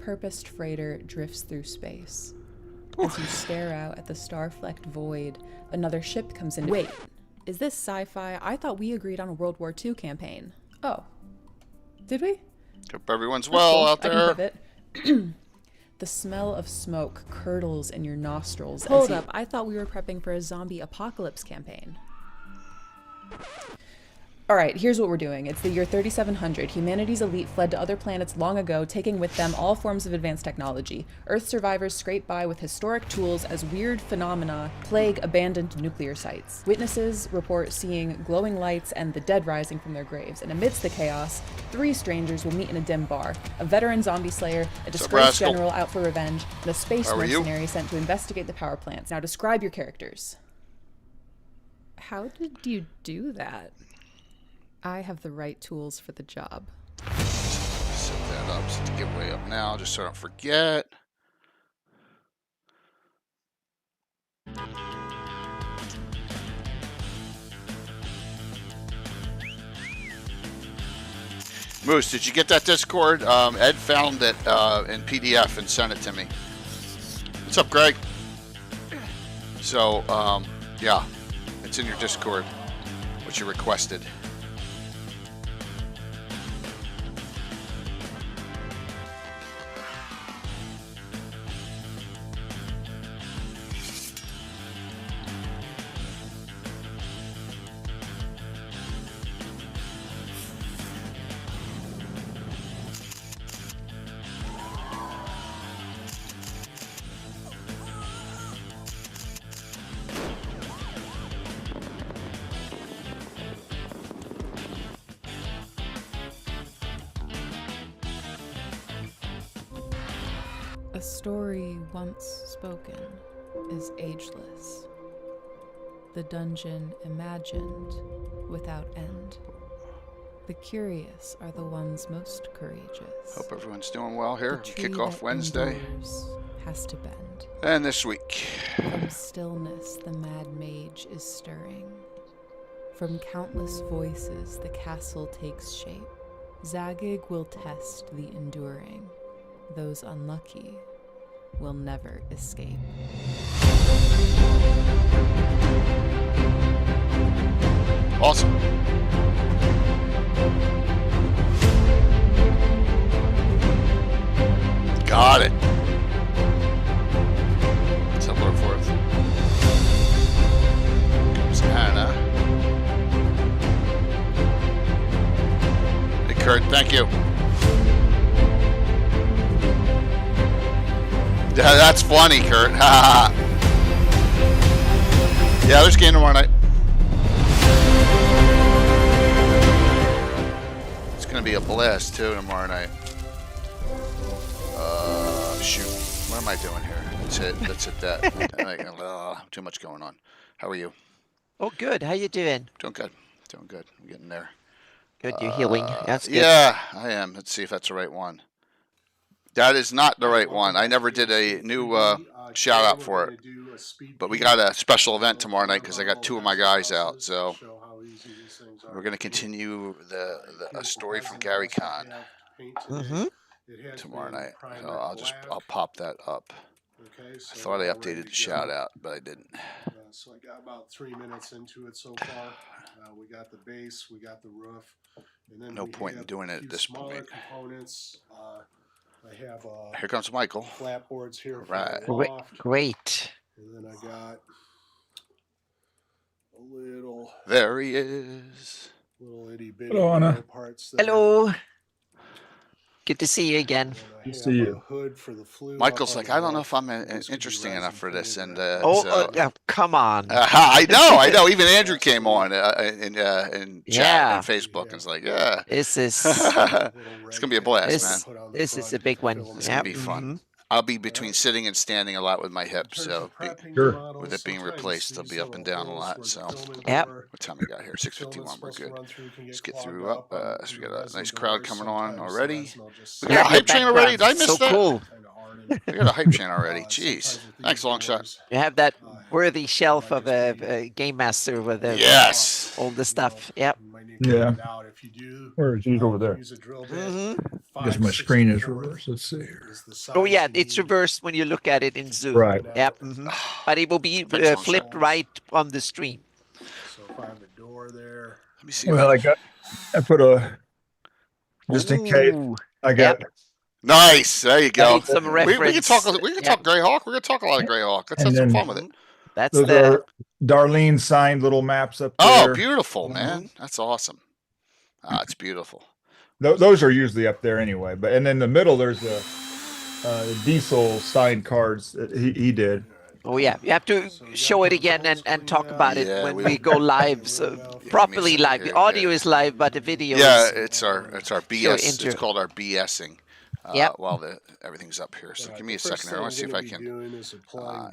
repurposed freighter drifts through space. As you stare out at the star-flecked void, another ship comes in. Wait, is this sci-fi? I thought we agreed on a World War II campaign. Oh. Did we? Hope everyone's well out there. I can pivot. The smell of smoke curdles in your nostrils. Hold up, I thought we were prepping for a zombie apocalypse campaign. Alright, here's what we're doing. It's the year 3700. Humanity's elite fled to other planets long ago, taking with them all forms of advanced technology. Earth survivors scrape by with historic tools as weird phenomena plague abandoned nuclear sites. Witnesses report seeing glowing lights and the dead rising from their graves. And amidst the chaos, 3 strangers will meet in a dim bar. A veteran zombie slayer, a disgraced general out for revenge, and a space mercenary sent to investigate the power plants. Now describe your characters. How did you do that? I have the right tools for the job. Set that up. Set the giveaway up now, just so I don't forget. Moose, did you get that Discord? Ed found it in PDF and sent it to me. What's up, Greg? So, yeah, it's in your Discord, what you requested. A story once spoken is ageless. The dungeon imagined without end. The curious are the ones most courageous. Hope everyone's doing well here. Kickoff Wednesday. Has to bend. And this week. From stillness, the mad mage is stirring. From countless voices, the castle takes shape. Zagig will test the enduring. Those unlucky will never escape. Awesome. Got it. Let's have a look forth. Comes Anna. Hey, Kurt, thank you. That's funny, Kurt. Yeah, there's a game tomorrow night. It's gonna be a blast too tomorrow night. Shoot, what am I doing here? That's it. Too much going on. How are you? Oh, good. How you doing? Doing good. Doing good. I'm getting there. Good. You're healing. That's good. Yeah, I am. Let's see if that's the right one. That is not the right one. I never did a new shout out for it. But we got a special event tomorrow night because I got 2 of my guys out. So we're going to continue a story from Gary Kahn tomorrow night. So I'll pop that up. I thought I updated the shout out, but I didn't. So I got about 3 minutes into it so far. We got the base, we got the roof, and then no point in doing it at this point. Components. I have here comes Michael. Flatboards here. Right. Great. And then I got a little. There he is. Little itty bitty parts. Hello. Good to see you again. Good to see you. Hood for the flue. Michael's like, I don't know if I'm interesting enough for this, and come on. I know. Even Andrew came on in chat on Facebook and was like, yeah, this is it's gonna be a blast, man. This is a big one. It's gonna be fun. I'll be between sitting and standing a lot with my hips, so with it being replaced, I'll be up and down a lot. So, what time we got here? 6:51. We're good. Let's get through up. So we got a nice crowd coming on already. We got a hype train already. Did I miss that? Cool. We got a hype chain already. Jeez. Thanks, long shot. You have that worthy shelf of a game master with Yes. all the stuff. Yep. Yeah. If you do, Where is he over there? use a drill bit. Mm-hmm. I guess my screen is reversed. Let's see here. Oh yeah, it's reversed when you look at it in Zoom. Right. Yep. Mm-hmm. But it will be Thanks, long flipped shot. right on the stream. So if I have a door there, Let me see. Well, I put a, just in case, Ooh. I got, Nice. There you go. Need some We can reference. talk. We can Yep. talk Greyhawk. We're gonna talk a lot of Greyhawk. Let's have And some then- fun with it. That's those the are Darlene signed little maps up Oh, there. beautiful, man. That's awesome. It's beautiful. Those are usually up there anyway. But and in the middle, there's a Diesel signed cards that he did. Oh yeah, you have to show it again and talk about it Yeah, when we- we go live. So properly live. The audio is live, but the video Yeah, is it's our BS. intro. It's called our BSing. Yep. While everything's up here. So give me a second here. I want to see if I can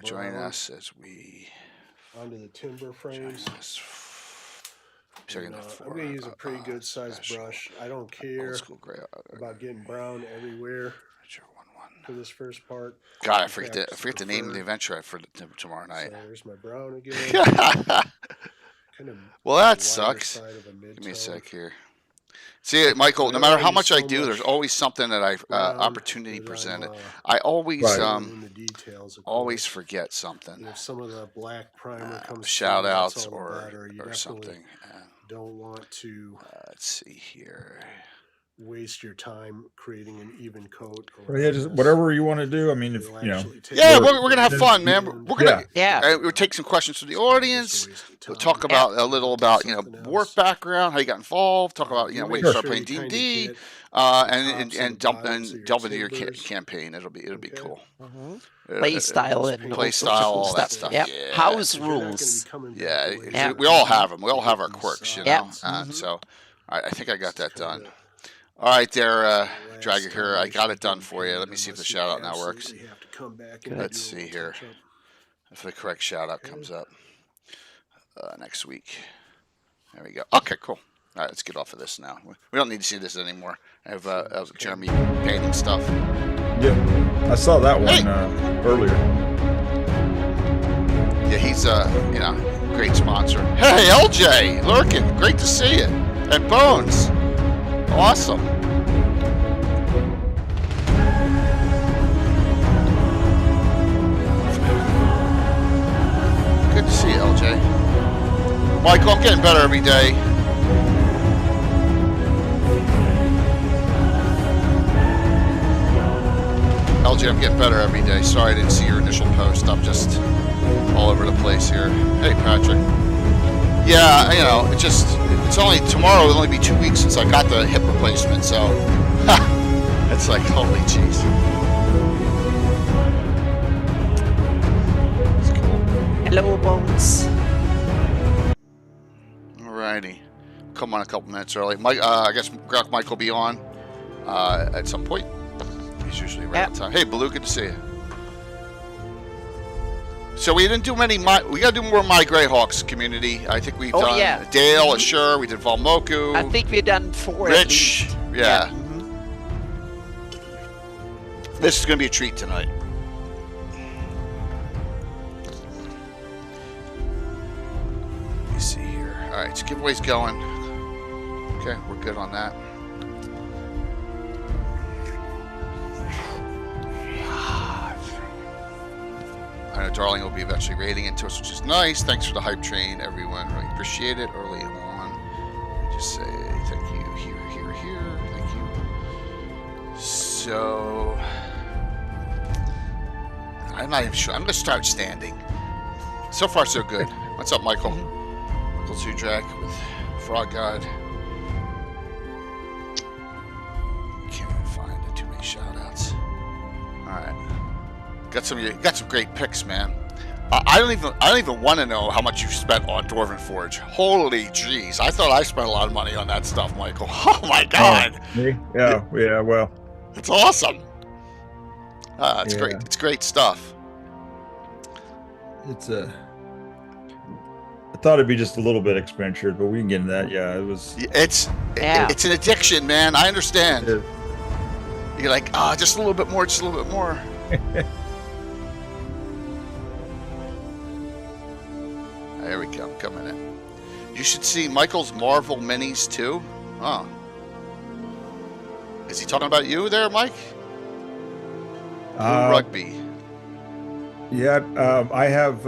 join us as we. onto the timber frames. Second I'm going to use a pretty good sized brush. I don't care Old school gray. about getting brown everywhere for this first part. God, I forget the name of the adventure for tomorrow night. So there's my brown again. Kind of Well, that wider sucks. side of a Give me a mid-tone. sec here. See, Michael, no matter how much I do, there's always something that I opportunity presented. I always Right. in the details, of always course. forget And something. if some of the black primer comes Shout through, that's outs all the or better. You definitely something. don't want to Let's see here. waste your time creating an even coat. Or yeah, just whatever you want to do. I mean, if It'll you know, actually take- Yeah, we're gonna have fun, man. We're gonna Yeah. we'll take some questions from the audience. We'll talk about a little about work background, how you got involved. Talk about when you start playing D&D, and delve into your campaign. It'll be cool. play style and Play all sorts of style, cool all that stuff. stuff. Yep. Yeah. House If you're not gonna be rules. coming back Yeah, later, Yeah. we all have them. We all have our quirks, you know. Yeah. So I think I got that done. All right, there, Dragger here. I got it done for you. Let me see if the shout out now works. Let's see here. If the correct shout out comes up next week. There we go. Okay, cool. All right, let's get off of this now. We don't need to see this anymore. I have Jeremy painting stuff. yeah, I saw that one earlier. Yeah, he's great sponsor. Hey, LJ, Lurkin, great to see you. And Bones, awesome. Good to see you, LJ. Michael, I'm getting better every day. LJ, I'm getting better every day. Sorry I didn't see your initial post. I'm just all over the place here. Hey, Patrick. Yeah, it's only tomorrow. It'll only be 2 weeks since I got the hip replacement. So it's like, holy jeez. It's cool. Hello, Bones. Alrighty. Come on a couple minutes early. I guess Greyhawk Mike will be on at some point. He's usually right on time. Hey, Baloo, good to see you. So we didn't do many. We got to do more My Greyhawks community. I think we've done Dale, Assure. We did Valmoku. I think we've done 4 at Rich. least. Yeah. Mhm. This is going to be a treat tonight. Let me see here. All right, so giveaway's going. Okay, we're good on that. I know Darling will be eventually raiding into us, which is nice. Thanks for the hype train, everyone. Really appreciate it early on. Just say thank you here. Thank you. So, I'm not even sure. I'm going to start standing. So far, so good. What's up, Michael? Michael Zudrak with Frog God. Can't even find too many shout outs. Alright. Got some great picks, man. I don't even want to know how much you spent on Dwarven Forge. Holy jeez. I thought I spent a lot of money on that stuff, Michael. Oh my god. Me? Yeah, well. It's awesome. It's great. It's great stuff. It's I thought it'd be just a little bit expensive, but we can get into that. Yeah, it was. It's it's an addiction, man. I understand. You're like, just a little bit more, just a little bit more. There we go. Coming in. You should see Michael's Marvel minis too. Huh. Is he talking about you there, Mike? Blue Rugby. Yeah, I have.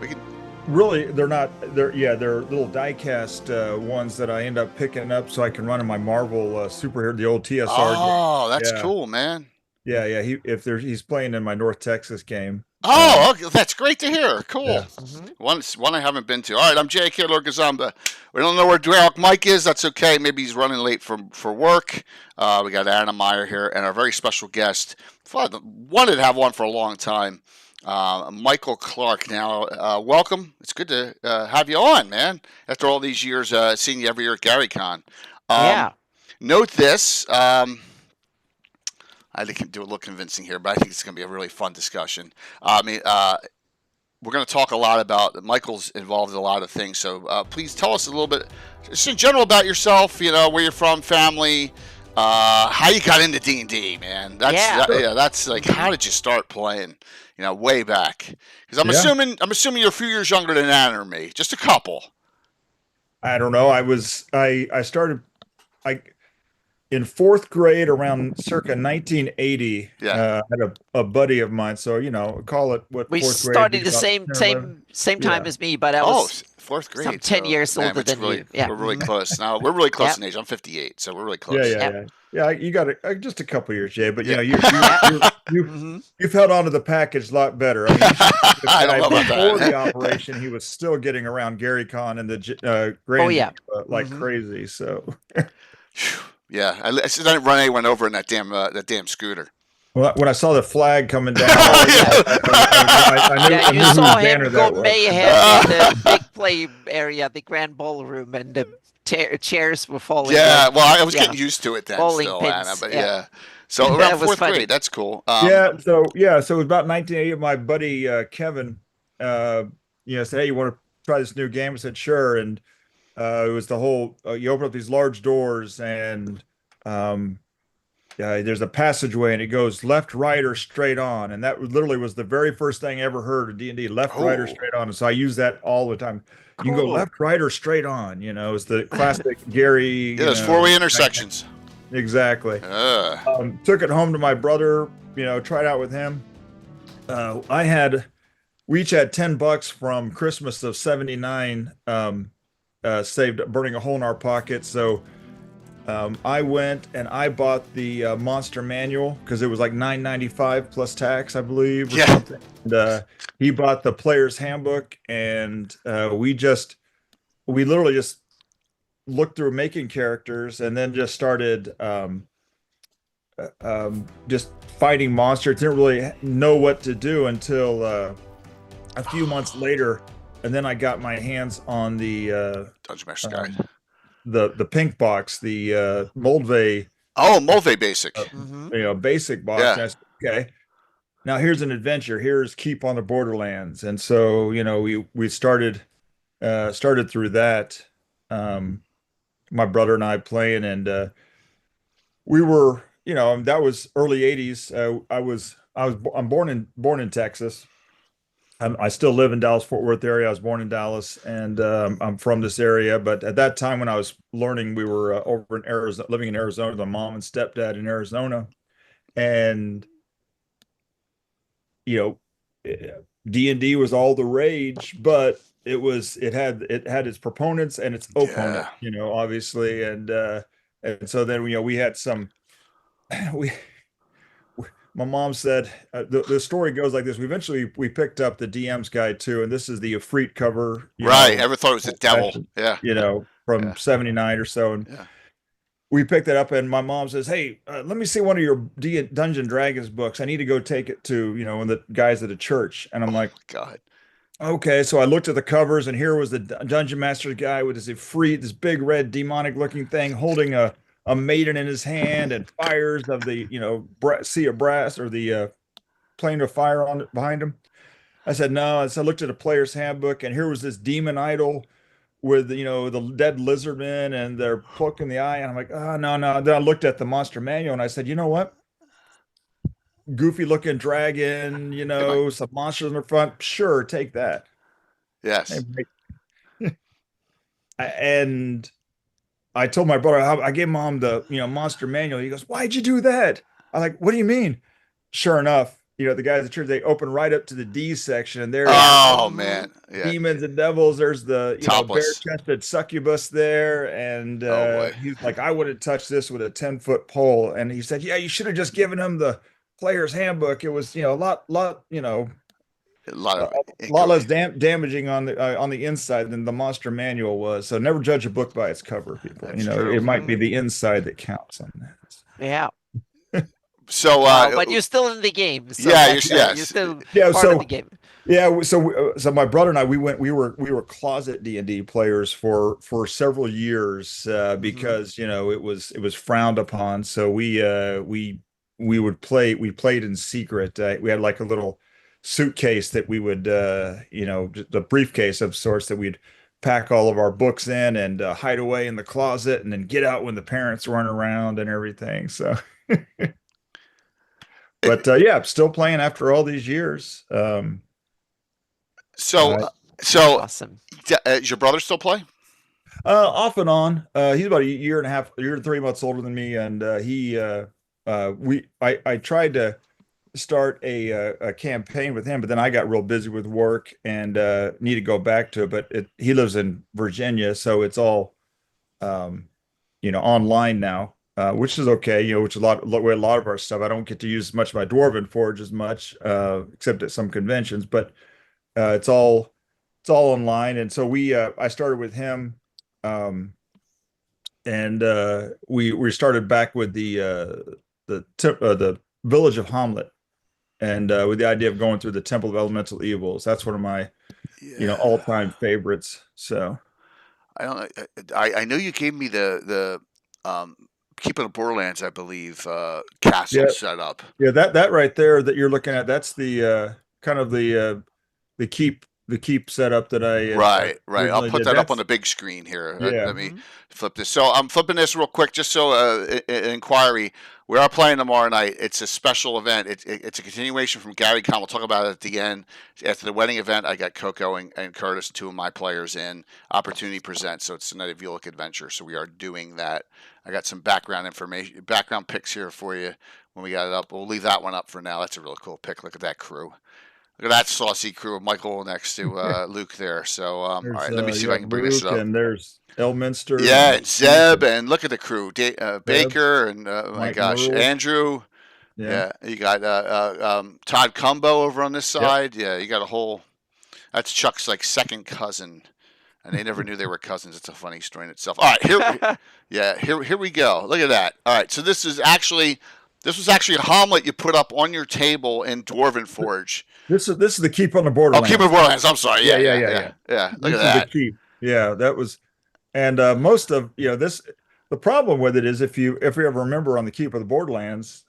We can. Really, they're little die-cast ones that I end up picking up so I can run in my Marvel superhero, the old TSR game. Oh, that's Yeah. cool, man. Yeah. He's playing in my North Texas game. Oh, okay, that's great to hear. Cool. Yeah. One I haven't been to. All right, I'm Jay Kidler Gazamba. We don't know where Greyhawk Mike is. That's okay. Maybe he's running late for work. We got Anna Meyer here and our very special guest. Wanted to have one for a long time. Michael Clark. Now, welcome. It's good to have you on, man. After all these years, seeing you every year at GaryCon. Yeah. Note this. I think I can do a little convincing here, but I think it's going to be a really fun discussion. We're going to talk a lot about Michael's involved in a lot of things. So please tell us a little bit, just in general, about yourself. You know, where you're from, family, how you got into D&D, man. That's like, how did you start playing? You know, way back. Because I'm assuming you're a few years younger than Anna or me, just a couple. I don't know. I started in fourth grade around circa 1980. Yeah. I had a buddy of mine. So, call it what We fourth grade. started be the about same 10 or same 11. same time Yeah. as me, but I was fourth grade. some 10 years man, older it's than really, you. Yeah. We're really close. Now, we're really close Yep. in age. I'm 58, so we're really close. Yeah. You got just a couple years, Jay, but Yeah. you've held on to the package a lot better. I mean, I don't know about before that. the operation, he was still getting around GaryCon and the Grand yeah. like Mhm. crazy. So, Yeah, I didn't run anyone over in that damn scooter. well, when I saw the flag coming down, Oh, yeah. Yeah, I you knew whose saw banner him that go was. mayhem in the big play area, the grand ballroom, and the chairs were falling. Yeah, like- well, I was yeah. getting used to it then, Bowling still, pins, Anna. But yeah. yeah, so That around was fourth funny. grade, that's cool. So it was about 1980. My buddy Kevin, said, "Hey, you want to try this new game?" I said, "Sure." And it was the whole you open up these large doors and there's a passageway and it goes left, right, or straight on, and that literally was the very first thing I ever heard of D&D. Left, right, or Oh. straight on, and so I use that all the time. You can go Cool. left, right, or straight on. It's the classic Gary. Yeah, those four-way intersections. Exactly. Took it home to my brother. Tried out with him. We each had $10 from Christmas of '79, saved, burning a hole in our pocket. So I went and I bought the Monster Manual because it was like $9.95 plus tax, I believe, or Yeah. something. And he bought the Player's Handbook, and we literally just looked through making characters, and then just started just fighting monsters. Didn't really know what to do until a few months later, and then I got my hands on the Dungeon Master Guide. the pink box, the Moldvay, Oh, Mulvey Basic. Mhm. basic box. Yeah. And I said, okay, now here's an adventure. Here's Keep on the Borderlands, and so we started through that. My brother and I playing, and we were, that was early '80s. I'm born in Texas. I still live in Dallas Fort Worth area. I was born in Dallas, and I'm from this area. But at that time, when I was learning, we were over in Arizona, living in Arizona with my mom and stepdad in Arizona, and D&D was all the rage, but it had its proponents and its opponents, obviously, and so then we had some my mom said the story goes like this. We picked up the DM's guide too, and this is the Efreet cover. Right. Ever thought it was the devil? Yeah. From Yeah. '79 or so, and Yeah. we picked it up, and my mom says, "Hey, let me see one of your Dungeon Dragons books. I need to go take it to one of the guys at a church." And I'm like, God. okay. So I looked at the covers, and here was the Dungeon Master guy with this Efreet, this big red demonic looking thing, holding a maiden in his hand, and fires of the sea of brass, or the plane of fire on it behind him. I said no. So I looked at a player's handbook, and here was this demon idol with the dead lizardmen, and they're poking the eye, and I'm like, oh no. Then I looked at the monster manual, and I said, you know what? goofy looking dragon, you Come on. know, some monsters in the front. Sure, take that. Yes. And I told my brother, I gave mom the, monster manual. He goes, "Why'd you do that?" I'm like, "What do you mean?" Sure enough, the guys at church, they open right up to the D section, and there's Yeah. Oh Mhm. man. Yeah. demons and devils. There's the, Topless. bare-chested succubus there. And Oh boy. he's like, "I wouldn't touch this with a 10-foot pole." And he said, "Yeah, you should have just given him the player's handbook. It was, a lot, A lot a of lot less damaging on the inside than the monster manual was. So never judge a book by its cover, people. That's true. It might be the inside that counts on that. Yeah. So But you're still in the game. So yeah, that's, yes. you're still Yeah, part of so the game. yeah, so my brother and I, we were closet D&D players for several years because it was frowned upon. So we would play. We played in secret. We had like a little suitcase that we would just a briefcase of sorts that we'd pack all of our books in and hide away in the closet, and then get out when the parents weren't around and everything. So, but yeah, still playing after all these years. so Uh, so Awesome. does your brother still play? Off and on. He's about a year and a half, a year and 3 months older than me, and I tried to start a campaign with him, but then I got real busy with work and need to go back to it. But he lives in Virginia, so it's all online now, which is okay. Which is a lot of our stuff. I don't get to use much of my Dwarven Forge as much, except at some conventions, but it's all online. And so I started with him, and we started back with the village of Hamlet, and with the idea of going through the Temple of Elemental Evils. That's one of my all-time favorites. So I don't know. I know you gave me the Keeping of Borderlands, I believe, castle yeah, set up. yeah, that right there that you're looking at, that's the kind of the keep setup that I Right. I'll originally put did. that up on That's the big screen here. yeah. Let me flip this. So I'm flipping this real quick, just so inquiry. We are playing tomorrow night. It's a special event. It's a continuation from Gary Con. We'll talk about it at the end. After the wedding event, I got Coco and Curtis, two of my players, in. Opportunity Presents. So it's another Vulic adventure. So we are doing that. I got some background information, background pics here for you when we got it up. We'll leave that one up for now. That's a really cool pic. Look at that crew. Look at that saucy crew of Michael next to Luke there. So, all There's right, let me see if I can bring this Luke, up. and there's Elminster, Yeah, and and Zeb, and look at the crew. Zeb, Baker, and oh my Mike gosh, Merle. Andrew. Yeah. Yeah, you got Todd Cumbo over on this Yep. side. Yeah, you got a whole. That's Chuck's like second cousin, and they never knew they were cousins. It's a funny story in itself. All right, here we go. Look at that. All right, so this was actually a Hamlet you put up on your table in Dwarven Forge. This is the keep on the Oh, Borderlands. Keep of Borderlands. I'm sorry. Yeah. This Look at is that. the keep. Yeah, that was, and most of this. The problem with it is if you ever remember on the keep of the Borderlands,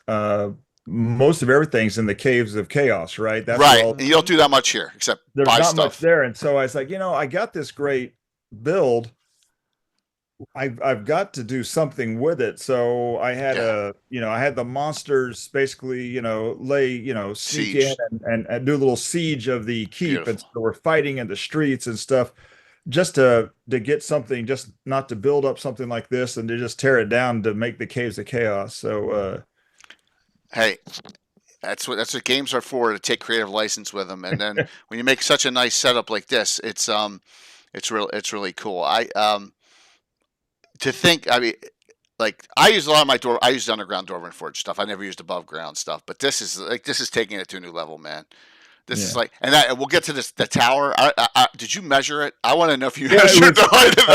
most of everything's in the caves of chaos, right? That's where Right. all And you don't do that much here, except there's buy not much stuff. there. And so I was like, I got this great build. I've got to do something with it. So I had I had the monsters basically, sneak in Siege. and do a little siege of the keep. And Beautiful. so we're fighting in the streets and stuff, just to get something, just not to build up something like this and to just tear it down to make the caves of chaos. So Hey, that's what games are for, to take creative license with them. And then when you make such a nice setup like this, it's really cool. To think, I mean, like I use a lot of I used underground Dwarven Forge stuff. I never used above ground stuff, but this is taking it to a new level, man. This is like, and we'll get to the tower. Did you measure it? I want to know if you measured the height of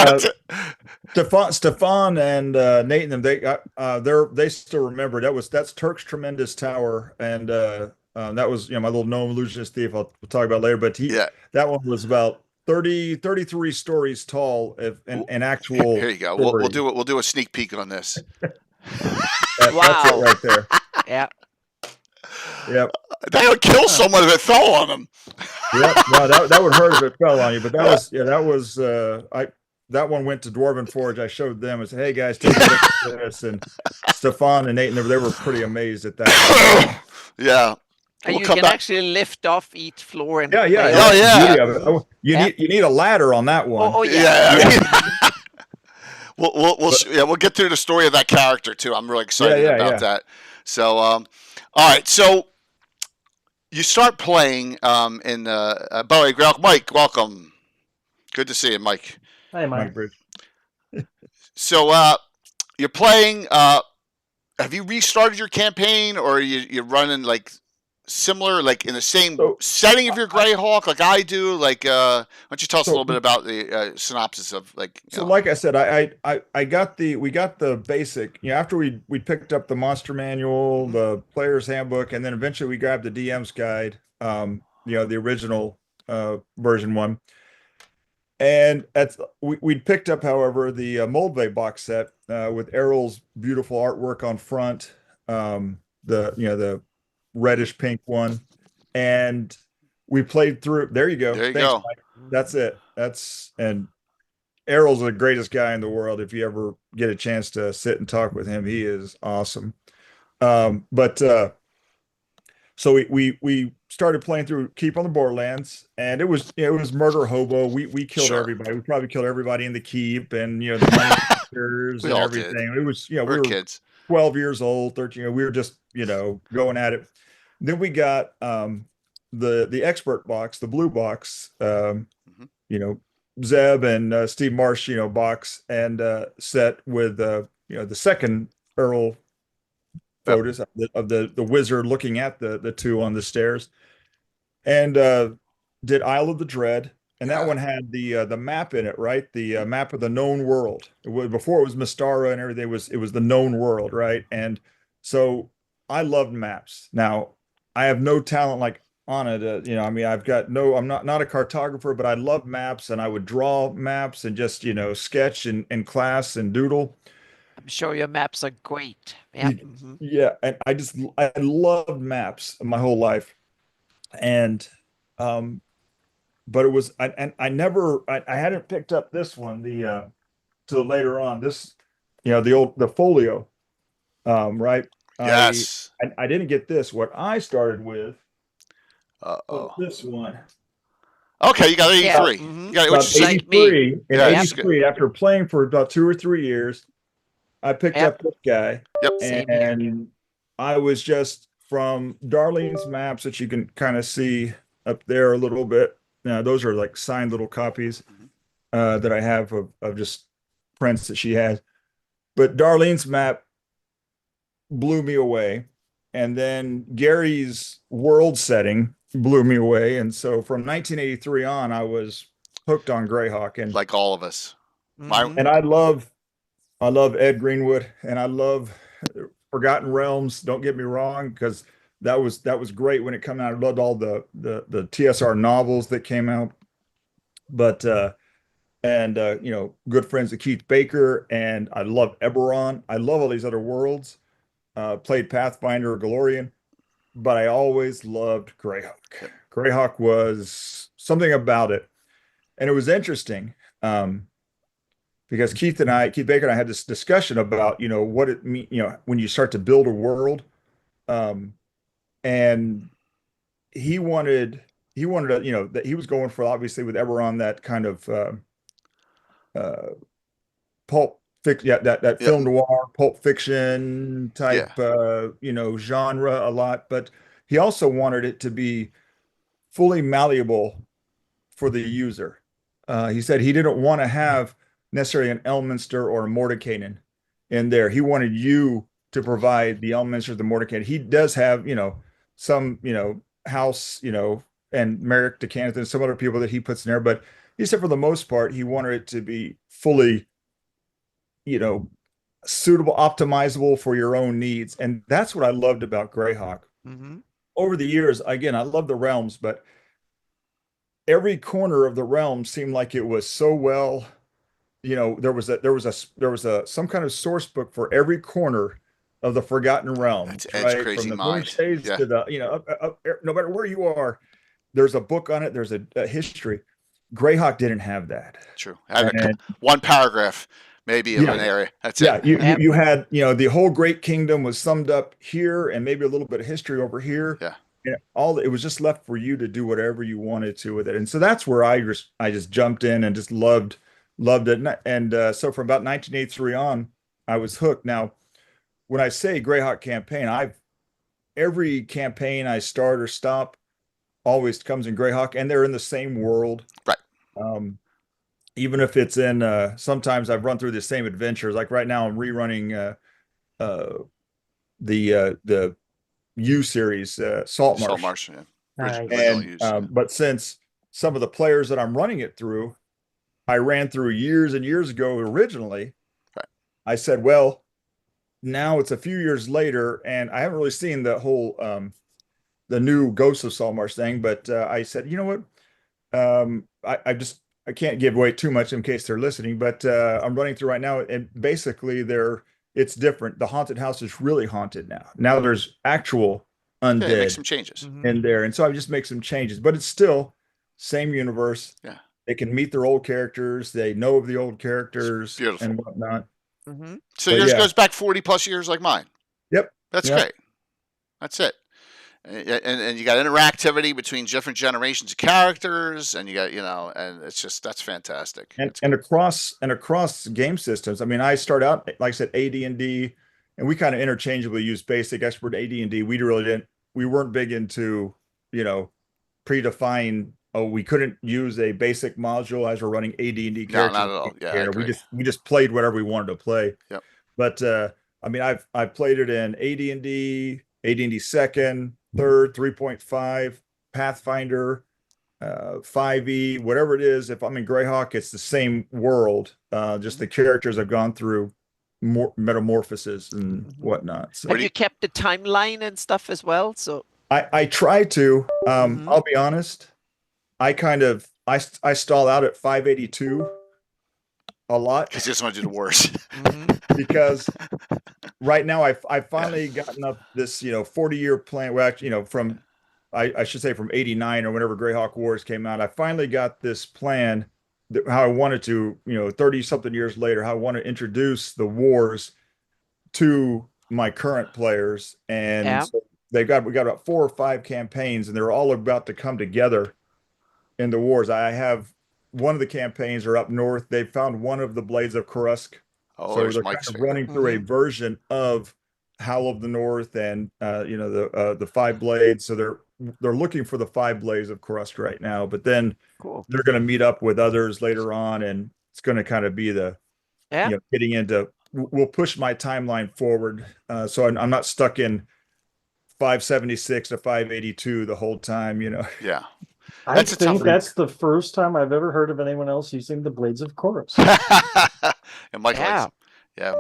that. Stefan and Nate and them, they still remember that's Turk's tremendous tower, and that was my little gnome illusionist thief. We'll talk about later, but that one was about 33 stories tall in actual. Here you go. We'll do a sneak peek on this. That's it right there. Yeah. Yep. That would kill someone if it fell on them. Yep. No, that would hurt if it fell on you. But that was that one went to Dwarven Forge. I showed them and said, "Hey guys, take a look at this." And Stefan and Nate, and they were pretty amazed at that. Yeah. And We'll you come can back. actually lift off each floor and Yeah, play yeah, on Oh, it. that's the yeah. beauty of it. Oh, you need a ladder on that one. Oh, Yeah. yeah. I mean, we'll get through the story of that character too. I'm really excited about that. So, all right. So you start playing in by the way, Greyhawk, Mike, welcome. Good to see you, Mike. Hey, Mike. Mike Bridge. So you're playing. Have you restarted your campaign, or are you're running like similar, like in the same setting of your Greyhawk, like I do? Like, why don't you tell us a little bit about the synopsis of like? So, like I said, we got the basic. You know, after we picked up the monster manual, the player's handbook, and then eventually we grabbed the DM's guide. You know, the original version one. And we'd picked up, however, the Moldvay box set with Errol's beautiful artwork on front, the reddish pink one, and we played through. There you go. There you Thanks, go. Mike. That's it. And Errol's the greatest guy in the world. If you ever get a chance to sit and talk with him, he is awesome. So we started playing through Keep on the Borderlands, and it was murder hobo. We killed everybody. We probably killed everybody in the keep, and the money and We all everything. did. It was we We're were kids. 12 years old, 13. We were just going at it. Then we got the expert box, the blue box. Zeb and Steve Marsh, box and set with the second Earl photos of the wizard looking at the two on the stairs, and did Isle of the Dread, and that one had the map in it, right? The map of the known world. Before it was Mystara and everything, it was the known world, right? And so I loved maps. Now I have no talent like Anna to, I mean, I'm not a cartographer, but I love maps, and I would draw maps and just sketch in class and doodle. I'm sure your maps are great. Yeah. Yeah, and I loved maps my whole life, and but it was I hadn't picked up this one till later on, this the folio, right? Yes. I didn't get this. What I started with Uh-oh. this one. Okay, you got 83. Yeah. You got About which is 83. In Yeah, 83, after playing for about 2 or 3 years, I picked up this guy. Yep. Same here. And I was just from Darlene's maps that you can kind of see up there a little bit. Now, those are like signed little copies that I have of just prints that she has. But Darlene's map blew me away. And then Gary's world setting blew me away. And so from 1983 on, I was hooked on Greyhawk. And like all of us. and I love Ed Greenwood, and I love Forgotten Realms. Don't get me wrong, because that was great when it came out. I loved all the TSR novels that came out, but good friends of Keith Baker, and I love Eberron. I love all these other worlds. Played Pathfinder, Galorian, but I always loved Greyhawk. Greyhawk was something about it, and it was interesting. Because Keith Baker and I had this discussion about, what it means, when you start to build a world. And he wanted that he was going for, obviously with Eberron, that kind of pulp fiction, that film noir, pulp fiction type, genre a lot. But he also wanted it to be fully malleable for the user. He said he didn't want to have necessarily an Elminster or a Mordenkainen in there. He wanted you to provide the Elminster, the Mordenkainen. He does have, some, House, and Merrick DeCanathan and some other people that he puts in there. But he said for the most part, he wanted it to be fully, suitable, optimizable for your own needs. And that's what I loved about Greyhawk. Over the years, again, I love the realms, but every corner of the realm seemed like it was so well, there was some kind of source book for every corner of the Forgotten Realm. That's Ed's crazy From the mind. Moonshades to the, no matter where you are, there's a book on it. There's a history. Greyhawk didn't have that. True. I had And one paragraph, maybe of an yeah, area. That's it. yeah, you, you Yep. you had, the whole Great Kingdom was summed up here, and maybe a little bit of history over here. Yeah. And it was just left for you to do whatever you wanted to with it. And so that's where I just jumped in and just loved it. And so from about 1983 on, I was hooked. Now, when I say Greyhawk campaign, every campaign I start or stop always comes in Greyhawk, and they're in the same world. Right. Um, Even if it's in, sometimes I've run through the same adventures. Like right now, I'm rerunning the U series, Salt Salt Marsh. Marsh. Yeah. Nice. Original And use. Yeah. but since some of the players that I'm running it through, I ran through years and years ago originally. Right. I said, well, now it's a few years later, and I haven't really seen the whole the new Ghosts of Saltmarsh thing, but I said, you know what? I can't give away too much in case they're listening, but I'm running through right now, and basically it's different. The haunted house is really haunted now. Now there's actual Yeah, make undead some changes. Mhm. in there, and so I just make some changes, but it's still same universe. Yeah. They can meet their old characters. They know of the old characters beautiful. and whatnot. Mhm. So But yours yeah. goes back 40 plus years like mine. Yep. That's Yep. great. That's it. And you got interactivity between different generations of characters, and you got, and that's fantastic. And across game systems. I mean, I start out, like I said, AD&D, and we kind of interchangeably use basic, expert, AD&D. We weren't big into, predefined. Oh, we couldn't use a basic module as we're running AD&D No, characters. not at all. Yeah, I agree. We just played whatever we wanted to play. Yep. But I mean, I've played it in AD&D second, third, 3.5, Pathfinder, 5e, whatever it is. If I'm in Greyhawk, it's the same world. Just the characters have gone through more metamorphoses and whatnot. So Have you kept the timeline and stuff as well? So I try to. Mhm. I'll be honest. I stall out at 582 a lot Because you just want to do the worst. Mhm. because right now I've finally gotten up this 40-year plan. Well, actually, from I should say from 89 or whenever Greyhawk Wars came out, I finally got this plan that how I wanted to, 30 something years later, how I want to introduce the wars to my current players. And Yeah. so we got about 4 or 5 campaigns, and they're all about to come together in the wars. I have one of the campaigns are up north. They found one of the blades of Kurusk. Oh, So there's they're Mike's kind of favorite. running through a version of Howl of the North and the 5 blades. So they're looking for the 5 blades of Kurusk right now, but then Cool. they're going to meet up with others later on, and it's going to kind of be Yeah. getting into. We'll push my timeline forward, so I'm not stuck in 576 to 582 the whole time. Yeah. I That's a tough think one. that's the first time I've ever heard of anyone else using the blades of Chorus. And Mike Yeah. likes. Yeah,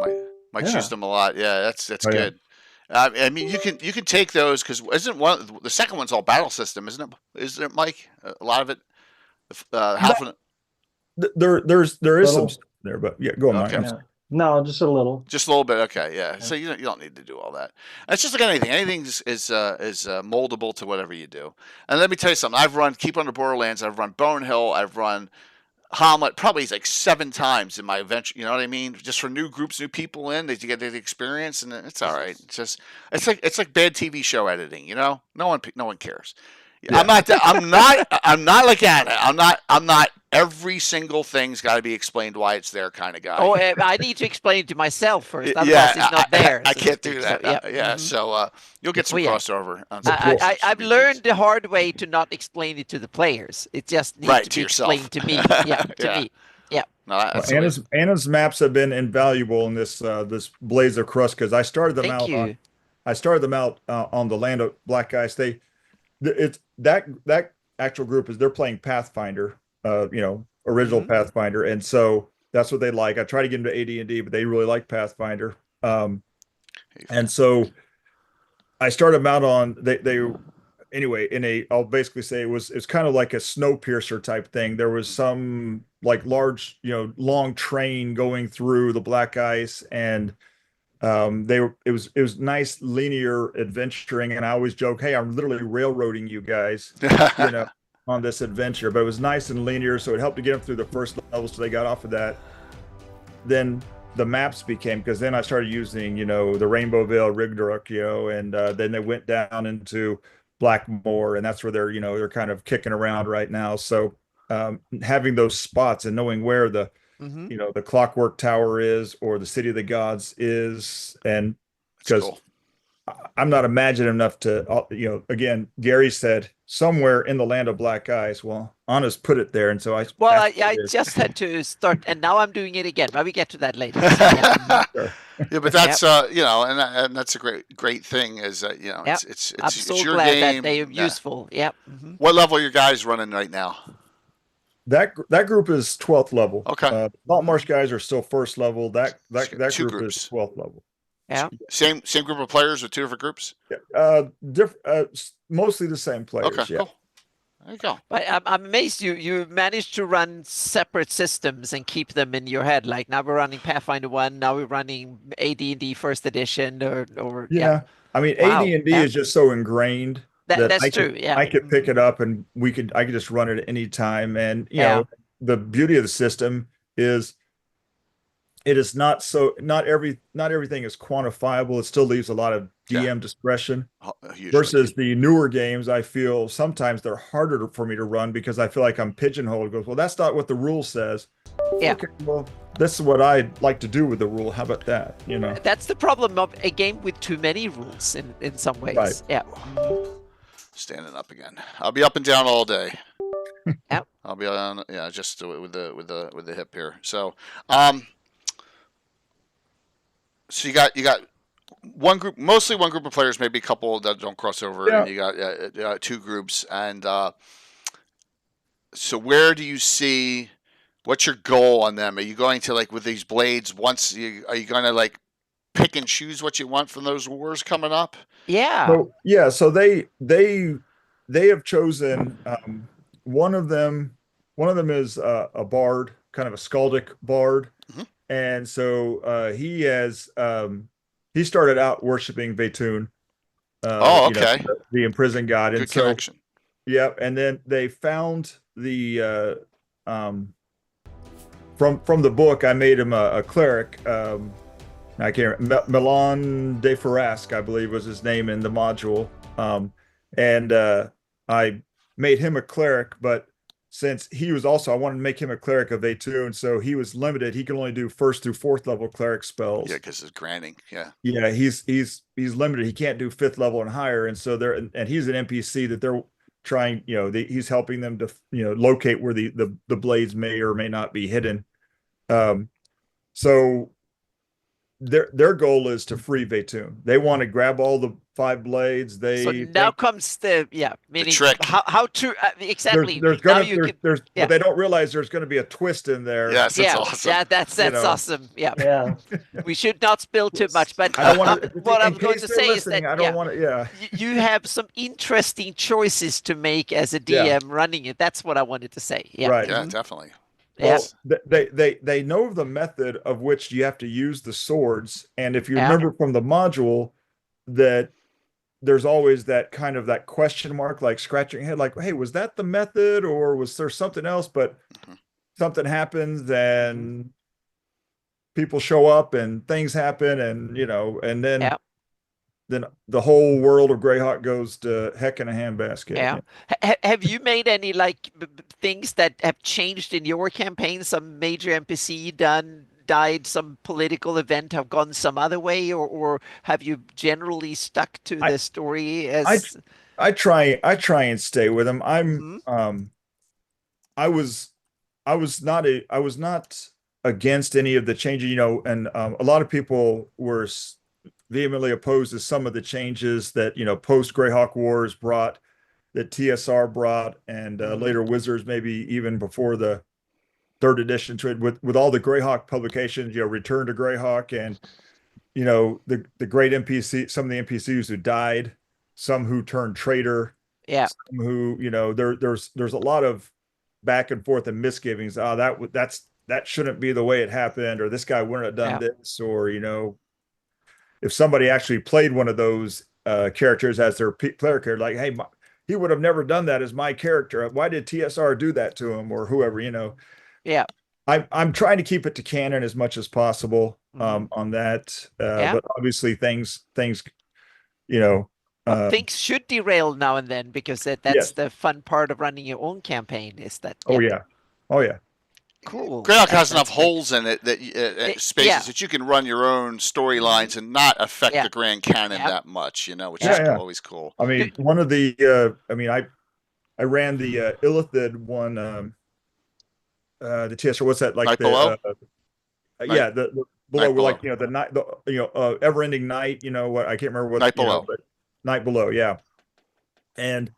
Mike's Yeah. used them a lot. Yeah, that's Oh, yeah. good. I mean, you can take those because isn't the second one's all battle system, isn't it? Isn't it, Mike? A lot of it. Half of it. There is some Little. stuff there, but yeah, go on, Mike. Okay. I'm Yeah. sorry. No, just a little. Just a little bit, okay, yeah. So you don't need to do all that. It's just like anything. Anything is moldable to whatever you do. And let me tell you something. I've run Keep on the Borderlands. I've run Bonehill. I've run Hamlet probably like 7 times in my adventure. You know what I mean? Just for new groups, new people in, they get the experience, and it's all right. It's like bad TV show editing. No one cares. Yeah. I'm not like Anna. I'm not. Every single thing's got to be explained why it's there kind of guy. Oh, I need to explain it to myself first. Otherwise, Yeah, it's not there. I so to can't speak. do So, that. yeah. Mhm. So you'll get some Oh, yeah. crossover. On The some course. I've learned the hard way to not explain it to the players. It just needs Right, to to be yourself. explained to me. Yeah, to Yeah. me. No, that's Well, the way- Anna's maps have been invaluable in this Blaze of Crust because I started them Thank out you. on the Land of Black Ice. It's that actual group they're playing Pathfinder, original Mhm. Pathfinder, and so that's what they like. I try to get them to AD&D, but they really like Pathfinder. And so I started them out on they anyway, I'll basically say it's kind of like a Snowpiercer type thing. There was some like large, long train going through the black ice, and it was nice linear adventuring, and I always joke, hey, I'm literally railroading you guys, on this adventure, but it was nice and linear, so it helped to get them through the first level. So they got off of that. Then the maps became, because then I started using, the Rainbow Veil, Rigdarok, and then they went down into Blackmoor, and that's where they're kind of kicking around right now. So having those spots and knowing where the the Clockwork Tower is or the City of the Gods is, and because cool. I'm not imaginative enough to, again, Gary said somewhere in the land of black ice. Well, Anna's put it there, and so I just had to start, and now I'm doing it again. But we get to that later. Yeah, but that's and that's a great thing is that it's I'm so your glad game. that they are useful. Yep. What level are your guys running right now? That group is 12th level. Okay. Saltmarsh guys are still first level. That Two group groups. is 12th level. Yeah. Same group of players or two different groups? Mostly the same players. Okay, yeah. cool. There you go. But I'm amazed you managed to run separate systems and keep them in your head. Like now we're running Pathfinder 1, now we're running AD&D first edition or Yeah. I mean, Wow. AD&D is just so ingrained that's true. I could pick it up and I could just run it at any time. And the beauty of the system is it is not everything is quantifiable. It still leaves a lot of DM discretion. Usually. Versus the newer games, I feel sometimes they're harder for me to run because I feel like I'm pigeonholed. It goes, well, that's not what the rule says. Yeah. Okay, well, this is what I'd like to do with the rule. How about that? That's the problem of a game with too many rules in some ways. Right. Yeah. Standing up again. I'll be up and down all day. Yep. I'll be on just with the hip here. So so you got mostly one group of players, maybe a couple that don't cross over, and you got two groups. And so where do you see? What's your goal on them? Are you going to with these blades? Are you going to pick and choose what you want from those wars coming up? Yeah. So they have chosen one of them. One of them is a bard, kind of a skaldic bard, and so he has. He started out worshiping Vetun. Okay. The imprisoned god. Good and so, connection. Yeah, and then they found the from the book. I made him a cleric. I can't remember. Milan de Farask, I believe, was his name in the module. And I made him a cleric, but since he was also, I wanted to make him a cleric of A2, and so he was limited. He can only do 1st through 4th level cleric spells. Yeah, because it's granting. Yeah. Yeah, he's limited. He can't do 5th level and higher, and so and he's an NPC that they're trying. He's helping them to locate where the blades may or may not be hidden. So their goal is to free Vetun. They want to grab all the 5 blades. So now comes the meaning trick. How to exactly. But they don't realize there's going to be a twist in there. Yes, that's awesome. Yeah, that's awesome. Yeah. Yeah. We should not spill too much, but I don't want to, what I'm going to say is that I don't want to. Yeah. You have some interesting choices to make as a DM running it. That's what I wanted to say. Yeah. Right. Yeah, definitely. Yeah. Well, they know the method of which you have to use the swords, and if you remember from the module, that there's always that kind of that question mark, like scratching your head, like, hey, was that the method or was there something else? But something happens and people show up and things happen, and and then then the whole world of Greyhawk goes to heck in a handbasket. Yeah. Have you made any things that have changed in your campaign? Some major NPC died, some political event have gone some other way, or have you generally stuck to the story as? I try and stay with them. I was not against any of the changes, and a lot of people were vehemently opposed to some of the changes that post Greyhawk Wars brought, that TSR brought, and later Wizards, maybe even before the 3rd edition to it, with all the Greyhawk publications, Return to Greyhawk, and the great NPC, some of the NPCs who died, some who turned traitor, some who there's a lot of back and forth and misgivings. That shouldn't be the way it happened, or this guy wouldn't have done this, or if somebody actually played one of those characters as their player character, like, hey, he would have never done that as my character. Why did TSR do that to him or whoever, you know? Yeah. I'm trying to keep it to canon as much as possible Mhm. on that. Yeah. But obviously things, you know, But things should derail now and then because that's yes. the fun part of running your own campaign is that. Oh, Yep. yeah. Oh, yeah. Cool. Greyhawk has enough That's great. holes in it that spaces Yeah. that you can run your own storylines and not affect Yeah. the grand canon Yep. that much, you know, which Yeah. is Yeah. always cool. I mean, one of the, I mean, I ran the Illithid one, the TSR, what's that? Like Night the, Below? yeah, the below, Night we're like, Below. you know, the night, the, you know, ever ending night, you know, what, I can't remember what, Night you know, Below. but Night Below. Yeah. And,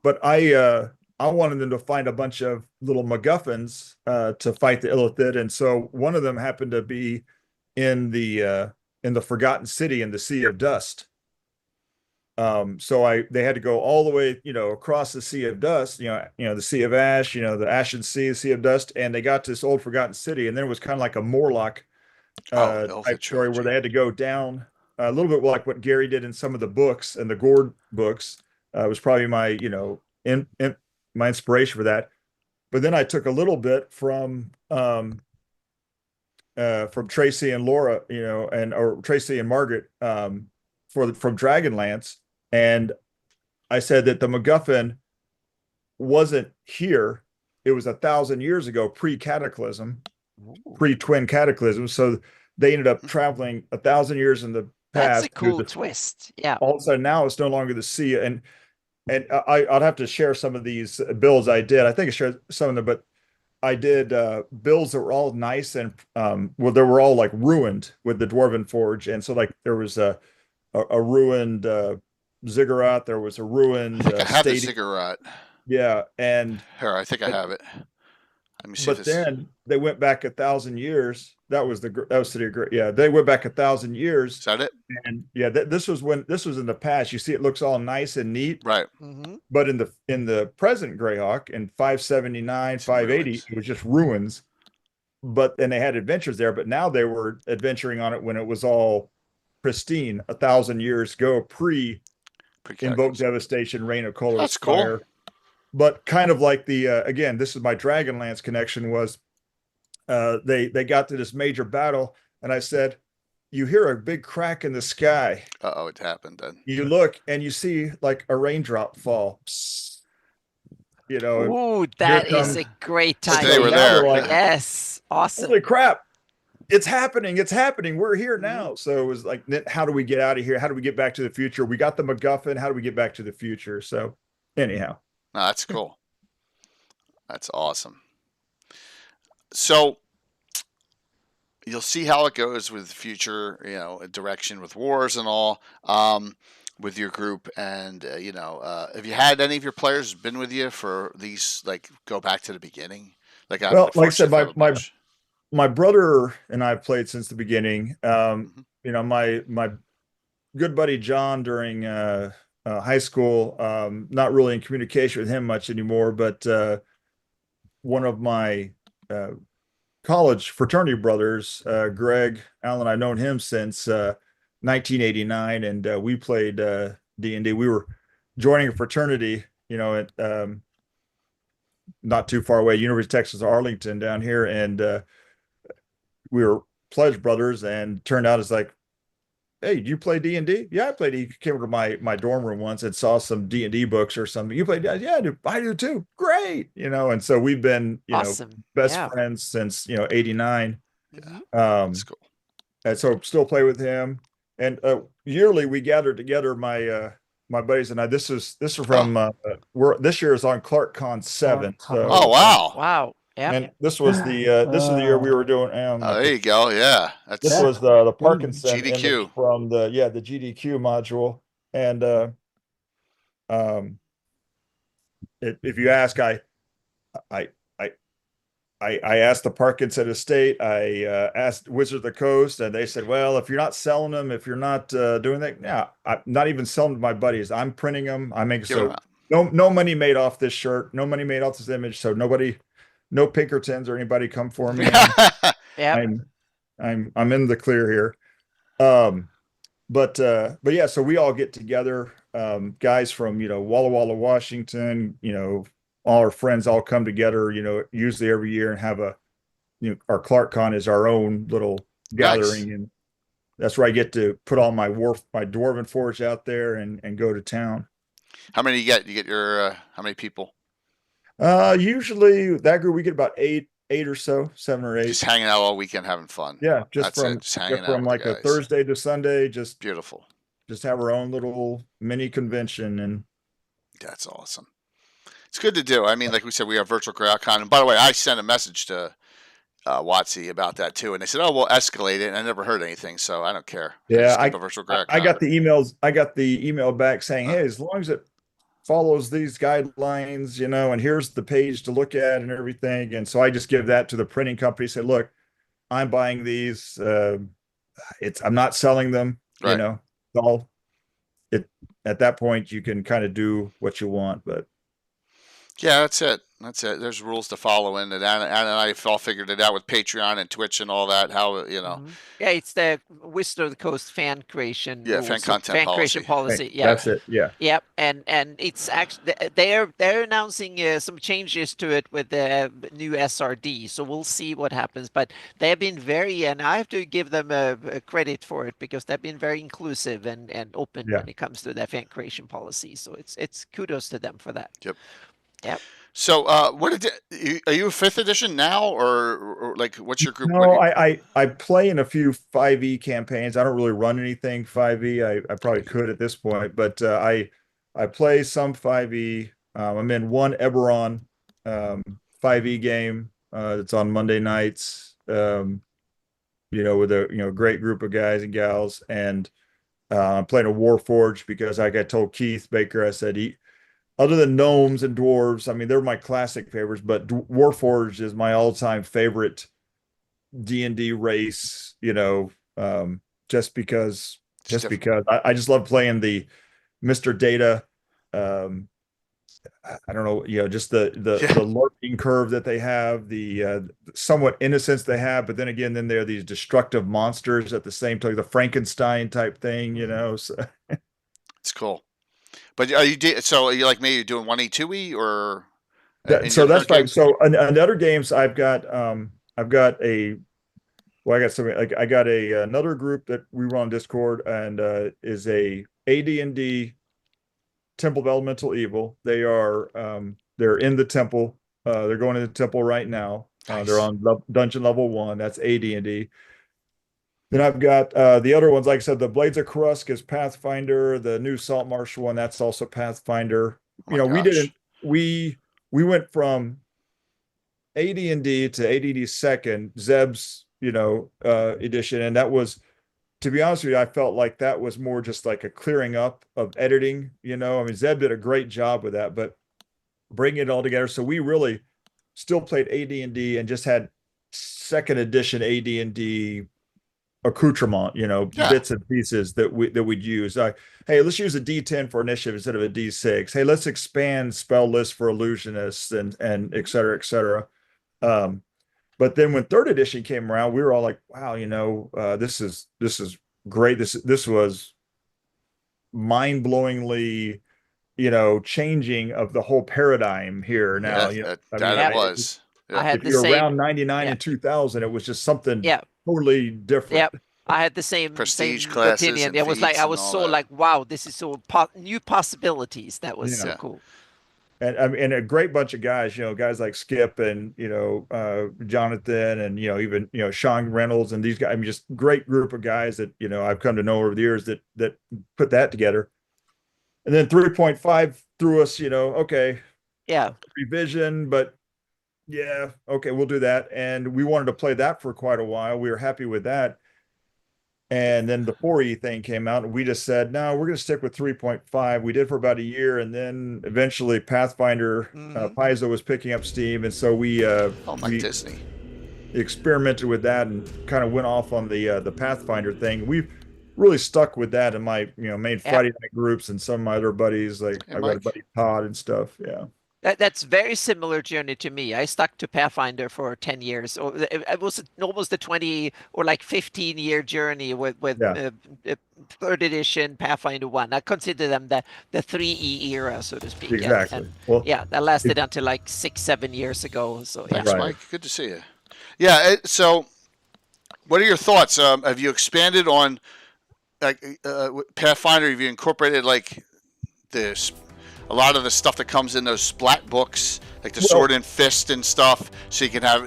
but I wanted them to find a bunch of little MacGuffins, to fight the Illithid. And so one of them happened to be in the Forgotten City in the Sea of Dust. So they had to go all the way, you know, across the Sea of Dust, you know, the Sea of Ash, you know, the Ashen Sea, the Sea of Dust, and they got to this old forgotten city, and then it was kind of like a Morlock Illithid type story where trilogy. they had to go down a little bit like what Gary did in some of the books and the Gord books. Was probably my, you know, in my inspiration for that. But then I took a little bit from Tracy and Laura, you know, or Tracy and Margaret, from Dragonlance. And I said that the MacGuffin wasn't here. It was 1,000 years ago, pre-cataclysm, pre-twin cataclysm. So they ended up traveling 1,000 years in the That's a past. cool twist. Yeah. All of a sudden now it's no longer the sea. And I'd have to share some of these builds I did. I think I shared some of them, but I did builds that were all nice and well, they were all like ruined with the Dwarven Forge. And so like there was a ruined ziggurat, there was a ruined I think I have the stadium. ziggurat. Yeah, and Here, I think I have it. Let me see but if this. then they went back 1,000 years. That was City of Great. Yeah, they went back 1,000 years, Is that it? and yeah, this was in the past. You see, it looks all nice and neat, Right. Mm-hmm. but in the present Greyhawk in 579, 580, ruins. it was just ruins. And they had adventures there, but now they were adventuring on it when it was all pristine 1,000 years ago, pre Invoke Devastation, Reign of Colorless That's cool. Fire. But kind of like the again, this is my Dragonlance connection was they got to this major battle, and I said, you hear a big crack in the sky. Uh-oh, it happened then. You look and you see like a raindrop fall. Psst. You know, Ooh, that is comes- a great So time. they were now there. they're like, Yes. Awesome. holy crap. It's happening. It's happening. We're here now. So it was like, how do we get out of here? How do we get back to the future? We got the MacGuffin. How do we get back to the future? So anyhow. No, that's cool. That's awesome. So you'll see how it goes with future, you know, direction with wars and all, with your group. And, you know, have you had any of your players been with you for these, like, go back to the beginning? Like, Well, like I said, fortunate to have a bunch. my brother and I have played since the beginning. Mhm. You know, my good buddy John during high school, not really in communication with him much anymore, but one of my college fraternity brothers, Greg Allen, I've known him since 1989, and we played D&D. We were joining a fraternity, you know, at not too far away, University of Texas Arlington down here, and we were pledge brothers, and turned out it's like, hey, do you play D&D? Yeah, I played. He came over to my dorm room once and saw some D&D books or something. You played? Yeah, I do too. Great. You know, and so we've been, you Awesome. know, best Yeah. friends since, you know, 89. Mhm. That's cool. And so still play with him. And yearly we gather together, my my buddies and I. This is from this year is on Clark Con 7. So, Oh, wow. Wow. Yeah. and this was the year we were doing Oh, there you go. Yeah. this That's was the Parkinson GDQ. image from the GDQ module. And if you ask, I asked the Parkinson estate, I asked Wizard of the Coast, and they said, well, if you're not selling them, if you're not doing that, yeah, I'm not even selling to my buddies. I'm printing them. I make Give 'em so out. no money made off this shirt, no money made off this image. So no Pinkertons or anybody come for me. Yeah. I'm in the clear here. but yeah, so we all get together, guys from, Walla Walla, Washington, all our friends all come together, usually every year and have our Clark Con is our own little Nice. gathering. And that's where I get to put all my Dwarven Forge out there and go to town. How many you get? You get your how many people? Usually that group, we get about eight or so, 7 or 8. Just hanging out all weekend, having fun. Yeah, just That's it. from Just hanging out from with the like a guys. Thursday to Sunday, just Beautiful. have our own little mini convention. And That's awesome. It's good to do. I mean, like we said, we have virtual GreyhawkCon. And by the way, I sent a message to Watsy about that too, and they said, "Oh, we'll escalate it." And I never heard anything, so I don't care. yeah, Just keep a virtual GreyhawkCon. I got the emails. I got the email back saying, "Hey, as long as it follows these guidelines, and here's the page to look at and everything." And so I just give that to the printing company. Say, "Look, I'm buying these. I'm not selling them. Right. It's all it. At that point, you can kind of do what you want, but." Yeah, that's it. That's it. There's rules to follow in it. Anna and I have all figured it out with Patreon and Twitch and all that. How Yeah, it's the Wizard of the Coast fan creation. Yeah, rules, fan content fan creation policy. Hey, Yeah, that's it. Yeah. Yep, and it's actually they're announcing some changes to it with the new SRD, so we'll see what happens. But they have been very, and I have to give them a credit for it because they've been very inclusive and open Yeah. when it comes to their fan creation policy. So it's kudos to them for that. Yep. Yep. So, are you a 5th edition now, or like what's your group? No, I play in a few 5e campaigns. I don't really run anything 5e. I probably could at this point, but I play some 5e. I'm in one Eberron 5e game. It's on Monday nights. With a great group of guys and gals, and I'm playing a Warforged because, like I told Keith Baker, I said other than gnomes and dwarves, I mean, they're my classic favorites, but Warforged is my all-time favorite D&D race, just because I just love playing the Mr. Data. I don't know, just the learning curve that they have, the somewhat innocence they have, but then again, they're these destructive monsters at the same time, the Frankenstein type thing, So. It's cool. But are you like me? You're doing 1E, 2E, or So that's right. So in other games, I got something like I got another group that we run on Discord, and is a AD&D Temple of Elemental Evil. They are they're in the temple. They're going to the temple right now. Nice. They're on dungeon level 1. That's AD&D. Then I've got the other ones, like I said, the Blades of Krusk is Pathfinder. The new Saltmarsh one, that's also Pathfinder. We went from AD&D to ADD second, Zeb's, edition. And that was, to be honest with you, I felt like that was more just like a clearing up of editing, I mean, Zeb did a great job with that, but bringing it all together. So we really still played AD&D and just had second edition AD&D accoutrement, bits and pieces that we'd use. Hey, let's use a D10 for initiative instead of a D6. Hey, let's expand spell list for illusionists and et cetera, et cetera. But then when 3rd edition came around, we were all like, wow, this is great. This was mind-blowingly, changing of the whole paradigm here now. That was. I had if the you're same around 99 and 2000, it was just something totally different. Yep. I had the same prestige same classes. Opinion. It was like I was so like, wow, this is so new possibilities. That was so cool. And I mean, a great bunch of guys, guys like Skip and Jonathan and even Sean Reynolds and these guys. I mean, just great group of guys that I've come to know over the years that put that together. And then 3.5 threw us, okay, revision, but yeah, okay, we'll do that. And we wanted to play that for quite a while. We were happy with that. And then the 4E thing came out, and we just said, no, we're going to stick with 3.5. We did for about a year, and then eventually Pathfinder Paizo was picking up steam, and so we Disney experimented with that and kind of went off on the Pathfinder thing. We've really stuck with that in my main Friday night groups and some of my other buddies, like I've got a buddy Todd and stuff. Yeah. That's very similar journey to me. I stuck to Pathfinder for 10 years. It was almost a 20 or like 15-year journey with third edition Pathfinder 1. I consider them the 3E era, so to speak. Exactly. And Well, yeah, that lasted until like 6-7 years ago. So yeah. Thanks, Right. Mike. Good to see you. Yeah. So, what are your thoughts? Have you expanded on like Pathfinder? Have you incorporated like this? A lot of the stuff that comes in those splat books, like the sword and fist and stuff, so you can have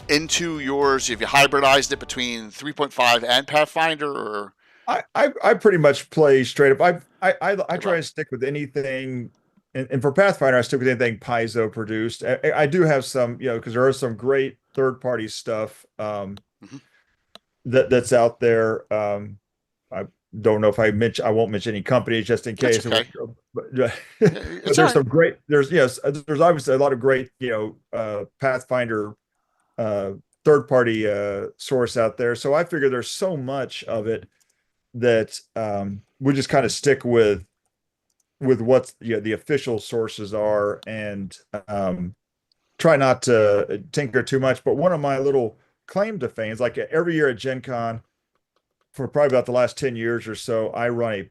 into yours. Have you hybridized it between 3.5 and Pathfinder, or I pretty much play straight up. I Good try luck. to stick with anything, and for Pathfinder, I stick with anything Paizo produced. I do have some, because there are some great third party stuff Mhm. that's out there. I don't know if I won't mention any companies just in That's case. okay. But, Yeah, but it's there's all right. some great. There's obviously a lot of great Pathfinder third party source out there. So I figure there's so much of it that we just kind of stick with what the official sources are, and try not to tinker too much. But one of my little claim to fame is like every year at Gen Con for probably about the last 10 years or so, I run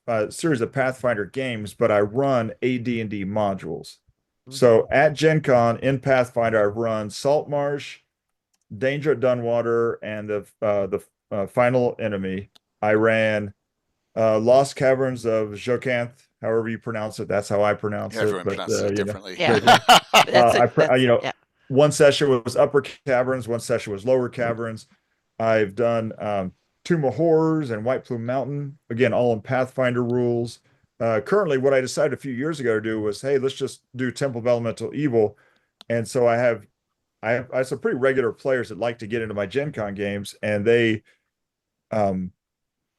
a series of Pathfinder games, but I run AD&D modules. So at Gen Con in Pathfinder, I've run Saltmarsh, Danger at Dunwater, and the Final Enemy. I ran Lost Caverns of Jokanth, however you pronounce it. That's how I pronounce it. Everyone But pronounces it differently. Yeah. Yeah. one session was Upper Caverns, one session was Lower Caverns. I've done Tomb of Horrors and White Plume Mountain, again, all in Pathfinder rules. Currently, what I decided a few years ago to do was, hey, let's just do Temple of Elemental Evil. And so I have some pretty regular players that like to get into my Gen Con games, and um,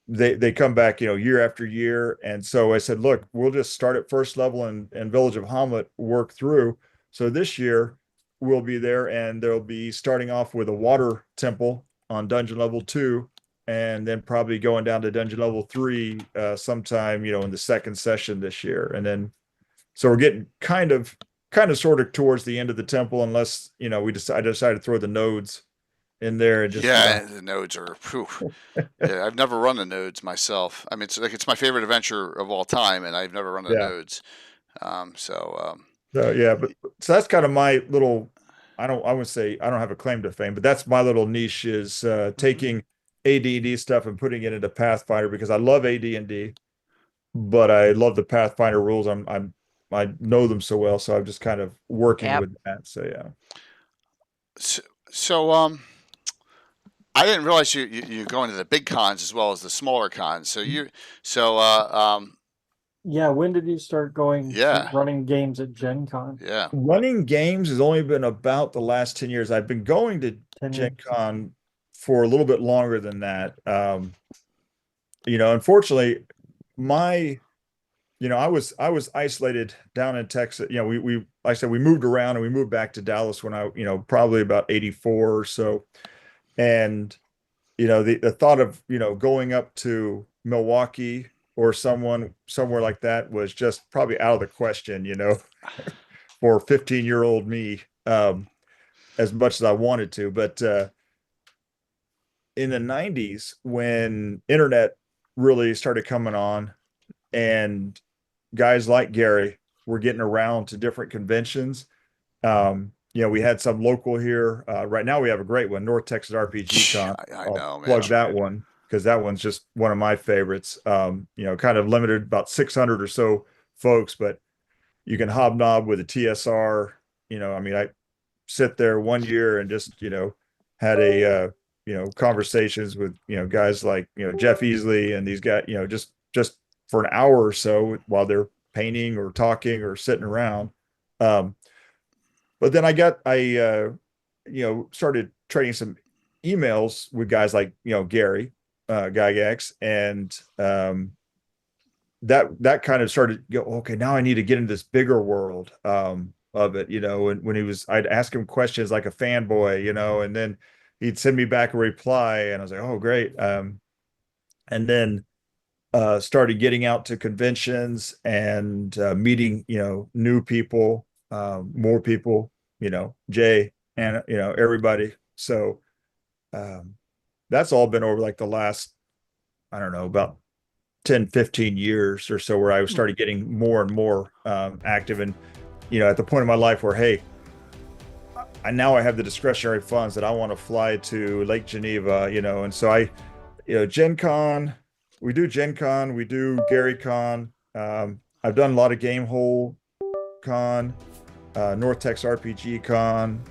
they come back, year after year. And so I said, look, we'll just start at first level and Village of Hamlet, work through. So this year we'll be there, and there'll be starting off with a water temple on dungeon level 2, and then probably going down to dungeon level 3 sometime, in the second session this year. And then so we're getting kind of sort of towards the end of the temple, unless I decided to throw the nodes in there and just Yeah, the nodes are. Whew. Yeah, I've never run the nodes myself. I mean, it's my favorite adventure of all time, and I've never run the yeah. nodes. So yeah, but so that's kind of my little. I would say I don't have a claim to fame, but that's my little niche, is taking AD&D stuff and putting it into Pathfinder, because I love AD&D, but I love the Pathfinder rules. I know them so well, so I'm just kind of working Yep. with that. So yeah. So I didn't realize you're going to the big cons as well as the smaller cons. Yeah, when did you start going Yeah. running games at Gen Con? Yeah. Running games has only been about the last 10 years. I've been going to 10 Gen years. Con for a little bit longer than that. Unfortunately, I was isolated down in Texas. We like I said, we moved around, and we moved back to Dallas when I, probably about 84 or so. And, the thought of, going up to Milwaukee or somewhere like that was just probably out of the question, for 15-year-old me, as much as I wanted to. But in the 90s, when internet really started coming on, and guys like Gary were getting around to different conventions, we had some local here. Right now we have a great one, North Texas RPG Con. I I'll know, man. plug that one, because that one's just one of my favorites. Kind of limited, about 600 or so folks, but you can hobnob with a TSR. I sit there one year and just, had conversations with, guys like, Jeff Easley and these guys, just for an hour or so while they're painting or talking or sitting around. But then I started trading some emails with guys like, Gary, Gygax, and that kind of started go, okay, now I need to get into this bigger world of it, and when I'd ask him questions like a fanboy, and then he'd send me back a reply, and I was like, oh, great. And then started getting out to conventions and meeting, new people, more people, Jay, and, everybody. So that's all been over like the last, I don't know, about 10, 15 years or so where I started getting more and more active, and at the point in my life where, hey, I have the discretionary funds that I want to fly to Lake Geneva, and so Gen Con, we do Gen Con, we do Gary Con. I've done a lot of Game Hole Con, North Tex RPG Con,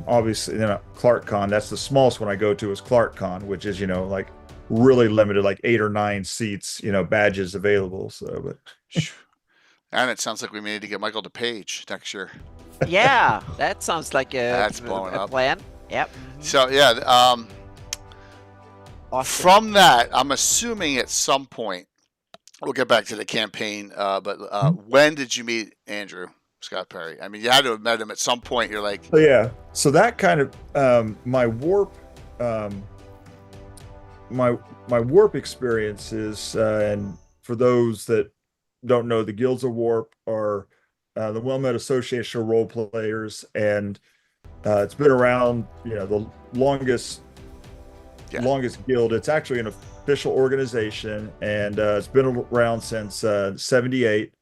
obviously, Clark Con. That's the smallest one I go to is Clark Con, which is, like really limited, like 8 or 9 seats, badges available. So, but And it sounds like we may need to get Michael to Page next year. Yeah, that sounds like That's blowing a up. plan. Yep. So yeah, Awesome. from that, I'm assuming at some point we'll get back to the campaign. But when did you meet Andrew Scott Perry? I mean, you had to have met him at some point. You're like, so yeah. So that kind of my warp, my warp experiences, and for those that don't know, the Guilds of Warp are the Wilmette Association of role players, and it's been around, the longest guild. It's actually an official organization, and it's been around since 78.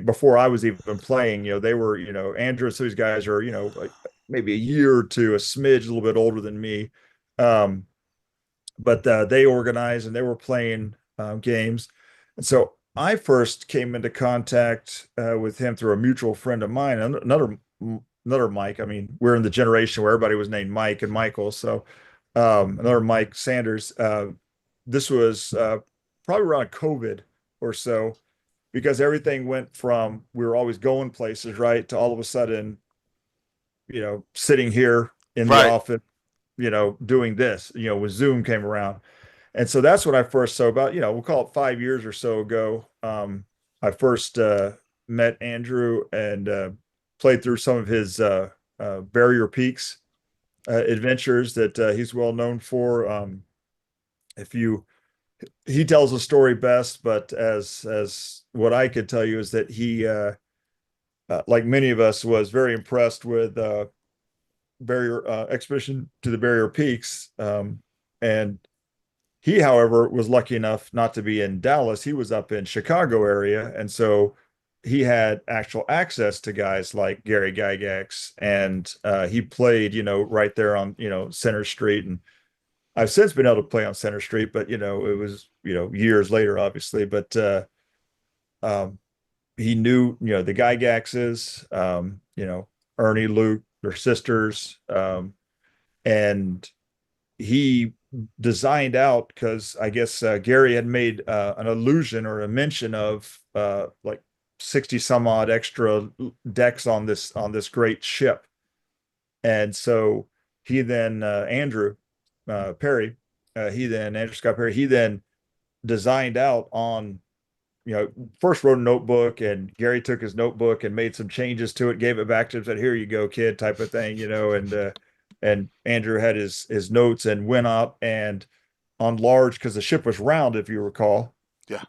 Before I was even playing, they were, Andrew, so these guys are, like maybe a year or two, a smidge, a little bit older than me. But they organized and they were playing games. And so I first came into contact with him through a mutual friend of mine, another Mike. I mean, we're in the generation where everybody was named Mike and Michael. So another Mike Sanders. This was probably around COVID or so, because everything went from, we were always going places, right, to all of a sudden, sitting here in the office, doing this, when Zoom came around. And so that's when I first saw, about, we'll call it 5 years or so ago. I first met Andrew and played through some of his Barrier Peaks adventures that he's well known for. He tells the story best, but as what I could tell you is that he, like many of us, was very impressed with Barrier expedition to the Barrier Peaks. And he, however, was lucky enough not to be in Dallas. He was up in Chicago area. And so he had actual access to guys like Gary Gygax, and he played, right there on, Center Street. And I've since been able to play on Center Street, but, it was, years later, obviously. But he knew, the Gygaxes, Ernie, Luke, their sisters. And he designed out, because I guess Gary had made an allusion or a mention of like 60 some odd extra decks on this great ship. And so he then Andrew Scott Perry, he then designed out on, first wrote a notebook, and Gary took his notebook and made some changes to it, gave it back to him, said, "Here you go, kid," type of thing, and Andrew had his notes and went up and on large, because the ship was round, if you recall. Yeah.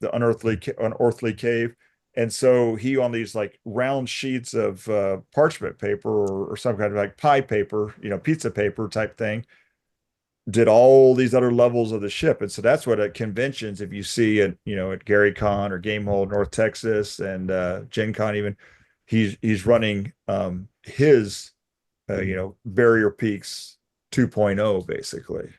The unearthly cave. And so he, on these like round sheets of parchment paper or some kind of like pie paper, pizza paper type thing, did all these other levels of the ship. And so that's what at conventions, if you see at, at Gary Con or Game Hole North Texas and Gen Con, even, he's running his Barrier Peaks 2.0 basically.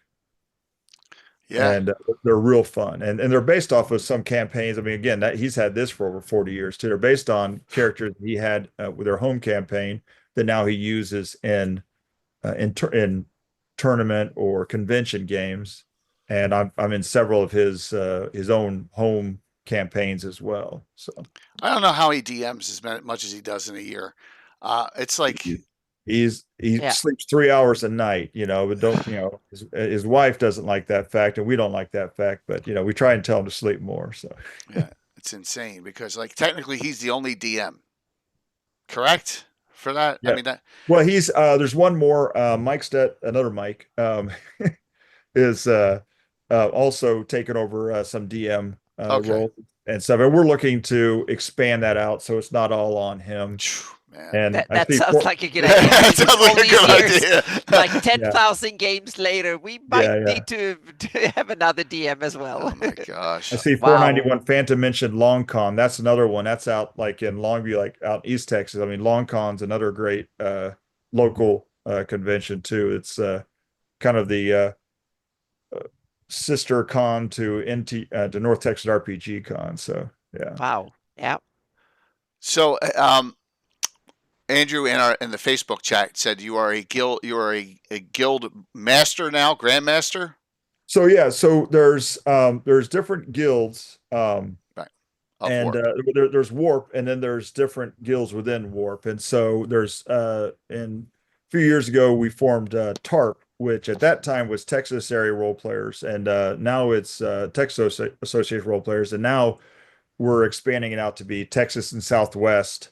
Yeah. And they're real fun, and they're based off of some campaigns. I mean, again, that he's had this for over 40 years too. They're based on characters he had with their home campaign that now he uses in tournament or convention games. And I'm in several of his own home campaigns as well. So I don't know how he DMs as much as he does in a year. It's like he sleeps 3 hours a night, but don't, his wife doesn't like that fact, and we don't like that fact, but we try and tell him to sleep more. So yeah, it's insane, because like technically he's the only DM, correct, for that. Yeah. I mean, that, well, he's there's one more, Mike Stett, another Mike, is also taking over some DM Okay. role and stuff, and we're looking to expand that out so it's not all on him. Man. And I That see sounds like a good Yeah, idea. that sounds All like a these good years, idea. like 10,000 games later, we might Yeah, yeah. need to have another DM as well. Oh my gosh. I see Wow. 491 Phantom mentioned Long Con. That's another one. That's out like in Longview, like out in East Texas. I mean, Long Con's another great local convention too. It's kind of the sister con to to North Texas RPG Con. So yeah. Wow. Yeah. So, Andrew in the Facebook chat said you are a guild master now, grandmaster. So yeah, so there's different guilds. Right. And there's Warp, and then there's different guilds within Warp. And so there's in a few years ago we formed TARP, which at that time was Texas area role players, and now it's Texas Association role players, and now we're expanding it out to be Texas and Southwest.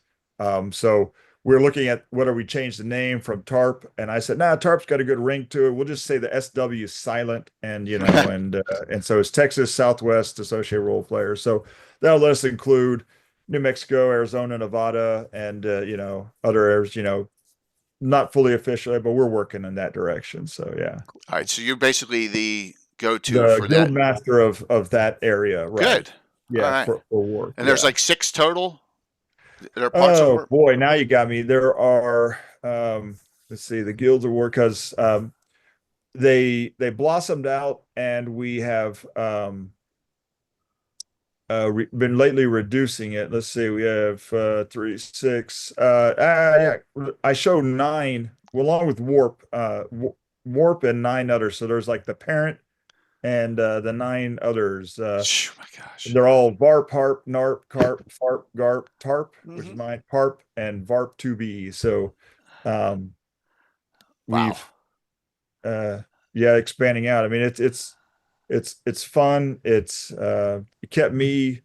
So we're looking at whether we change the name from TARP, and I said, nah, TARP's got a good ring to it. We'll just say the SW is silent, and and so it's Texas Southwest Associated Role Players. So that'll let us include New Mexico, Arizona, Nevada, and other areas. Not fully officially, but we're working in that direction. So yeah. All right. So you're basically the go-to The for guild that. master of that area, right? Good. Yeah, all right. for work. And there's like 6 total. There are parts of Oh Warp? boy, now you got me. There are let's see, the guilds of work, because they blossomed out, and we have been lately reducing it. Let's see, we have 3, 6. Yeah, I show 9 along with Warp, Warp and 9 others. So there's like the parent and the 9 others. Oh my gosh. They're all VARP, HARP, NARP, CARP, FARP, GARP, TARP, which is Mhm. mine, PARP, and VARP 2B. So Wow. we've yeah, expanding out. I mean, it's fun. It kept me,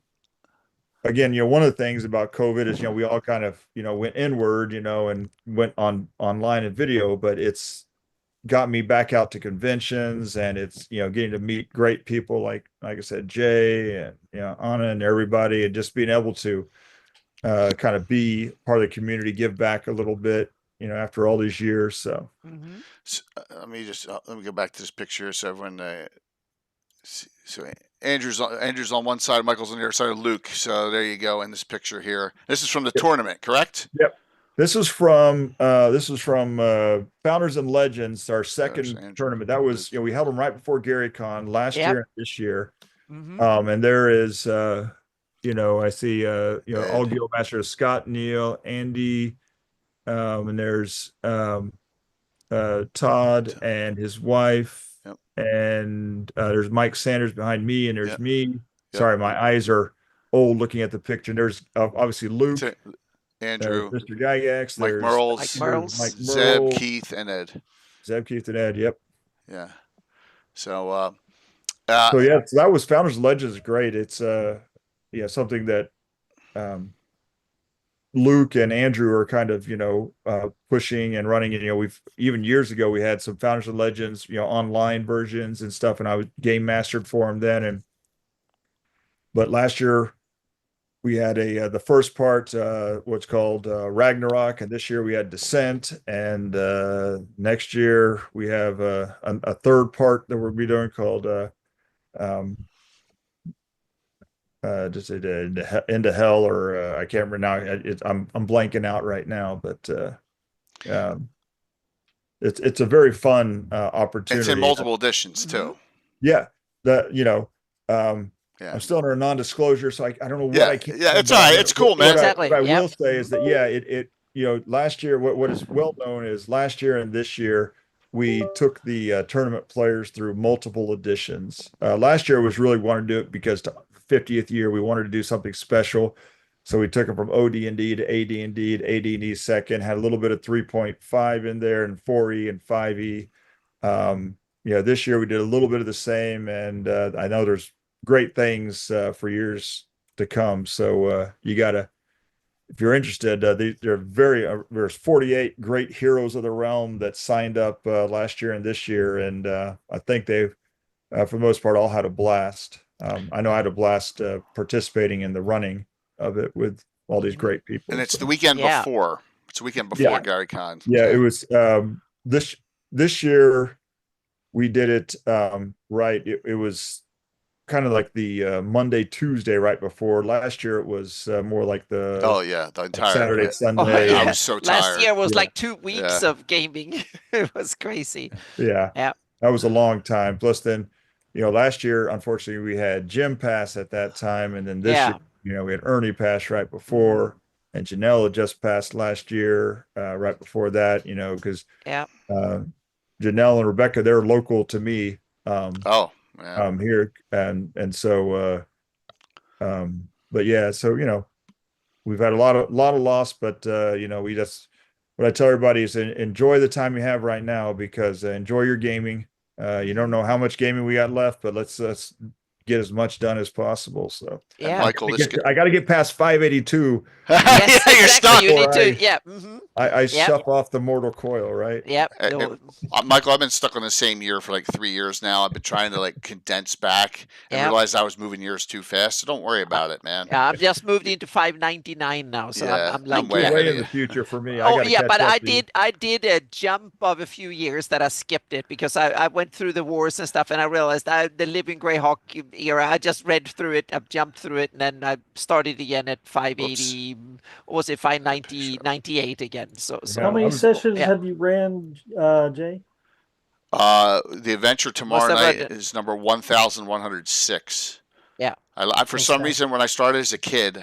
again, one of the things about COVID is, we all kind of, went inward, and went online and video, but it's got me back out to conventions, and it's, getting to meet great people like I said, Jay and, Anna and everybody, and just being able to kind of be part of the community, give back a little bit, after all these years. So Mhm. So, let me go back to this picture so everyone so Andrew's on one side, Michael's on the other side of Luke. So there you go in this picture here. This is from the tournament, correct? Yep. This is from Founders and Legends, our second tournament. That was, we held them right before GaryCon last Yep. year and this year. Mhm. And there is I see all Ed. guild masters, Scott, Neal, Andy, and there's Todd and his wife. Yep. And there's Mike Sanders behind me, and there's Yep. me. Yep. Sorry, my eyes are old looking at the picture. And there's obviously Luke, Andrew, Mr. Gygax, Mike there's Merles, Mike Zeb, Merle, Keith, and Ed. Zeb, Keith, and Ed. Yep. Yeah. So So yeah, so that was Founders Legends. Great. It's something that Luke and Andrew are kind of pushing and running. And we've even years ago we had some Founders of Legends online versions and stuff, and I was game mastered for them then. But last year we had the first part, what's called Ragnarok, and this year we had Descent, and next year we have a third part that we'll be doing called just into hell, or I can't remember now. I'm blanking out right now, but it's a very fun opportunity. it's in multiple editions too. Yeah, Yeah. I'm still under a non-disclosure, so I don't know what Yeah, I can. yeah, it's all right. It's cool, man. Exactly. What I Yep. will say is that last year, what is well known is last year and this year we took the tournament players through multiple editions. Last year was really wanted to do it because to 50th year we wanted to do something special, so we took them from OD&D to AD&D to AD&D second, had a little bit of 3.5 in there and 4E and 5E. This year we did a little bit of the same, and I know there's great things for years to come. So you gotta, if you're interested, there's 48 great heroes of the realm that signed up last year and this year, and I think they've for the most part all had a blast. I know I had a blast participating in the running of it with all these great people. And it's so. the weekend Yeah. before. It's a weekend before Yeah. Gary Con. Yeah, it was this year we did it right. It was kind of like the Monday, Tuesday right before. Last year it was more like Oh the yeah, the like entire. Saturday, Yeah. Oh, Sunday. I yeah. was so Last tired. year was Yeah. like 2 weeks Yeah. of gaming. It was crazy. Yeah, Yeah. that was a long time. Plus, then, last year, unfortunately, we had Jim pass at that time, and then this year, Yeah. we had Ernie pass right Mhm. before, and Janelle had just passed last year, right before that. Because Yeah. Janelle and Rebecca, they're local to me, Oh yeah. here, and so, but yeah, so we've had a lot of loss, but we just what I tell everybody is enjoy the time you have right now because enjoy your gaming. You don't know how much gaming we got left, but let's get as much done as possible. So And Yeah. Michael, this. I got to get past 582. Yes, Yeah, you're exactly. stuck. You need Before to. Yeah. Hmm. I Yep. shut off the mortal coil, right? Yep. Uh, No. Michael, I've been stuck on the same year for like 3 years now. I've been trying to like condense back and Yep. realized I was moving years too fast. So don't worry about it, man. Yeah, I've just moved into 599 now, so Yeah, I'm I'm like, way yeah. ahead Way of in the you. future for me. I Oh got to yeah, catch but up I to you. did a jump of a few years that I skipped it because I went through the wars and stuff, and I realized the living Greyhawk era. I just read through it, I jumped through it, and then I started again at 580. Or was it 590, 98 again? So Yeah, How many I was- sessions yeah. have you ran, Jay? The adventure tomorrow have night read it. is number 1,106. Yeah. For some Okay. reason, when I started as a kid,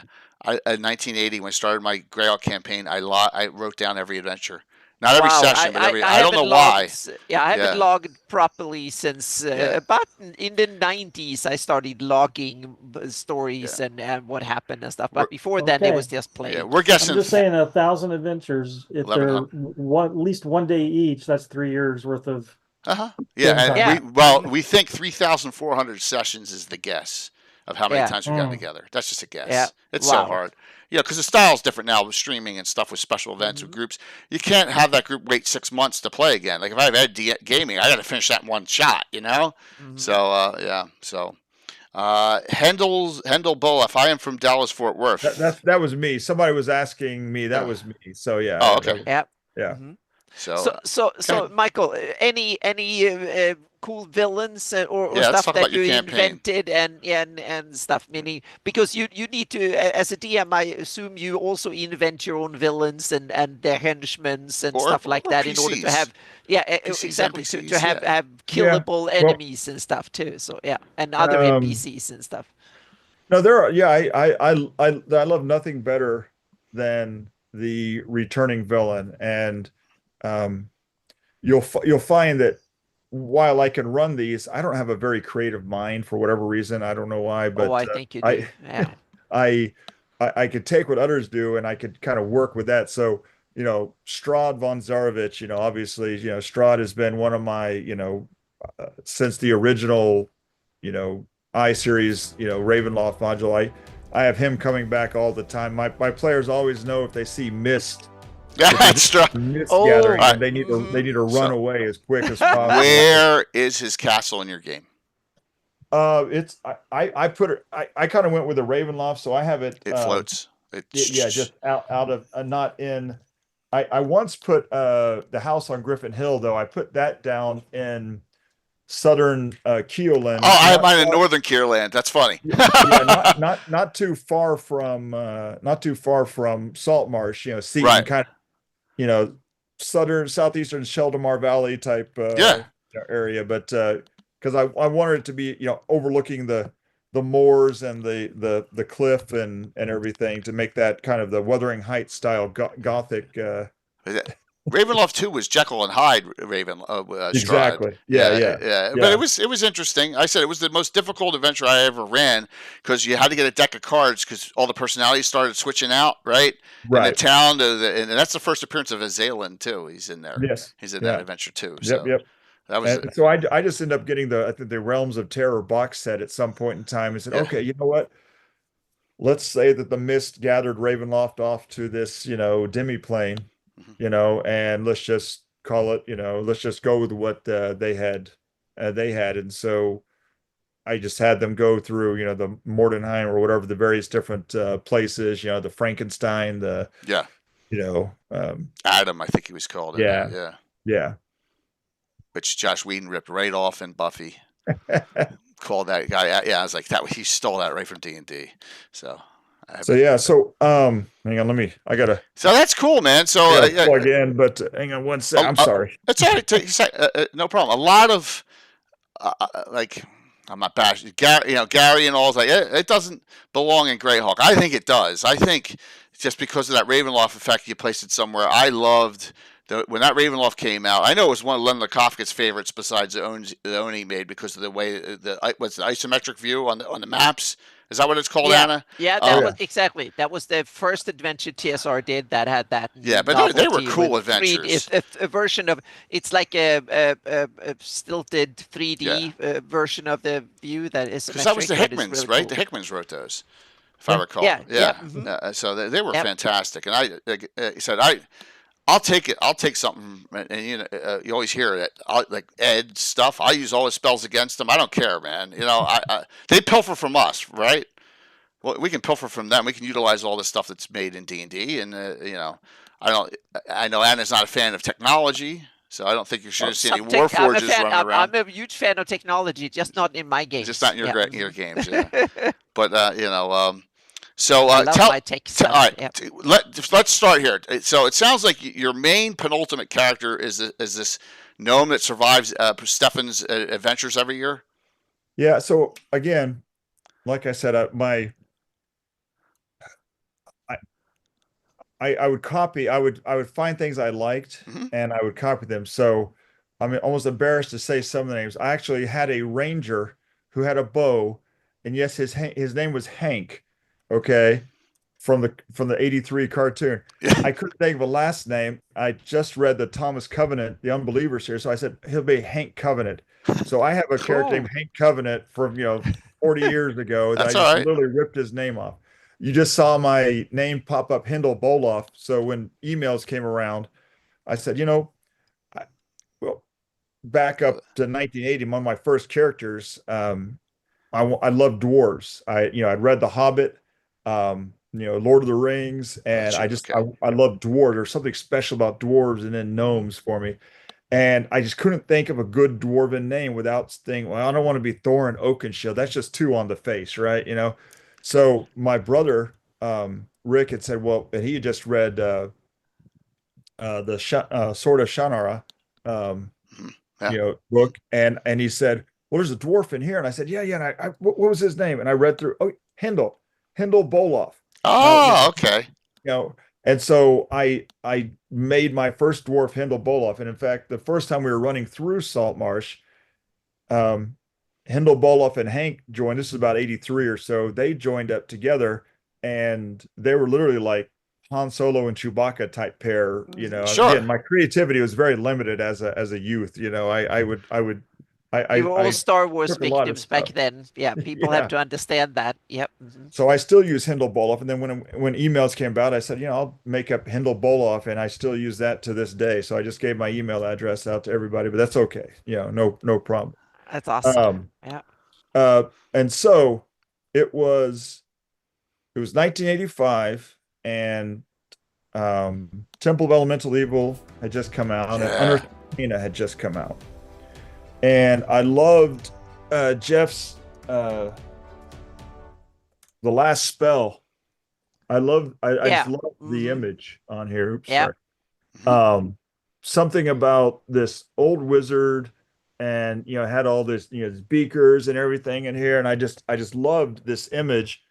in 1980, when I started my Greyhawk campaign, I wrote down every adventure. Not every Wow, session, but every. I I don't know haven't why. logged. Yeah, I haven't Yeah. logged properly since Yeah. about in the 90s. I started logging stories Yeah. and what happened and stuff. We're- But before then, it Okay. was just Yeah, playing. we're I'm guessing. just saying 1,000 adventures. If they're 1100. at least one day each, that's 3 years worth of. Yeah, and Yeah. we think 3,400 sessions is the guess of how many Yeah. times we've gotten together. That's just a guess. Yeah. It's so Wow. hard. Yeah, because the style's different now with streaming and stuff with special events with groups. You can't have that group wait 6 months to play again. Like if I've had gaming, I got to finish that in one shot, Mhm. So yeah, so Hendel Bulloff. I am from Dallas Fort Worth. that was me. Somebody was asking me. That Oh. was me. So yeah. Oh, that okay. was- Yeah. Yeah. Mhm. So, So Michael, any cool villains or Yeah, let's stuff talk that about your you campaign. invented and stuff? Meaning, because you need to, as a DM, I assume you also invent your own villains and their henchmen and Or- stuff like or that in order to PCs. have, yeah, PCs, exactly, to NPCs, have yeah. have killable enemies and stuff too. So yeah, and other NPCs and stuff. No, there are. Yeah, I love nothing better than the returning villain, and you'll find that while I can run these, I don't have a very creative mind for whatever reason. I don't know why, but Oh, I think you do. Yeah. I could take what others do and I could kind of work with that. So, Strahd von Zarovich, obviously, Strahd has been one of my, since the original, I series, Ravenloft module. I have him coming back all the time. My players always know if they see mist, yeah, that's true. mist Oh, gathering, right. and they need to run So- away as quick as possible. Where is his castle in your game? It's I put it. I kind of went with the Ravenloft, so I have it. It floats. Yeah, just out of not in. I once put the house on Griffin Hill, though. I put that down in southern Keelan. Oh, I have not mine in far- northern Kierland. That's funny. yeah, not too far from Saltmarsh. Seaton, Right. kind of, southeastern Sheldamar Valley type Yeah. area, but because I wanted it to be overlooking the moors and the cliff and everything to make that kind of the Wuthering Heights style gothic. Ravenloft 2 was Jekyll and Hyde Strahd. Exactly. Yeah. But it was interesting. I said it was the most difficult adventure I ever ran because you had to get a deck of cards because all the personalities started switching out, right? And the Right. town, and that's the first appearance of Azalin too. He's in there. Yes. He's in Yeah. that adventure too. So Yep. that was And so I just ended up getting I think the Realms of Terror box set at some point in time and said, Yeah. okay, you know what? Let's say that the mist gathered Ravenloft off to this, demi-plane, Mhm. and let's just call it, let's just go with what they had. And so I just had them go through, the Mordenheim or whatever the various different places, the Frankenstein, yeah. you know, Adam, I think he was called in yeah, that. Yeah, yeah. which Josh Whedon ripped right off in Buffy. Called that guy out. Yeah, I was like, that he stole that right from D&D. So So yeah, so hang on, I gotta so that's cool, man. So yeah, plug in, but hang on one sec. I'm sorry. it's all right. No problem. A lot of like, I'm not bashing Gary and all. Like it doesn't belong in Greyhawk. I think it does. I think just because of that Ravenloft effect, you placed it somewhere. I loved when that Ravenloft came out. I know it was one of Len Kafka's favorites besides the own he made because of the way what's the isometric view on the maps. Is that what it's called, Yeah, Anna? yeah, that was exactly. That was the first adventure TSR did that had that. Yeah, but they were novelty cool with 3D adventures. a version of it's like a stilted 3D version of the view that is Because that was the symmetric, Hickmans, really right? cool. The Hickmans wrote those, if I recall. Yeah, Yeah. mhm. So they were Yep. fantastic, and I said I'll take it. I'll take something, and you always hear that like Ed stuff. I use all his spells against them. I don't care, man. They pilfer from us, right? Well, we can pilfer from them. We can utilize all the stuff that's made in D&D, and I know Anna's not a fan of technology, so I don't think you should see any Warforges running around. I'm a huge fan of technology, just not in my games. Just not in your games, yeah. But so I love my tech all stuff. right, Yep. let's start here. So it sounds like your main penultimate character is this gnome that survives Stefan's adventures every year. Yeah. So again, like I said, I would copy. I would find things I liked, Mhm. and I would copy them. So I'm almost embarrassed to say some of the names. I actually had a ranger who had a bow, and yes, his name was Hank. Okay, from the '83 cartoon. I couldn't think of a last name. I just read the Thomas Covenant, the Unbelievers here, so I said he'll be Hank Covenant. So I have a character named Hank Covenant from 40 years ago that I That's just all right. literally ripped his name off. You just saw my name pop up, Hindle Boloff. So when emails came around, I said, I, well, back up to 1980, one of my first characters. I love dwarves. I'd read The Hobbit, Lord of the Rings, and I love dwarves. There's something special about dwarves and then gnomes for me. And I just couldn't think of a good dwarven name without thinking, well, I don't want to be Thorin Oakenshield. That's just two on the face, right? So my brother, Rick, had said, well, and he had just read the Sword of Shannara, book, and he said, well, there's a dwarf in here, and I said, yeah. And what was his name? And I read through, Hindle Boloff. Oh, okay. And so I made my first dwarf, Hindle Boloff, and in fact, the first time we were running through Saltmarsh, Hindle Boloff and Hank joined. This is about 83 or so. They joined up together, and they were literally like Han Solo and Chewbacca type pair. Sure. Again, my creativity was very limited as a youth. You were all Star Wars victims back stuff. then. Yeah, people have to understand that. Yep. Mm-hmm. So I still use Hindle Boloff, and then when emails came about, I said, I'll make up Hindle Boloff, and I still use that to this day. So I just gave my email address out to everybody, but that's okay. No problem. That's awesome. And so it was 1985, and Temple of Elemental Evil had just come out, and Unearthed Arcana had just come out, and I loved Jeff's The Last Spell. I just love the image on here. Oops, sorry. Something about this old wizard, and had all this beakers and everything in here, and I just loved this image.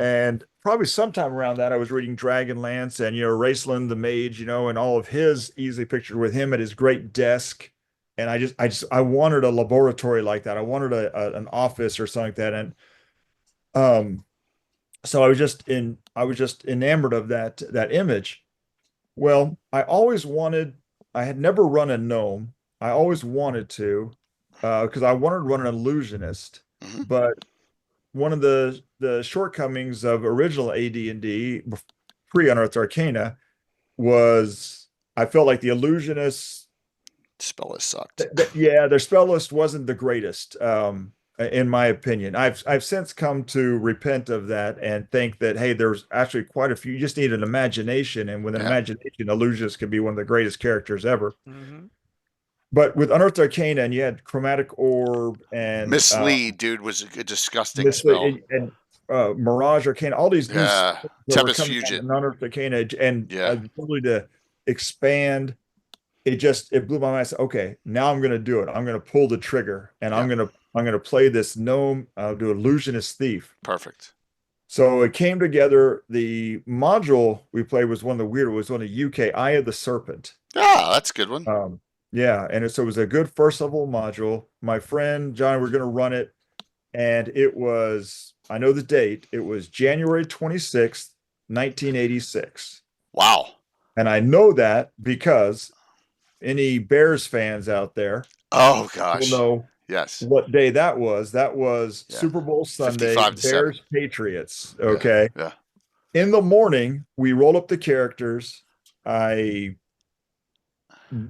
And probably sometime around that, I was reading Dragonlance, and Raceland the Mage, and all of his, easily pictured with him at his great desk. And I wanted a laboratory like that. I wanted an office or something like that. And so I was just enamored of that image. Well, I had never run a gnome. I always wanted to, because I wanted to run an illusionist. Mm-hmm. But one of the shortcomings of original AD&D pre-Unearthed Arcana was I felt like the illusionists spell list sucked. their spell list wasn't the greatest. And in my opinion. I've since come to repent of that and think that, hey, there's actually quite a few. You just need an imagination, and with an Yeah. imagination, Illusionist can be one of the greatest characters ever. Mhm. But with Unearthed Arcana, and you had Chromatic Orb and Miss Lee, dude, was a disgusting Miss spell. and Mirage Arcana, all these new Yeah. spells that were Tempest coming out Fusion. in Unearthed Arcana, and Yeah. ability to expand. It blew my mind. I said, okay, now I'm gonna do it. I'm gonna pull the trigger, and Yeah. I'm gonna play this gnome. I'll do Illusionist Thief. Perfect. So it came together. The module we played was one of the weirder. Was one of the UK Eye of the Serpent. Yeah, that's a good one. Yeah, and so it was a good first level module. My friend John, we're gonna run it, and it was, I know the date. It was January 26th, 1986. Wow. And I know that because any Bears fans out there Oh will gosh. know Yes. what day that was. That was Yeah. Super Bowl Sunday, 55-7. Bears Patriots. Okay. Yeah. In the morning, we roll up the characters. I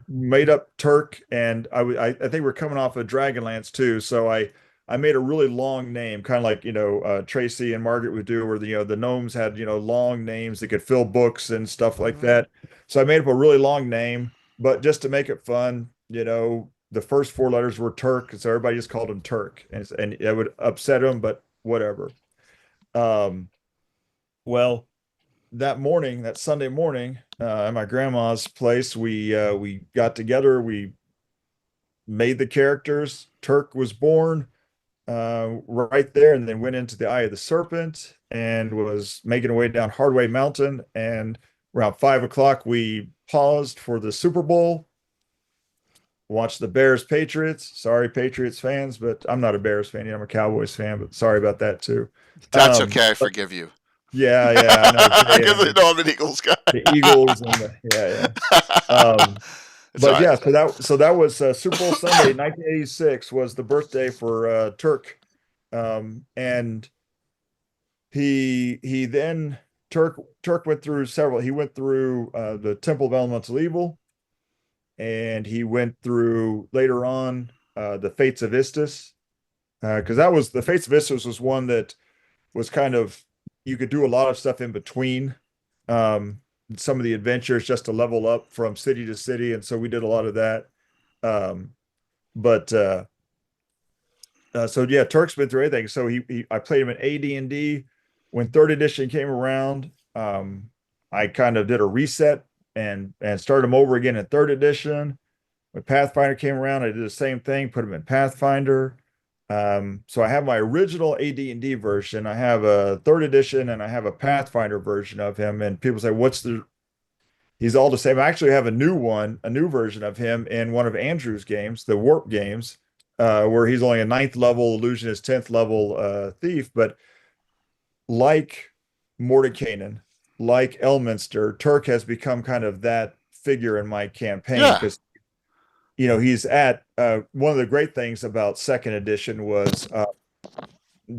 made up Turk, and I think we're coming off of Dragonlance too. So I made a really long name, kind of like, Tracy and Margaret would do, where the gnomes had, long names that could fill books and stuff like that. So I made up a really long name, but just to make it fun, the first four letters were Turk, so everybody just called him Turk, and it would upset him, but whatever. Well, that Sunday morning, at my grandma's place, we got together, we made the characters. Turk was born right there, and then went into the Eye of the Serpent and was making our way down Hardway Mountain. And around 5 o'clock, we paused for the Super Bowl, watched the Bears Patriots. Sorry, Patriots fans, but I'm not a Bears fan. I'm a Cowboys fan, but sorry about that too. That's okay. I forgive you. Yeah, I know. Because I know I'm an Eagles guy. The Eagles and but yeah, so that was Super Bowl Sunday, 1986 was the birthday for Turk, and he then Turk went through several. He went through the Temple of Elemental Evil, and he went through later on the Fates of Istis, because that was the Fates of Istis was one that was kind of, you could do a lot of stuff in between some of the adventures just to level up from city to city, and so we did a lot of that. So yeah, Turk's been through everything. So I played him in AD&D. When third edition came around, I kind of did a reset and started him over again in third edition. When Pathfinder came around, I did the same thing, put him in Pathfinder. So I have my original AD&D version. I have a third edition, and I have a Pathfinder version of him. And people say, he's all the same. I actually have a new version of him in one of Andrew's games, the Warp games, where he's only a 9th level illusionist, 10th level thief. But like Mordekainen, like Elminster, Turk has become kind of that figure in my campaign, because he's at one of the great things about second edition was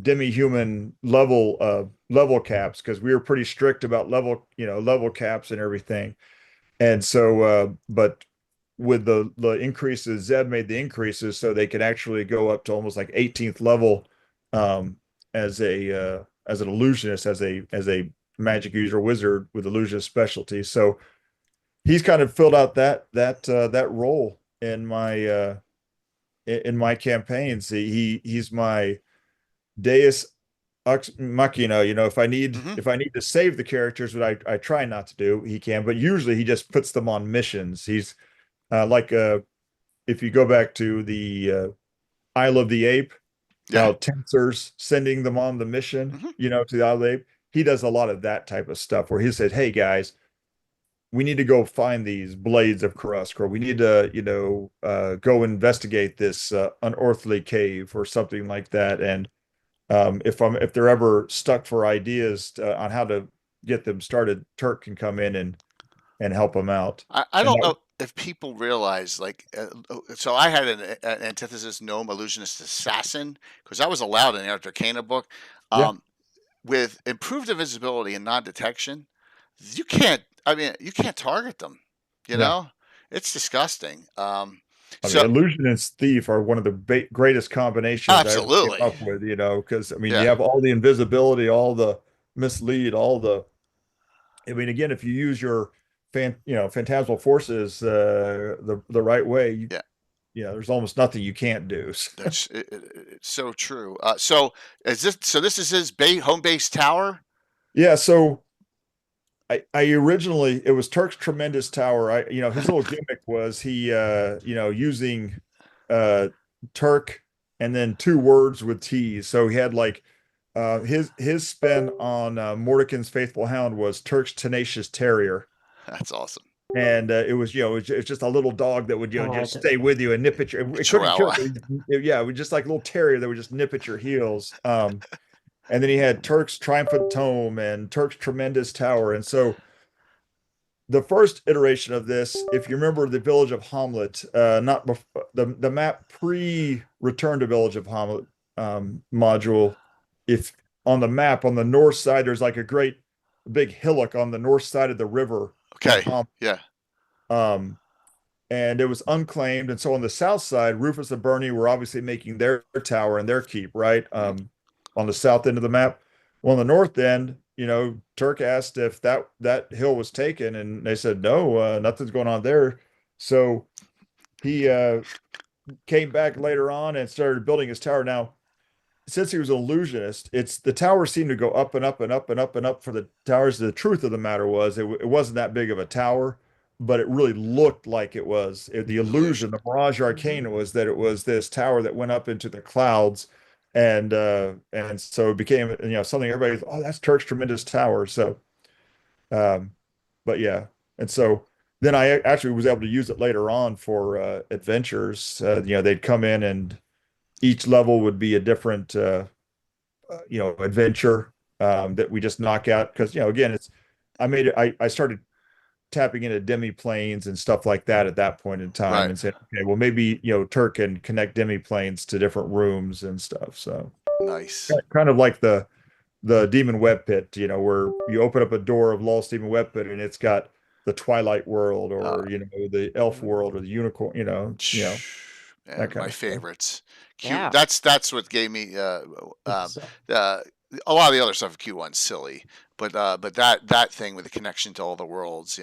demi-human level caps, because we were pretty strict about level caps and everything. And so but with the increases, Zeb made the increases so they could actually go up to almost like 18th level as an illusionist, as a magic user wizard with illusionist specialty. So he's kind of filled out that role in my campaigns. He's my Deus Ex Machina. If I need to save the characters, but I try not to do, he can. But usually he just puts them on missions. He's if you go back to the Isle of the Ape, how Tensor's sending them on the mission, to the Isle of the Ape. He does a lot of that type of stuff where he says, "Hey guys, we need to go find these blades of Karaskor. We need to, go investigate this unearthly cave," or something like that. And if they're ever stuck for ideas on how to get them started, Turk can come in and help them out. I don't know if people realize, so I had an antithesis gnome illusionist assassin, because that was allowed in the Arcana book. With improved invisibility and non-detection, you can't target them. It's disgusting. I mean, So illusion and thief are one of the greatest combinations I ever came absolutely, up with, because I mean, you yeah, have all the invisibility, all the mislead, all the, I mean, again, if you use your phantasmal forces the right way, yeah. there's almost nothing you can't do. It's so true. So is this? So this is his home base tower. Yeah, so I originally it was Turk's tremendous tower. His little gimmick was he using uh Turk and then two words with T's. So he had like his spin on Mordenkainen's Faithful Hound was Turk's tenacious terrier. That's awesome. And it was just a little dog that would Oh, just stay with you and nip at your. It couldn't kill Chihuahua. you. Yeah, it was just like a little terrier that would just nip at your heels. And then he had Turk's triumphant tome and Turk's tremendous tower. And so the first iteration of this, if you remember the Village of Hamlet, not the map pre-return to Village of Hamlet module, if on the map on the north side there's like a great big hillock on the north side of the river of Okay. Hamlet. Yeah. Um, and it was unclaimed. And so on the south side, Rufus and Bernie were obviously making their tower and their keep, right? On the south end of the map. Well, on the north end, Turk asked if that hill was taken, and they said no, nothing's going on there. So he came back later on and started building his tower. Now, since he was an illusionist, the towers seemed to go up and up and up and up and up for the towers. The truth of the matter was it wasn't that big of a tower, but it really looked like it was. The illusion, the Mirage Arcane was that it was this tower that went up into the clouds, and so it became something everybody was, oh, that's Turk's tremendous tower. So, but yeah, and so then I actually was able to use it later on for adventures. They'd come in and each level would be a different adventure that we just knock out because again I started tapping into demi planes and stuff like that at that point in time, Right. and said, okay, well maybe Turk can connect demi planes to different rooms and stuff. So Nice. kind of like the Demon Web Pit, where you open up a door of Lost Demon Web Pit and it's got the Twilight World or the Elf World or the Unicorn, Man, that kind my of stuff. favorites. Q. Yeah. That's what gave me It's, a lot of the other stuff. Q1's silly, but that thing with the connection to all the worlds,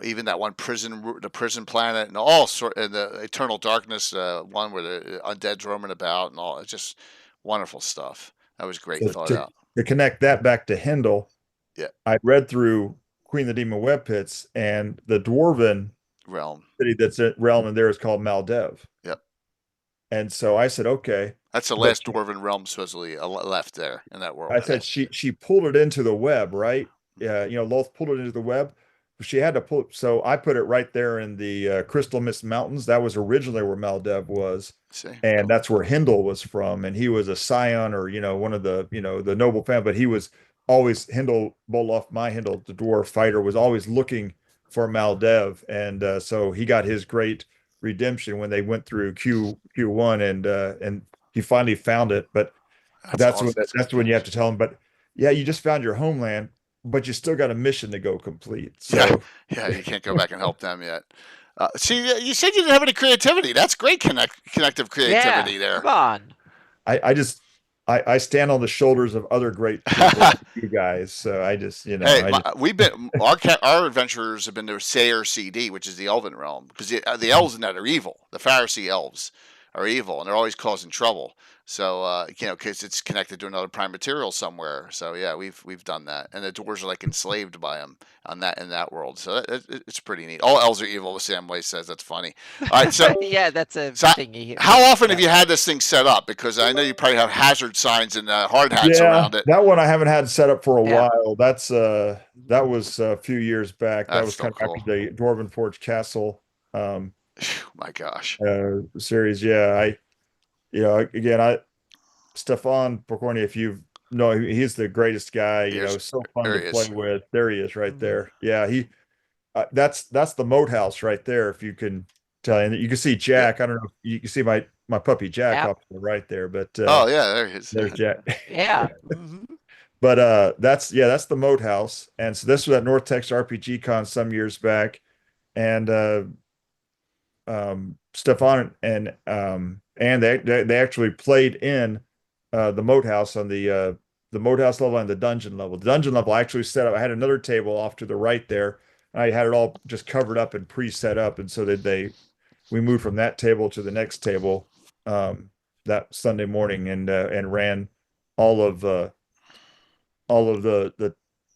even that one the prison planet, and all sort, and the Eternal Darkness one where the undead's roaming about, and all. It's just wonderful stuff. That was great, So thought to, out. to connect that back to Hindle, Yeah. I read through Queen of the Demon Web Pits, and the dwarven Realm. city that's at realm in there is called Maldev. Yep. And so I said, okay. That's the last dwarven realm supposedly left there in that world. I said she pulled it into the web, right? Yeah, Loth pulled it into the web. She had to pull it, so I put it right there in the Crystal Mist Mountains. That was originally where Maldev was, and that's where Hindle was from. And he was a scion, or one of the the noble family. But he was always Hindle Boloff, my Hindle, the dwarf fighter, was always looking for Maldev, and so he got his great redemption when they went through Q1, and he finally found it. But that's awesome. when you have to tell him. But yeah, you just found your homeland, but you still got a mission to go complete. So yeah, you can't go back and help them yet. See, you said you didn't have any creativity. That's great connective creativity there. Come on. I stand on the shoulders of other great people, like you guys. So I just, we've been our adventurers have been to Sayer CD, which is the Elven realm, because the elves in that are evil. The Pharisee elves are evil, and they're always causing trouble. So because it's connected to another prime material somewhere. So yeah, we've done that, and the dwarves are like enslaved by them in that world. So it's pretty neat. All elves are evil. Samway says that's funny. All right, so yeah, that's a thingy. How often have you had this thing set up? Because I know you probably have hazard signs and hard hats around it. That one I haven't had set up for a while. That was a few years back. That was kind of cool. after the Dwarven Forge Castle. My gosh. Series, yeah. Stefan Pokorny, if you know, he's the greatest guy. So fun to play with. There he is, right there. Yeah, that's the moat house right there. If you can tell, and you can see Jack. I don't know if you can see my puppy Jack up right there, but oh yeah, there he is. There's Jack. Yeah. But that's the moat house, and so this was at North Texas RPG Con some years back, and Stefan and they actually played in the moat house on the moat house level and the dungeon level. The dungeon level I actually set up. I had another table off to the right there. I had it all just covered up and pre-set up, and so we moved from that table to the next table that Sunday morning and ran all of the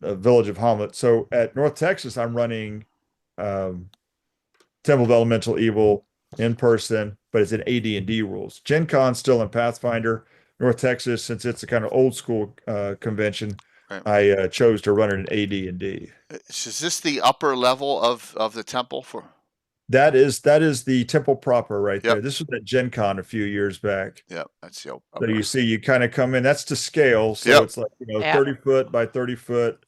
Village of Hamlet. So at North Texas, I'm running Temple of Elemental Evil in person, but it's in AD&D rules. Gen Con's still in Pathfinder. North Texas, since it's a kind of old school convention, Right. I chose to run it in AD&D. Is this the upper level of the temple for? That is the temple proper right Yep. there. This was at Gen Con a few years back. Yeah, that's the So upper. you see, you kind of come in. That's to scale, so Yep. it's like Yeah. 30 foot by 30 foot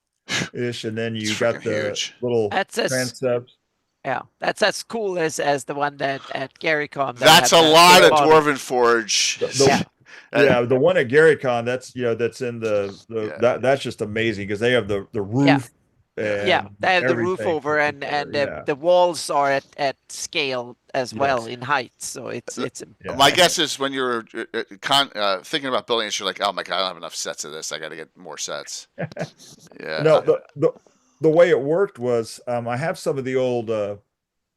ish, and then you It's got freaking the huge. little That's transepts. Yeah, that's as cool as the one that at GaryCon. That's a had the lot of model. Dwarven Forge. Yeah. The one at GaryCon, that's in the Yeah. that's just amazing because they have the roof. Yeah, and they have the roof everything over, put and together. the walls are at scale as well Yes. in height. So it's Yeah. My guess is when you're thinking about building this, you're like, oh my god, I don't have enough sets of this. I got to get more sets. Yeah. No, the way it worked was I have some of the old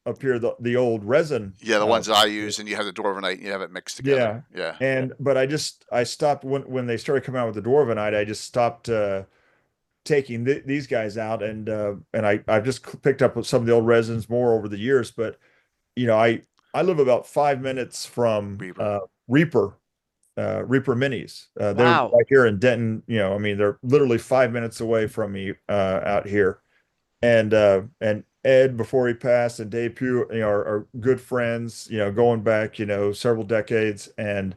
up here the old resin. Yeah, the ones I use, and you have the Dwarvenite, and you have it mixed together. Yeah. But I stopped when they started coming out with the Dwarvenite. I just stopped taking these guys out, and I've just picked up some of the old resins more over the years. But I live about 5 minutes from Reaper Minis. They're Wow. right here in Denton. I mean, they're literally 5 minutes away from me out here. And Ed, before he passed, and Dave Pugh, are good friends, going back, several decades. And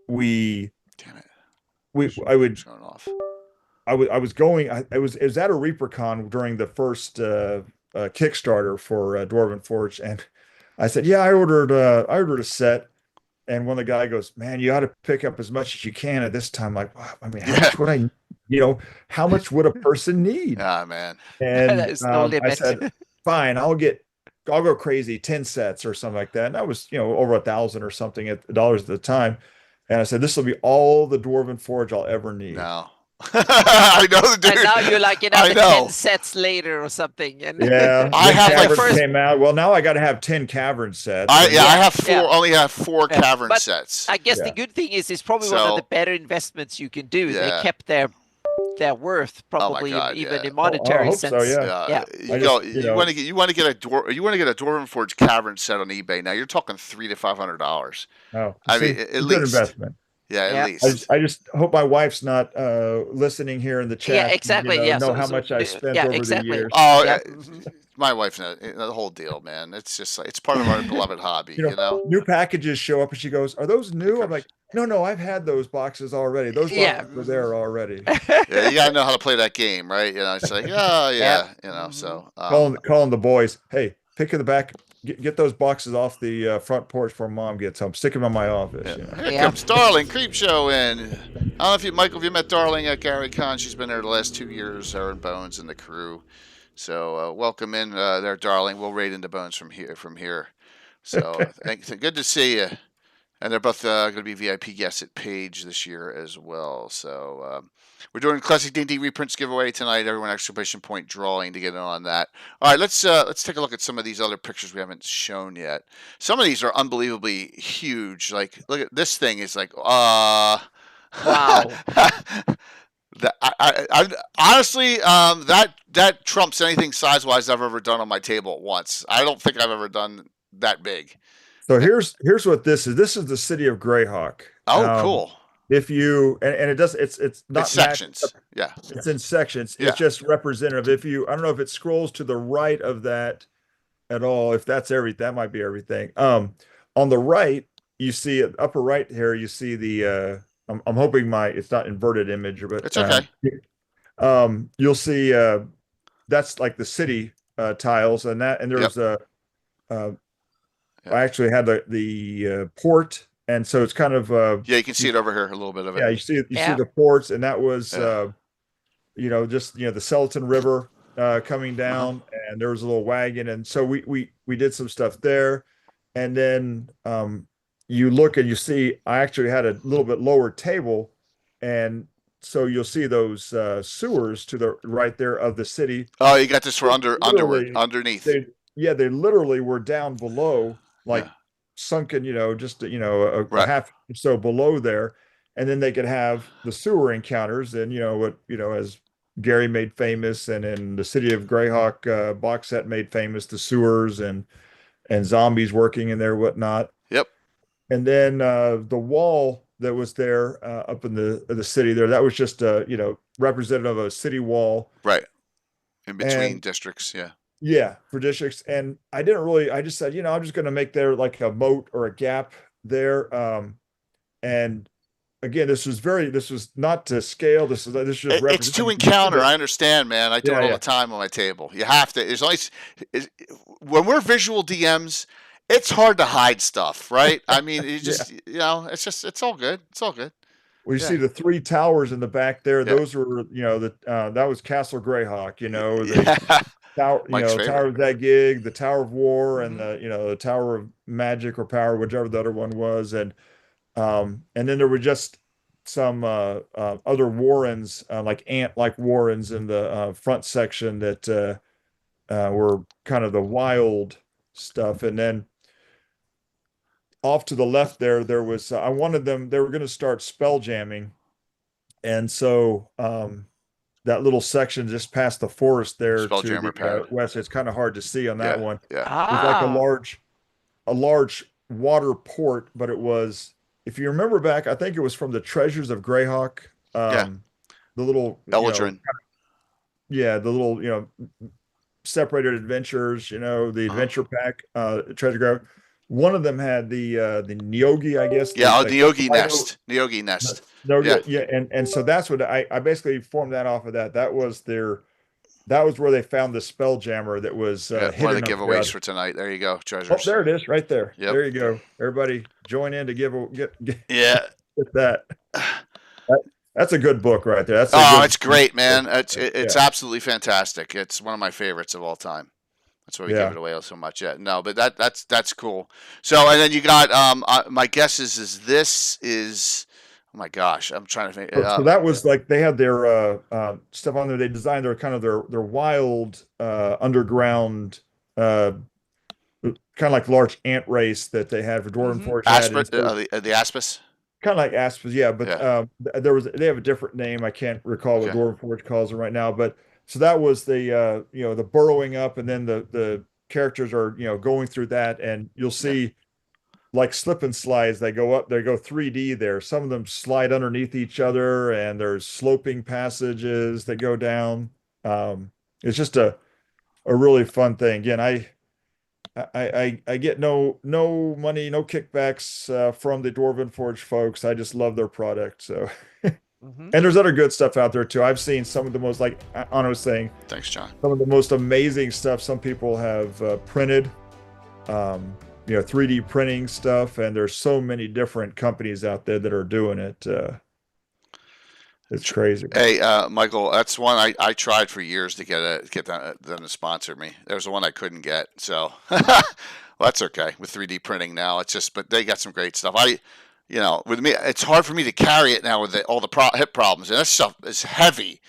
we Damn it. I would Showing off. I was going. It was at a ReaperCon during the first Kickstarter for Dwarven Forge, and I said, "Yeah, I ordered a set." And one of the guy goes, "Man, you ought to pick up as much as you can at this time." Like, wow, I mean, how much would I? How much would a person need? Ah, man. And There's no I limit. said, "Fine, I'll go crazy, 10 sets or something like that." And that was over $1,000 or something at dollars at the time. And I said, "This will be all the Dwarven Forge I'll ever need." No. I know the dude. And now you're like I another know. 10 sets later or something. And Yeah, I then have my Caverns first- came out. Well, now I got to have 10 Cavern sets. I have four. Yeah. Only have four Yeah, cavern but sets. I guess Yeah. the good thing is it's probably one So- of the better investments you can do. Yeah. They kept their worth probably God, even yeah. in monetary I hope so, sense. yeah. Yeah. You want to get a Dwarven Forge cavern set on eBay. Now you're talking $300 to $500. Oh, I see, mean, at good least. investment. Yeah, Yeah. at least. I just hope my wife's not listening here in the chat. Yeah, exactly. Yeah, know so- how so- much I spent yeah, over exactly. the years. Oh, Yeah. my wife knows the whole deal, man. It's just like it's part of our beloved hobby, you know. New packages show up, and she goes, "Are those new?" I'm like, "No, I've had those boxes already. Those boxes Yeah. were there already." Yeah, you gotta know how to play that game, right? It's like, oh yeah, Yeah. So Calling the boys, "Hey, pick in the back. Get those boxes off the front porch before Mom gets home. Stick them in my office." Here Yeah. comes Darling Creepshow in. I don't know if Michael, if you met Darling at GaryCon. She's been there the last 2 years, her and Bones and the crew. So welcome in there, Darling. We'll raid into Bones from here. So good to see you. And they're both going to be VIP guests at Page this year as well. So we're doing Classic D&D reprints giveaway tonight. Everyone exclamation point drawing to get in on that. All right, let's take a look at some of these other pictures we haven't shown yet. Some of these are unbelievably huge. Like, look at this thing is like, Wow. Honestly, that trumps anything size-wise I've ever done on my table at once. I don't think I've ever done that big. So here's what this is. This is the city of Greyhawk. Oh, cool. If you and it does, it's not It's sections. Yeah. It's in sections. Yeah. It's just representative. I don't know if it scrolls to the right of that at all. If that's everything, that might be everything. On the right, you see it upper right here. You see the. I'm hoping it's not inverted image, but It's okay. You'll see that's like the city tiles, and there's I actually had the port, and so it's kind of Yeah, you can see it over here, a little bit of it. yeah, you see Yeah. the ports, and that was Yeah. just the Skeleton River coming down, and there was a little wagon, and so we did some stuff there, and then you look and you see I actually had a little bit lower table, and so you'll see those sewers to the right there of the city. Oh, you got this for Literally, underneath. they they literally were down below, like Yeah. sunken, just a Right. half or so below there, and then they could have the sewer encounters, and what as Gary made famous, and in the City of Greyhawk box set made famous, the sewers and zombies working in there, whatnot. Yep. And then the wall that was there up in the city there, that was just representative of a city wall. Right. In between And districts. Yeah. yeah, for districts. And I just said, I'm just going to make there like a moat or a gap there. And again, this was not to scale. This is just It's to encounter. I understand, man. I do it all the time on my table. You have to. It's always when we're visual DMs, it's hard to hide stuff, right? I mean, you just it's all good. It's all good. We see the 3 towers in the back there. Yeah. Those were, that was Castle Greyhawk, the Yeah. tower, Mike's Tower of that gig, the Tower of War, and Mm-hmm. the Tower of Magic or Power, whichever the other one was. And then there were just some other warrens, like ant-like warrens in the front section that were kind of the wild stuff. And then off to the left there was I wanted them. They were going to start spell jamming, and so that little section just past the forest there to Spelljammer the pad. west. It's kind of hard to see on that one. Yeah. It was like Ah. a large water port, but it was, if you remember back, I think it was from the Treasures of Greyhawk. Yeah. The little Eldrin. the little separated adventures, the adventure pack, treasure grab. One of them had the Nyogi, I guess. Yeah, the Nyogi Kaido- Nest. Nyogi Nest. No, Yeah. yeah, and so that's what I basically formed that off of that. That was where they found the Spelljammer that was Yeah, one hidden of the up giveaways there. for tonight. There you go, Oh, treasures. there it is, right there. Yep. There you go. Everybody join in to get Yeah. that. That's a good book right there. It's great, man. It's absolutely fantastic. It's one of my favorites of all time. That's why we give it away so much. Yeah, no, but that's cool. So, and then you got my guess is this is, oh my gosh, I'm trying to think. So that was like they had their stuff on there. They designed their kind of their wild underground kind of like large ant race that they had for Dwarven Forge. Aspis, the Aspis. Kind of like Aspis, yeah. But they have a different name. I can't recall what Okay. Dwarven Forge calls them right now. But so that was the the burrowing up, and then the characters are going through that, and you'll see like slip and slides. They go up, they go 3D there. Some of them slide underneath each other, and there's sloping passages that go down. It's just a really fun thing. Again, I get no money, no kickbacks from the Dwarven Forge folks. I just love their product. So, and there's other good stuff out there too. I've seen some of the most, like Anna was saying, Thanks, John. some of the most amazing stuff some people have printed. 3D printing stuff, and there's so many different companies out there that are doing it. It's crazy. Hey, Michael, that's one I tried for years to get them to sponsor me. There's the one I couldn't get, so well, that's okay with 3D printing now. It's just, but they got some great stuff. With me, it's hard for me to carry it now with all the hip problems, and this stuff is heavy.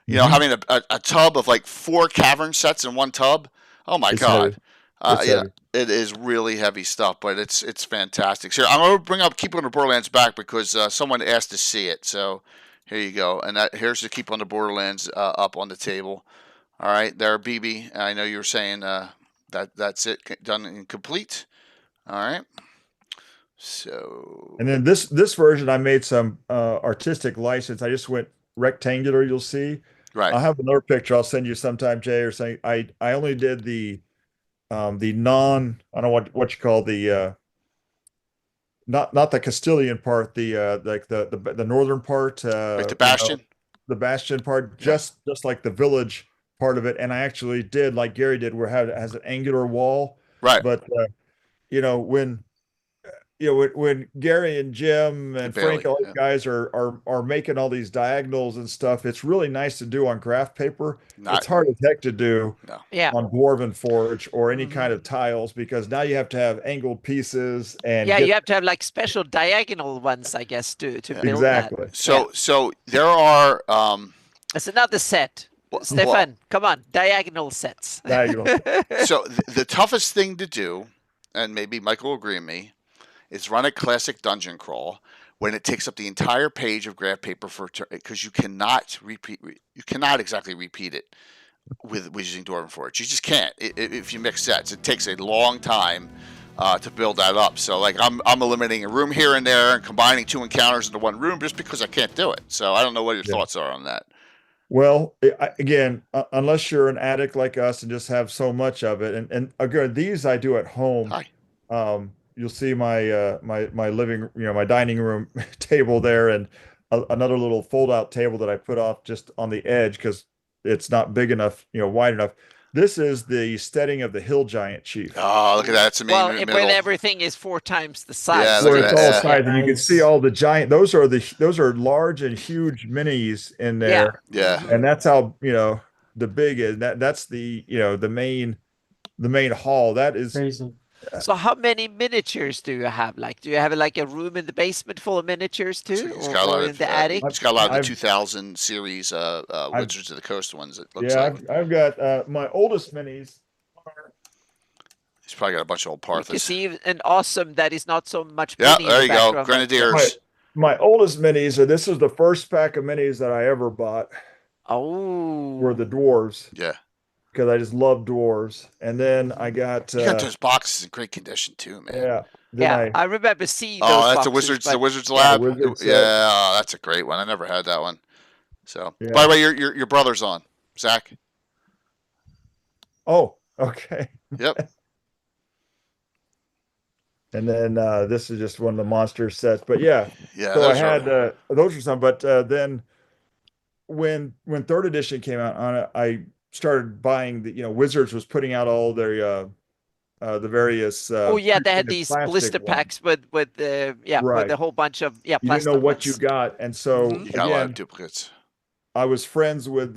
Having a tub of like 4 cavern sets in one tub. Oh my God. Heavy. It is really heavy stuff, but it's fantastic. So I'm going to bring up Keep on the Borderlands back because someone asked to see it. So here you go. And here's the Keep on the Borderlands up on the table. All right, there, BB. I know you were saying that's it, done and complete. All right. So. And then this version, I made some artistic license. I just went rectangular. You'll see. Right. I'll have another picture. I'll send you sometime, Jay, or saying I only did the non, I don't know what you call the not the Castilian part, the like the northern part, like the Bastion. The Bastion part, just like the village part of it. And I actually did like Gary did, where it has an angular wall. Right. But when when Gary and Jim and Barely, Frank, all these yeah. guys are making all these diagonals and stuff, it's really nice to do on graph paper. Not It's hard as heck to do no. Yeah. on Dwarven Forge or any Mhm. kind of tiles because now you have to have angled pieces and Yeah, get you have to have like special diagonal ones, I guess, to Yeah. build that. exactly. So there are It's another set. well, Stefan, come on, diagonal sets. Diagonal. so the toughest thing to do, and maybe Michael will agree with me, is run a classic dungeon crawl when it takes up the entire page of graph paper for because you cannot exactly repeat it with using Dwarven Forge. You just can't if you mix sets. It takes a long time to build that up. So like I'm eliminating a room here and there and combining two encounters into one room just because I can't do it. So I don't know what your thoughts are on that. Well, again, unless you're an addict like us and just have so much of it, and again, these I do at home. Hi. You'll see my living, my dining room table there, and another little fold-out table that I put off just on the edge because it's not big enough, wide enough. This is the steading of the hill giant chief. Oh, look at that! It's a Well, middle. when everything is 4 times the size. Yeah, Where look at it's all that. sides, and you can Nice. see all the giant. Those are large and huge minis in there. Yeah. And that's how the big is. That's the the main hall. That is Crazy. So how many miniatures do you have? Like, do you have like a room in the basement full of miniatures too, He's got a lot or of in the attic? He's got a lot of the I've- 2000 series Wizards of the Coast ones. It looks yeah. like I've got my oldest minis. he's probably got a bunch of old You can Parthas. see an awesome that is not so much. Yeah, Penny in there the you go, background. Grenadiers. My oldest minis, and this is the first pack of minis that I ever bought, Oh, were the dwarves Yeah, because I just love dwarves. And then I got you got those boxes in great condition too, man. yeah. Then I remember seeing Oh, those that's the boxes, Wizards. The but Wizards Lab. the Wizards set. Yeah, that's a great one. I never had that one. So, Yeah. by the way, your brother's on, Zach. oh, okay. Yep. And then this is just one of the monster sets. But yeah, Yeah. so I those had are, those are some. But then when third edition came out on it, I started buying Wizards was putting out all their the various oh yeah, they had pre-printed these plastic blister ones. packs with with Right. a whole bunch of You didn't know plastic what you ones. got, and so Mhm. you got a lot of again, duplicates. I was friends with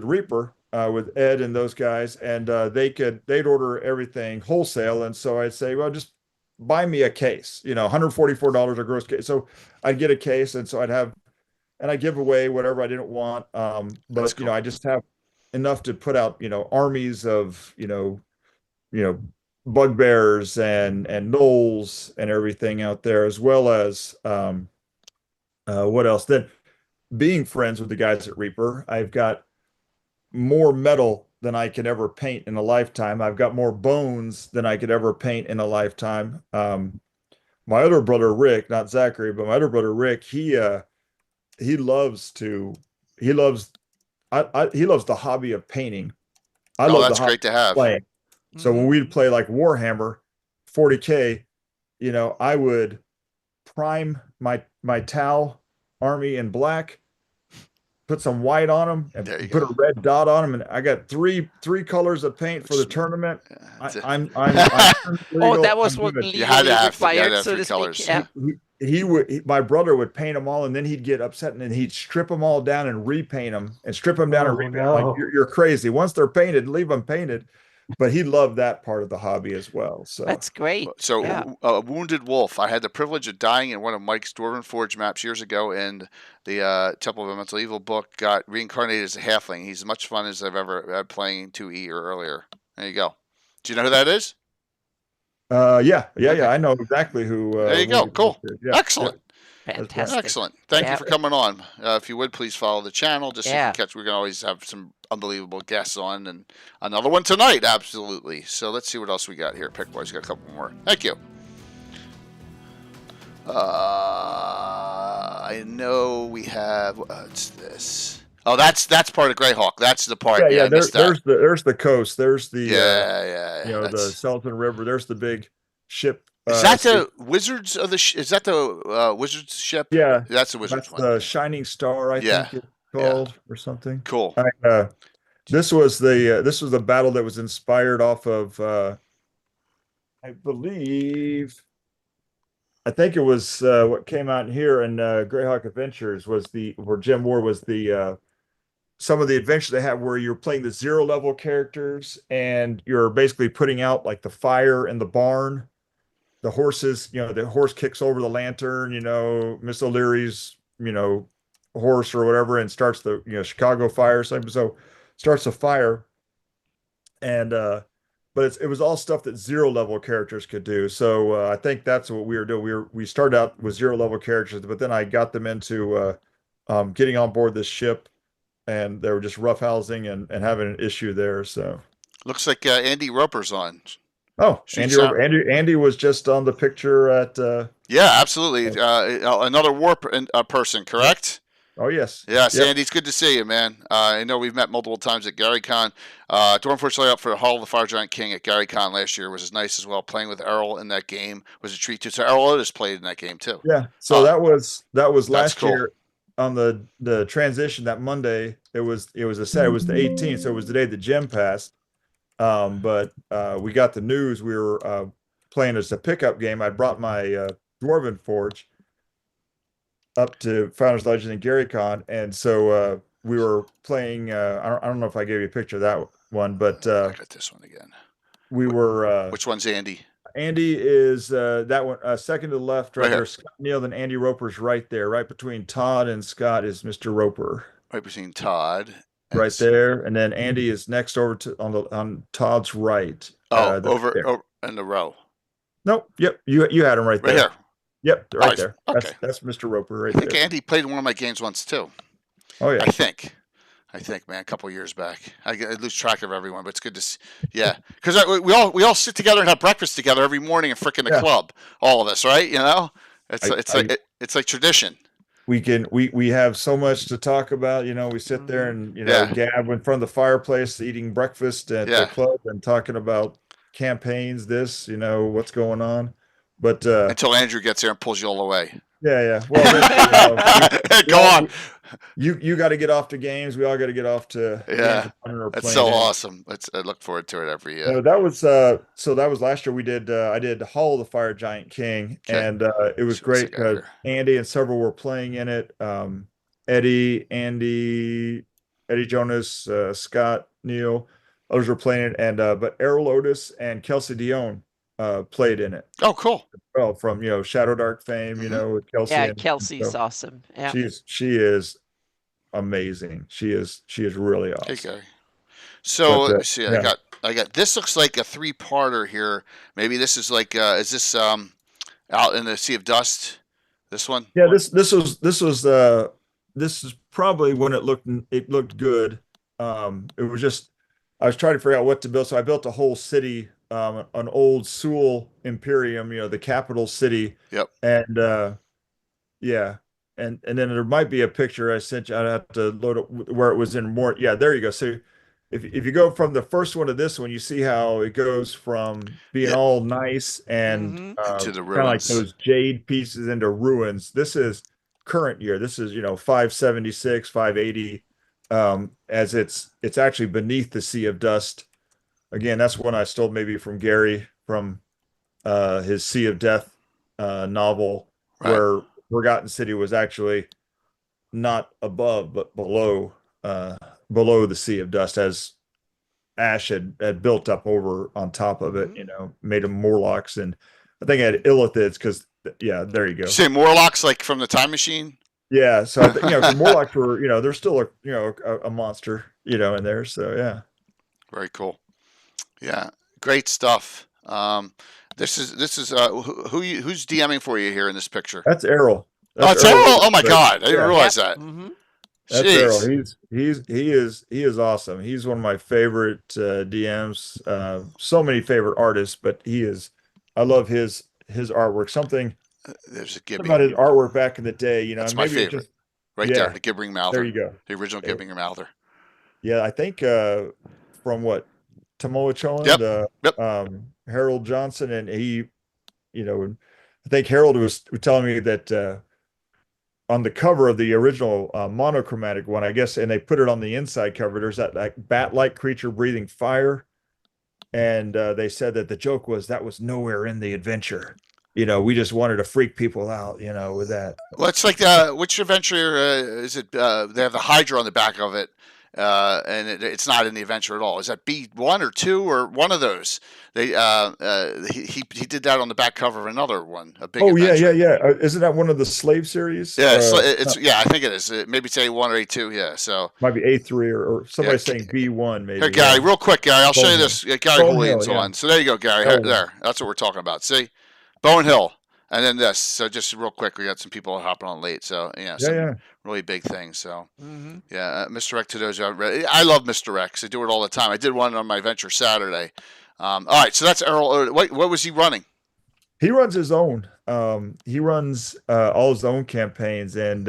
Reaper, with Ed and those guys, and they'd order everything wholesale, and so I'd say, well, just buy me a case, $144 a gross case. So I'd get a case, and so I'd give away whatever I didn't want. That's But cool. I just have enough to put out, armies of, bugbears and gnolls and everything out there, as well as what else? Then being friends with the guys at Reaper, I've got more metal than I could ever paint in a lifetime. I've got more bones than I could ever paint in a lifetime. My other brother Rick, not Zachary, but my other brother Rick, he loves he loves he loves the hobby of painting. I Oh, love that's the hobby great to have. of playing. So when Mhm. we'd play like Warhammer 40K, I would prime my Tau army in black, put some white on them, and There you put go. a red dot on them, and I got three colors of paint for the Which- tournament. That's it. I'm Oh, legal, that was I'm what good. You had to legally have- you had to required, have so three to speak. colors. Yeah. My brother would paint them all, and then he'd get upset, and then he'd strip them all down and repaint them, and strip them down and Oh, repaint. no. Like you're crazy. Once they're painted, leave them painted. But he loved that part of the hobby as well. So That's great. So, Yeah. Wounded Wolf. I had the privilege of dying in one of Mike's Dwarven Forge maps years ago, and the Temple of Elemental Evil book got reincarnated as a halfling. He's as much fun as I've ever had playing 2E or earlier. There you go. Do you know who that is? yeah. Okay. I know exactly who. There you go. Wounded Cool. Wolf is. Yeah, Excellent. Fantastic. Excellent. Thank Yeah. you for coming on. If you would, please follow the channel. Just so you Yeah. can catch. We can always have some unbelievable guests on, and another one tonight. Absolutely. So let's see what else we got here. Pickboy's got a couple more. Thank you. I know we have. What's this? Oh, that's part of Greyhawk. That's the part. Yeah. I missed that. There's the coast. There's the Yeah. the That's- Sultan River. There's the big ship. Is that the Wizards of the? Is that the Wizards ship? Yeah, That's the Wizards that's one. the Shining Star, I Yeah, think it's called, or something. Cool. This was the battle that was inspired off of I believe I think it was what came out here in Greyhawk Adventures was where Jim Moore was the some of the adventures they have where you're playing the zero level characters and you're basically putting out like the fire in the barn. The horses, the horse kicks over the lantern, Miss O'Leary's, horse or whatever, and starts the, Chicago fire. So starts a fire. And, but it was all stuff that zero level characters could do. So I think that's what we were doing. We started out with zero level characters, but then I got them into getting on board this ship, and they were just roughhousing and having an issue there. So Looks like Andy Roper's on. oh, Shoot Andy sound. Andy was just on the picture at Yeah, absolutely. Another person, correct? oh yes. Yes, Yep. Andy, it's good to see you, man. I know we've met multiple times at GaryCon. Door unfortunately up for Hall of the Fire Giant King at GaryCon last year was nice as well. Playing with Errol in that game was a treat too. So Errol Otis played in that game too. Yeah. So Oh, that was last cool. year on the transition that Monday. It was the 18th, so it was the day that Jim passed. But we got the news. We were playing as a pickup game. I brought my Dwarven Forge up to Founders Legend and GaryCon, and so we were playing. I don't know if I gave you a picture of that one, but I got this one again. we were. Which one's Andy? Andy is that one second to the left, right Right here. there. Scott Neal, then Andy Roper's right there, right between Todd and Scott is Mr. Roper, Right between Todd. And right there, and then Andy is next over to on Todd's right. over there. in the row. Nope. Yep. You had him right Right there. here. Yep. Right Nice. there. Okay. That's Mr. Roper right I think there. Andy played in one of my games once too. Oh yeah. I think, man, a couple years back. I lose track of everyone, but it's good to see. Yeah, because we all sit together and have breakfast together every morning in frickin' the Yeah. club. All of us, right? It's I- like tradition. We have so much to talk about. We sit there and Yeah. gab in front of the fireplace, eating breakfast at Yeah. the club, and talking about campaigns. What's going on. But Until Andrew gets there and pulls you all away. yeah. Well, Go on. You got to get off to games. We all got to get off to Yeah. games or That's playing so games. awesome. I look forward to it every year. No, that was so that was last year. We did I did Hall of the Fire Giant King, Okay. and it was See what else I great got because here. Andy and several were playing in it. Eddie, Andy, Eddie Jonas, Scott, Neil, others were playing it, and but Errol Otis and Kelsey Dion played in it. Oh, cool. Well, from Shadow Dark fame, Mhm. with Kelsey. Yeah, and Kelsey's so awesome. Yeah. she is amazing. She is really Okay, awesome. Gary. So But, let's see. yeah. I got. This looks like a three-parter here. Maybe this is like. Is this out in the Sea of Dust? This one. Yeah, this was this is probably when it looked good. It was just I was trying to figure out what to build, so I built a whole city, an old Sewell Imperium, the capital city. Yep. And yeah, and then there might be a picture I sent you. I'd have to load it where it was in more. Yeah, there you go. So if you go from the first one to this one, you see how it goes from being Yeah. all nice and Into the kind of like ruins. those jade pieces into ruins. This is current year. This is 576, 580. As it's actually beneath the Sea of Dust. Again, that's one I stole maybe from Gary from his Sea of Death novel, Right. where Forgotten City was actually not above but below the Sea of Dust, as ash had built up over on top of it, made them Morlocks, and I think it had Illithids because yeah, there you go. Did you say Morlocks like from the Time Machine? Yeah, so the Morlocks were they're still a monster in there, so yeah. Very cool. Yeah, great stuff. This is who's DMing for you here in this picture? That's Errol. Oh, it's Errol. Oh my God, I didn't Yeah. realize that. Mm-hmm. That's Jeez. Errol. He is awesome. He's one of my favorite DMs. So many favorite artists, but I love his artwork. Something There's a about Gibby. his artwork back in the day, That's and my maybe it's favorite. just Right yeah. there, the Gibbering Mouther. There you go. The original Yeah. Gibbering Mouther. Yeah, I think from what Tomoa Cholan, Yep. Harold Johnson, and he, I think Harold was telling me that on the cover of the original monochromatic one, I guess, and they put it on the inside cover, there's that like bat-like creature breathing fire, and they said that the joke was that was nowhere in the adventure. we just wanted to freak people out, with that. Well, it's like which adventure is it? They have the Hydra on the back of it, and it's not in the adventure at all. Is that B1 or 2 or one of those? They he did that on the back cover of another one, a big Oh yeah, adventure. yeah, yeah. Isn't that one of the slave series? Yeah, it's yeah, I think it is. Maybe it's A1 or A2. Yeah, so Might be A3 or somebody yeah. saying B1 maybe. Here, Gary, Yeah. real quick, Gary, I'll show you Bonehill. this. Gary Bonehill, Julian's yeah. on. So there you go, Gary. Oh. There, that's what we're talking about. See, Bone Hill, and then this. So just real quick, we got some people hopping on late. So some Yeah. really big things. So Mm-hmm. yeah, Mr. X to those who haven't read. I love Mr. X. I do it all the time. I did one on my adventure Saturday. All right, so that's Errol. What was he running? He runs his own. He runs all his own campaigns, and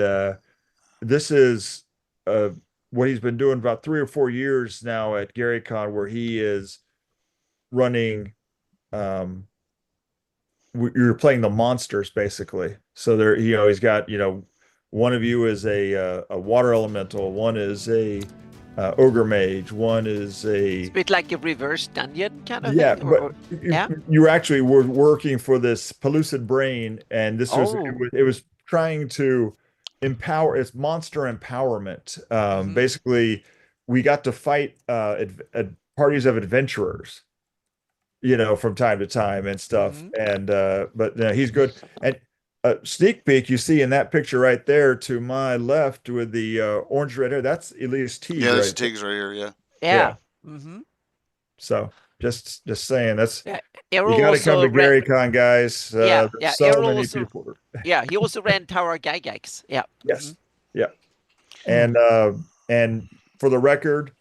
this is what he's been doing about 3 or 4 years now at GaryCon, where he is running. You're playing the monsters basically. So there, he's got, one of you is a water elemental, one is a ogre mage, one is It's a a bit like a reverse dungeon kind of yeah, thing. but yeah? you actually were working for this pellucid brain, and this was Oh. it was trying to empower. It's monster empowerment. Mhm. Basically, we got to fight parties of adventurers, from time to time and stuff. Mhm. And but he's good. And sneak peek, you see in that picture right there to my left with the orange red hair, that's Elise Teague. Yeah, this right? Tiggs right here. Yeah. Yeah. Mm-hmm. So just saying, that's Yeah. you Errol got to come also to GaryCon, guys. Yeah, There's yeah, so Errol many also- people. Yeah, he also ran Tower Gygax. Yeah. Yes, Mhm. yeah. And for the record,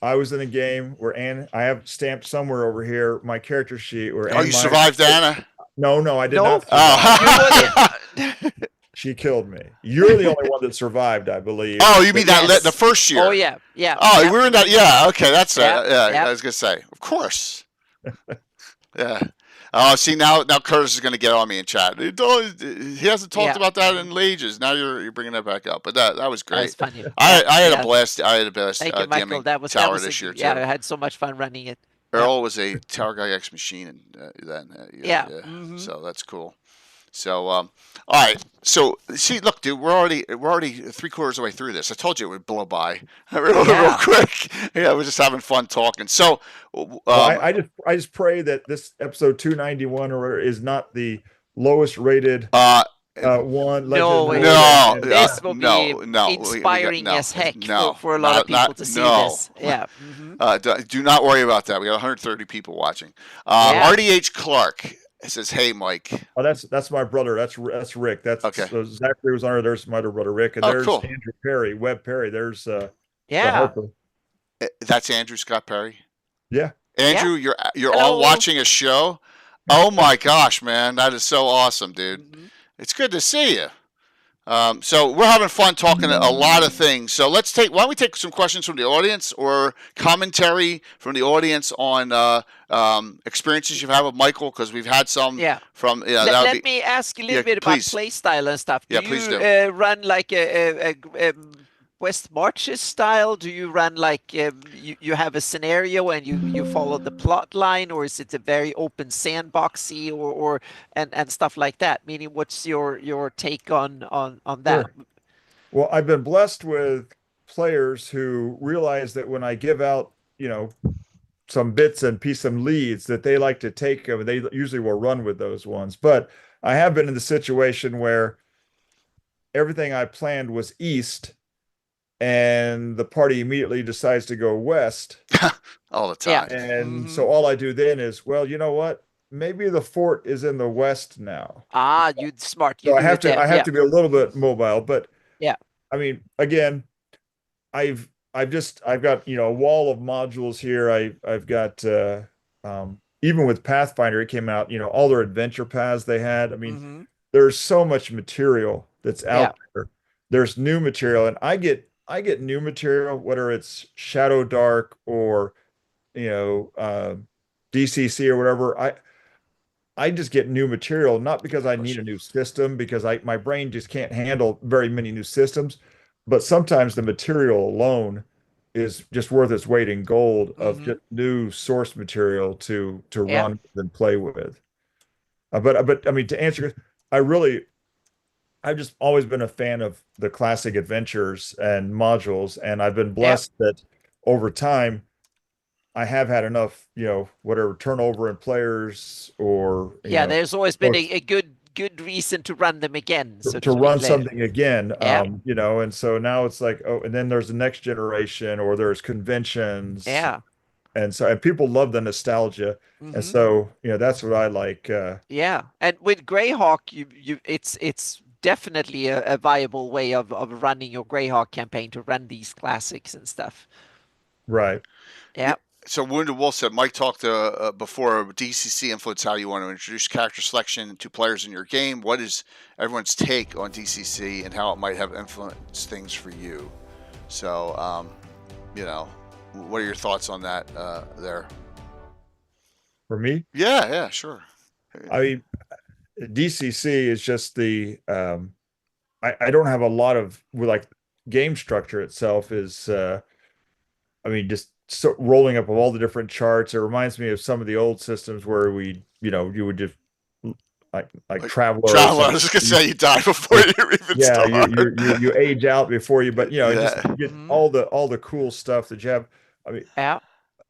I was in a game where I have stamped somewhere over here my character sheet where Oh, you survived Anna? No, I did No? not survive. Oh. She killed me. You're the only one that survived, I believe. Oh, you mean Yes. the first year? Oh yeah, yeah. Oh, yeah. we were in that. Yeah. Okay, that's Yeah, yeah. I was gonna say, of course. Yeah. Oh, see now Curtis is gonna get on me in chat. He hasn't talked Yeah. about that in ages. Now you're bringing that back up. But that was That great. was funny. I had yeah. a blast. I had a blast Thank you, Michael. DMing That was Tower a this year yeah. too. I had so much fun running it. Earl was a Tower Guy X machine, and then Yeah. Mhm. So that's cool. So all right. So see, look, dude, we're already 3/4 of the way through this. I told you it would blow by real Yeah. quick. Yeah, we're just having fun talking. So Well, I just pray that this episode 291 is not the lowest rated one. No, Legend. no, this will no, be no, inspiring as heck no, for a lot of people not- to see no. this. Yeah. Mhm. Do not worry about that. We got 130 people watching. Yeah. RDH Clark says, "Hey, Mike." Oh, that's my brother. That's Rick. That's Okay. So Zachary was on it. There's my other brother Rick, and Oh, there's cool. Andrew Perry, Webb Perry. There's the Yeah. Harper. That's Andrew Scott Perry. Yeah. Andrew, you're Hello. all watching a show. Oh my gosh, man, that is so awesome, dude. Mhm. It's good to see you. So we're having fun talking a lot of things. So why don't we take some questions from the audience or commentary from the audience on experiences you've had with Michael, because we've had some Yeah. from Let me ask a little Yeah, bit please. about play style and stuff. Yeah, Do please you do. run like a West Marches style? Do you run like you have a scenario and you follow the plot line, or is it a very open sandboxy or and stuff like that? Meaning, what's your take on that? Sure. Well, I've been blessed with players who realize that when I give out, some bits and some leads, that they like to take them, and they usually will run with those ones. But I have been in the situation where everything I planned was east, and the party immediately decides to go west. all the Yeah. time. And Mhm. so all I do then is, well, you know what? Maybe the fort is in the west now. Ah, you smart. You So I do have it to there. I have Yeah. to be a little bit mobile, but Yeah. I mean, again, I've got, a wall of modules here. I've got even with Pathfinder, it came out, all their adventure paths they had. I mean, Mhm. there's so much material that's Yeah. out there. There's new material, and I get new material, whether it's Shadow Dark or DCC or whatever. I just get new material, not because I need a new system, because my brain just can't handle very many new systems, but sometimes the material alone is just worth its weight in gold of Mhm. just new source material to Yeah. run and play with. But I mean, to answer, I've just always been a fan of the classic adventures and modules, and I've been Yeah. blessed that over time I have had enough, whatever turnover in players or Yeah, there's always been or a good reason to run them again, so to to speak, run later. something again. Yeah. And so now it's like, oh, and then there's the next generation, or there's conventions, Yeah. and people love the nostalgia, and Hmm. so that's what I like. Yeah. And with Greyhawk, it's definitely a viable way of running your Greyhawk campaign to run these classics and stuff. Right. Yeah. So Wounded Wolf said, Mike talked before DCC influence how you want to introduce character selection to players in your game. What is everyone's take on DCC and how it might have influenced things for you? So, what are your thoughts on that there? For me, Yeah, sure. I mean, DCC is just I don't have a lot of like game structure itself is I mean, just so rolling up of all the different charts. It reminds me of some of the old systems where you would just like Traveler or Traveler, I something. was just gonna say you die before you even Yeah, start. you age out before you, but just Yeah. get Mhm. all the cool stuff that you have. I mean, Yeah.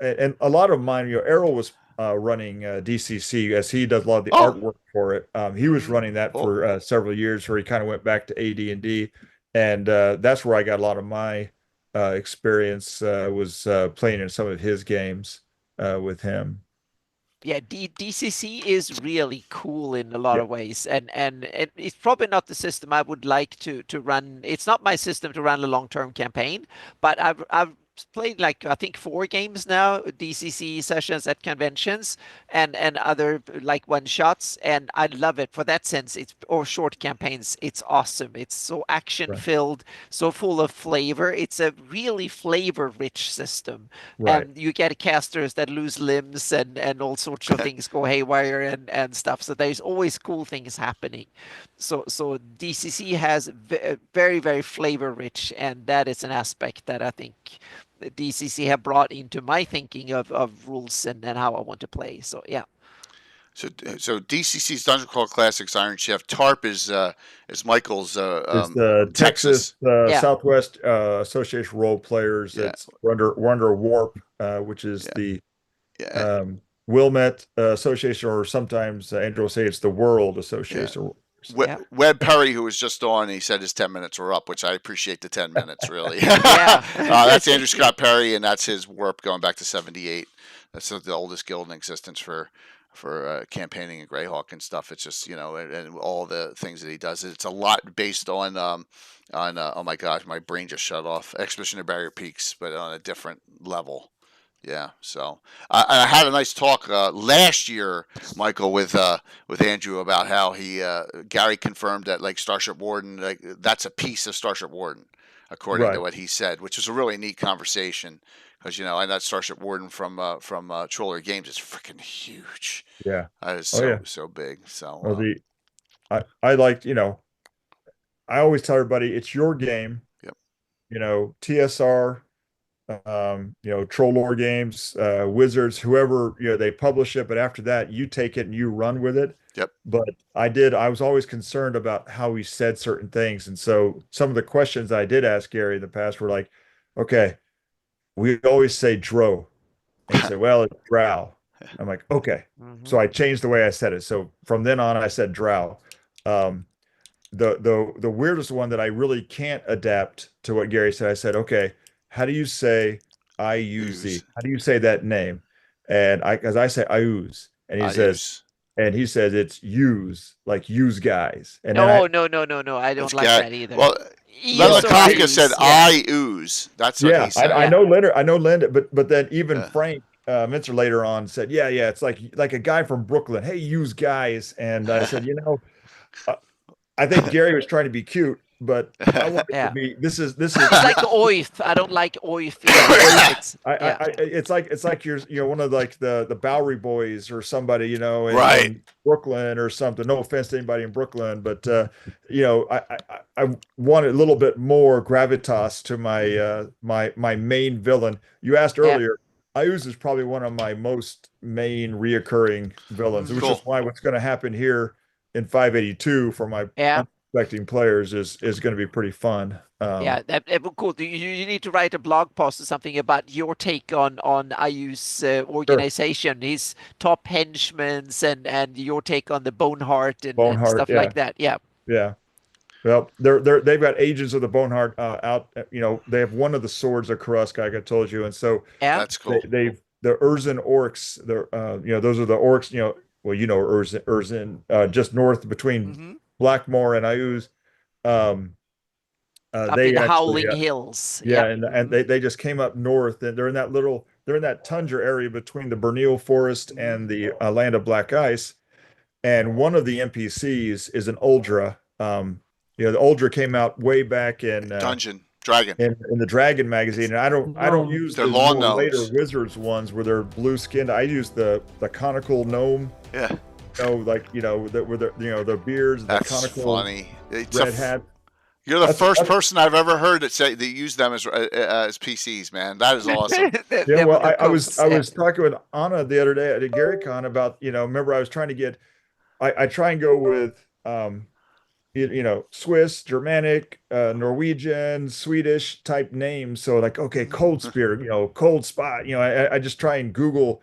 and a lot of mine, Errol was running DCC as he does a lot of the Oh. artwork for it. He was Mhm. running that Oh. for several years, where he kind of went back to AD&D, and that's where I got a lot of my experience was playing in some of his games with him. Yeah, DCC is really cool in a lot Yeah, of ways, and it's probably not the system I would like to run. It's not my system to run a long-term campaign, but I've played like I think 4 games now, DCC sessions at conventions and other like one shots, and I love it for that sense. It's or short campaigns. It's awesome. It's so action right, filled, so full of flavor. It's a really flavor rich system, right. and you get casters that lose limbs and all sorts of things go haywire and stuff. So there's always cool things happening. So DCC has very very flavor rich, and that is an aspect that I think the DCC have brought into my thinking of rules and how I want to play. So yeah. So DCC's Dungeon Crawl Classics Iron Chef. TARP is Michael's It's the from Texas Texas. Yeah. Southwest Association Role Players. Yeah, We're under WARP, which is yeah, the yeah, Wilmette Association, or sometimes Andrew will say it's the World yeah. Association. Yeah. Webb Perry, who was just on, he said his 10 minutes were up, which I appreciate the 10 minutes, really. Yeah. That's Andrew Scott Perry, and that's his warp going back to 78. That's the oldest guild in existence for campaigning in Greyhawk and stuff. It's just, and all the things that he does. It's a lot based on oh my gosh, my brain just shut off. Expedition to Barrier Peaks, but on a different level. Yeah, so I had a nice talk last year, Michael, with Andrew about how Gary confirmed that like Starship Warden, like that's a piece of Starship Warden, according to Right. what he said, which was a really neat conversation because I know Starship Warden from Troller Games is freaking huge. Yeah. That is Oh yeah. so big. So Well, I like, I always tell everybody it's your game. yep, TSR, Troll Lore Games, Wizards, whoever, they publish it, but after that, you take it and you run with it. yep, But I was always concerned about how he said certain things. And so some of the questions I did ask Gary in the past were like, okay, we always say Dro. And he said, well, it's Drow. I'm like, okay. Mhm. So I changed the way I said it. So from then on, I said Drow. Um, the weirdest one that I really can't adapt to what Gary said, I said, okay, how do you say IUZ? ooze, How do you say that name? And as I say IUZ, and he says, ooze. it's use, like use guys. And then No, no. I don't That's like Gary. that either. Well, Eels Linda or Kafka ooze, said yeah. I ooze. That's what yeah, he said. I Yeah. know Linda, but then even Yeah. Frank Mincer later on said, yeah, it's like a guy from Brooklyn. Hey, use guys. And I said, uh, I think Gary was trying to be cute, but I want it Yeah. to be. This is It's like oith. I don't like oith. It's, yeah. it's like you're one of like the Bowery Boys or somebody Right. in Brooklyn or something. No offense to anybody in Brooklyn, but I want a little bit more gravitas to my my main villain. You asked Yeah. earlier, Ayuz is probably one of my most main reoccurring villains, which is Cool. why what's going to happen here in 582 for my Yeah. unsuspecting players is going to be pretty fun. Yeah, that would cool. You need to write a blog post or something about your take on Ayu's organization, his top henchmen, and your take on the Boneheart and Boneheart, stuff like that. Yeah, yeah. Well, they've got agents of the Boneheart out. You know, they have one of the swords of Karusk, like I told you, and so yeah. That's cool. they've the Urzen orcs. They're you know, those are the orcs. You know, well, you know Urzen, just north between Hmm. Blackmore and Ayuz. Um, Up in they the actually Howling Hills. yeah, Yep. and they just came up north, and they're in that tundra area between the Bernil Forest and the land of Black Ice. And one of the NPCs is an Uldra. You know, the Uldra came out way back Dungeon Dragon. in the Dragon magazine, and I don't use They're the lawn more later gnomes. Wizards ones where they're blue skinned. I use the conical gnome. Yeah, You know, like that with the the beards, the that's conical funny. It's red hat. You're the That's- first that's- person I've ever heard that use them as PCs, man. That is awesome. Yeah, well, I was was talking with Anna the other day at a GaryCon about, remember I was trying to get, I try and go with, Swiss, Germanic, Norwegian, Swedish type names. So like, okay, Cold Spear, Cold Spot, I just try and Google,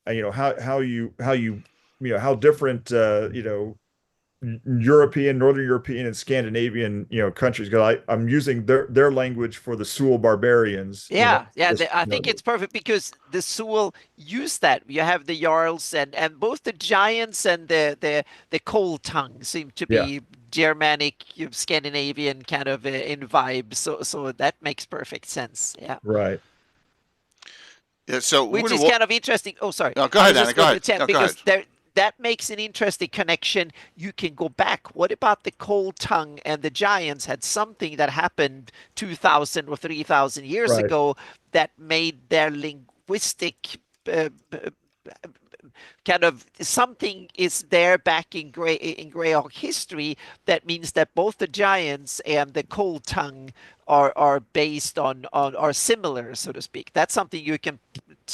how different, European, Northern European, and Scandinavian, countries. Because I'm using their language for the Sul barbarians. Yeah, yeah. just, I think it's perfect because the Sul use that. You have the Jarls and both the giants and the cold tongue seem to Yeah. be Germanic, Scandinavian kind of in vibe. So that makes perfect sense. Yeah. right. Yeah, so Which is kind of interesting. Oh, sorry. No, go I ahead, was Anna. just Go going ahead. to tell No, go because ahead. that makes an interesting connection. You can go back. What about the Cold Tongue and the Giants had something that happened 2,000 or 3,000 years Right. ago that made their linguistic kind of something is there back in Greyhawk history that means that both the Giants and the Cold Tongue are based on are similar, so to speak. That's something you can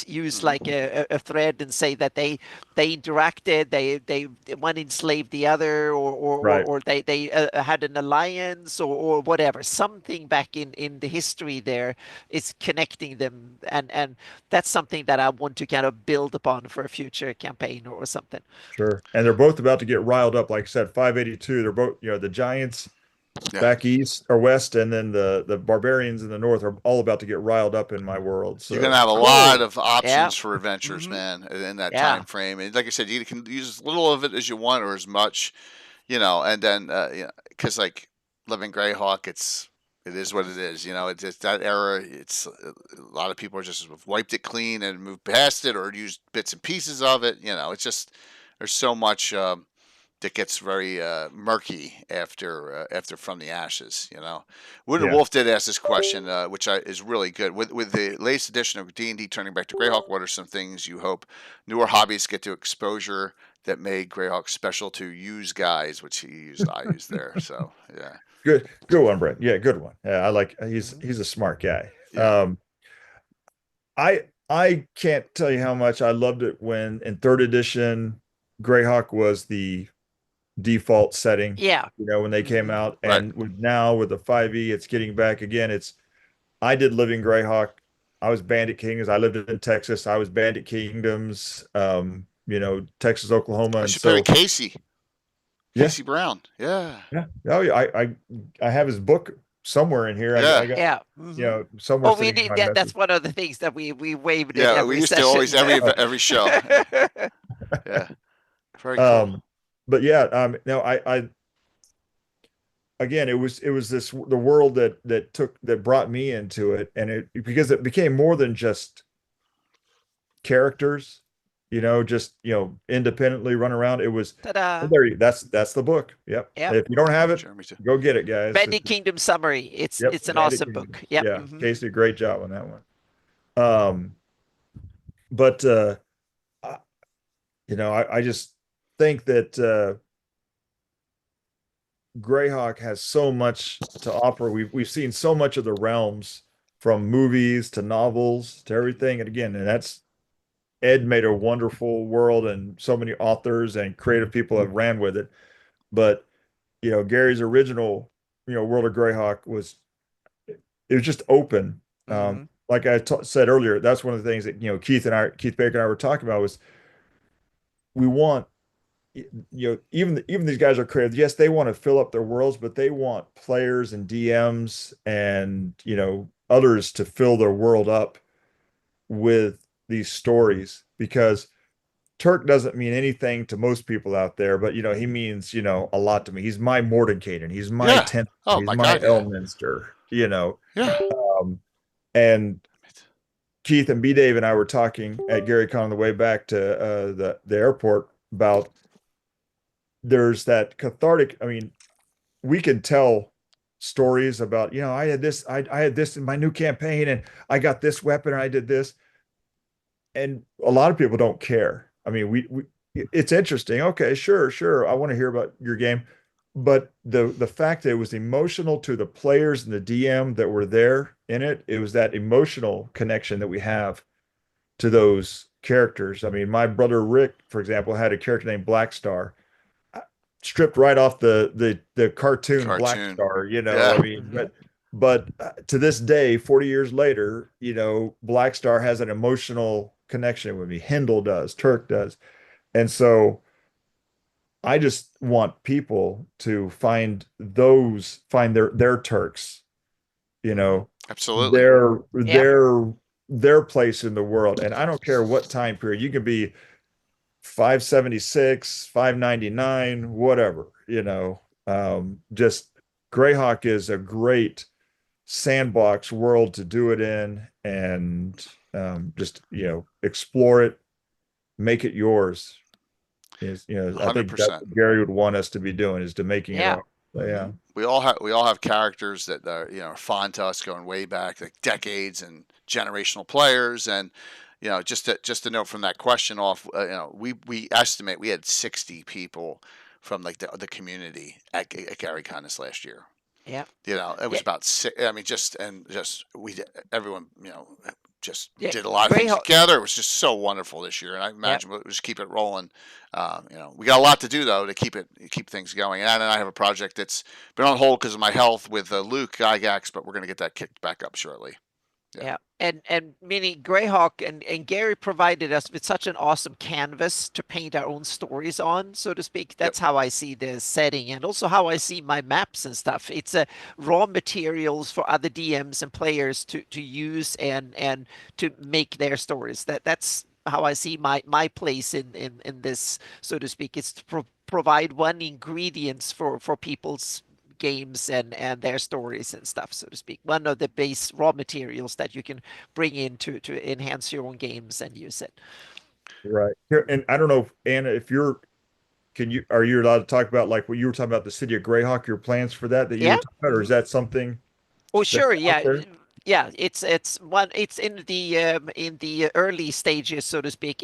use like a thread and say that they interacted, they one enslaved the other, Right. or they had an alliance or whatever. Something back in the history there is connecting them, and that's something that I want to kind of build upon for a future campaign or something. Sure. And they're both about to get riled up. Like I said, 582, they're both, the Giants Yeah. back east or west, and then the barbarians in the north are all about to get riled up in my world. So You're gonna have a Cool. lot of options Yeah. for adventures, Mhm. man, in that Yeah. time frame. And like I said, you can use as little of it as you want or as much, and then because like living Greyhawk, it is what it is. It's that era. It's a lot of people are just wiped it clean and moved past it or used bits and pieces of it. It's just there's so much that gets very murky after From the Ashes. Wooden Yeah. Wolf did ask this question, which is really good. With the latest edition of D&D turning back to Greyhawk, what are some things you hope newer hobbyists get to exposure that made Greyhawk special to use guys, which I used there. So yeah. good one, Brent. Yeah, good one. Yeah, he's a smart guy. Yeah. I can't tell you how much I loved it when in third edition Greyhawk was the default setting. Yeah. When they came Mhm. out, Right. and now with the 5e, it's getting back again. I did Living Greyhawk. I was Bandit Kings. I lived in Texas. I was Bandit Kingdoms. Texas, Oklahoma, I and should play so with Casey. Yeah. Casey Brown. Yeah. yeah. Oh yeah, I have his book somewhere in here. Yeah. I got Yeah. Mhm. somewhere. Well, we sitting in need my that. message. That's one of the things that we waved in Yeah. every We used session. to always every show. Yeah. Very cool. But yeah, no, I again, it was the world that brought me into it, and because it became more than just characters, just independently run around. It was Ta-da. that's the book. Yep. Yep. If you don't have it, Jeremy too. go get it, guys. Bandit Kingdom summary. It's Yep, it's an Bandit awesome Kingdom. book. Yep. Yeah, Mhm. Casey, great job on that one. But I just think that Greyhawk has so much to offer. We've seen so much of the realms from movies to novels to everything. And again, and that's Ed made a wonderful world, and so many authors and creative people have ran with it. But Gary's original, World of Greyhawk was it was just open. Like I said earlier, that's one of the things that Keith Baker and I were talking about was we want even these guys are creative. Yes, they want to fill up their worlds, but they want players and DMs and others to fill their world up with these stories, because Turk doesn't mean anything to most people out there, but he means a lot to me. He's my Mordenkainen, he's my Yeah. Tenth, Oh he's my my God, yeah. Elminster, Yeah. And Keith and B Dave and I were talking at GaryCon on the way back to the airport about there's that cathartic. I mean, we can tell stories about I had this in my new campaign, and I got this weapon, and I did this, and a lot of people don't care. I mean, we it's interesting. Okay, sure, I want to hear about your game, but the fact that it was emotional to the players and the DM that were there in it, it was that emotional connection that we have to those characters. I mean, my brother Rick, for example, had a character named Black Star, stripped right off the cartoon Black Star. Yeah. I mean, but to this day, 40 years later, Black Star has an emotional connection with me. Hindle does, Turk does, and so I just want people to find their Turks, Absolutely. their place in the world. And I don't care what time period. You can be 576, 599, whatever, just Greyhawk is a great sandbox world to do it in, and just explore it, make it yours. Is I think that's 100%. what Gary would want us to be doing, is to making it up. Yeah. We all have characters that are fond to us, going way back, like decades, and generational players. And just to note from that question off, we estimate we had 60 people from like the community at GaryCon this last year. Yeah. It was about six. I mean, everyone, just Yeah. did a lot of things Greyhawk- together. It was just so wonderful this year, and I imagine we'll just keep it rolling. We got a lot to do though to keep things going. And I have a project that's been on hold because of my health with Luke Gygax, but we're going to get that kicked back up shortly. Yeah. And meaning Greyhawk and Gary provided us with such an awesome canvas to paint our own stories on, so to speak. That's how I see the setting, and also how I see my maps and stuff. It's raw materials for other DMs and players to use and to make their stories. That's how I see my place in this, so to speak. It's to provide one ingredients for people's games and their stories and stuff, so to speak. One of the base raw materials that you can bring in to enhance your own games and use it. Right. Here, and I don't know, Anna, if are you allowed to talk about, like what you were talking about, the city of Greyhawk, your plans for that you were talking about, or is that something? Oh, sure. Yeah. there? Yeah, it's in the early stages, so to speak.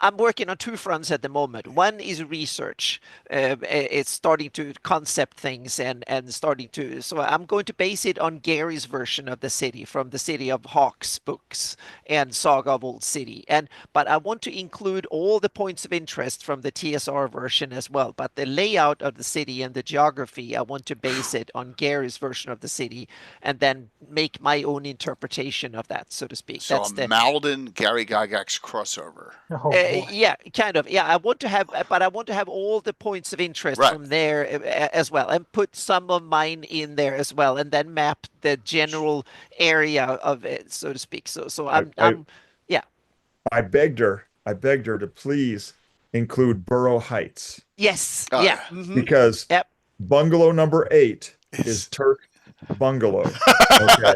I'm working on two fronts at the moment. One is research. It's starting to concept things and starting to. So I'm going to base it on Gary's version of the city, from the City of Hawks books and Saga of Old City. But I want to include all the points of interest from the TSR version as well. But the layout of the city and the geography, I want to base it on Gary's version of the city, and then make my own interpretation of that, so to speak. So That's a Malden Gary Gygax crossover. Oh, boy. yeah, kind of. Yeah, I want to have all the points of interest Right. from there as well, and put some of mine in there as well, and then map the general area of it, so to speak. So I'm yeah. I begged her to please include Borough Heights, Yes. Oh, Yeah. yeah. because Yep. bungalow number 8 is Turk Bungalow. Okay.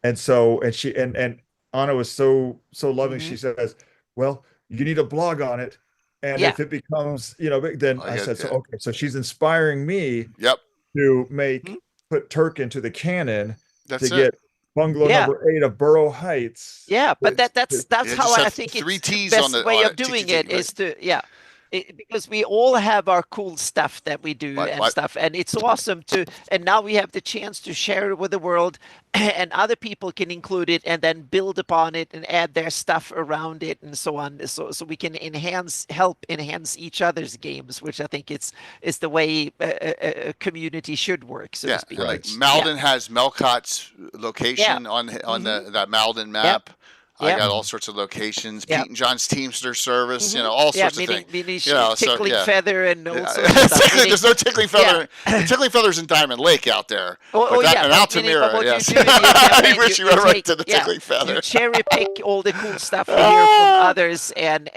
And so, and Anna was so loving. She says, well, you need a blog on it. And Yeah. if it becomes, then Oh, I yeah, said, so, yeah. okay. So she's inspiring me Yep. to put Turk into the canon That's to it. get bungalow Yeah. number 8 of Borough Heights. Yeah, but that's Yeah, how just I have think three it's the T's best on the- way on of it. T, doing T, T, it is to because we all have our cool stuff that we do and stuff, and it's awesome to. And now we have the chance to share it with the world, and other people can include it and then build upon it and add their stuff around it and so on. So we can help enhance each other's games, which I think is the way a community should work, so to speak. Like Malden has Melcott's location on that Malden map. I got all sorts of locations. Pete and John's Teamster service, all sorts of things. Tickling feather and all sorts of stuff. There's no tickling feather. The tickling feather's in Diamond Lake out there. And Altamira, yes. You wish you went right to the tickling feather. You cherry pick all the cool stuff you hear from others, and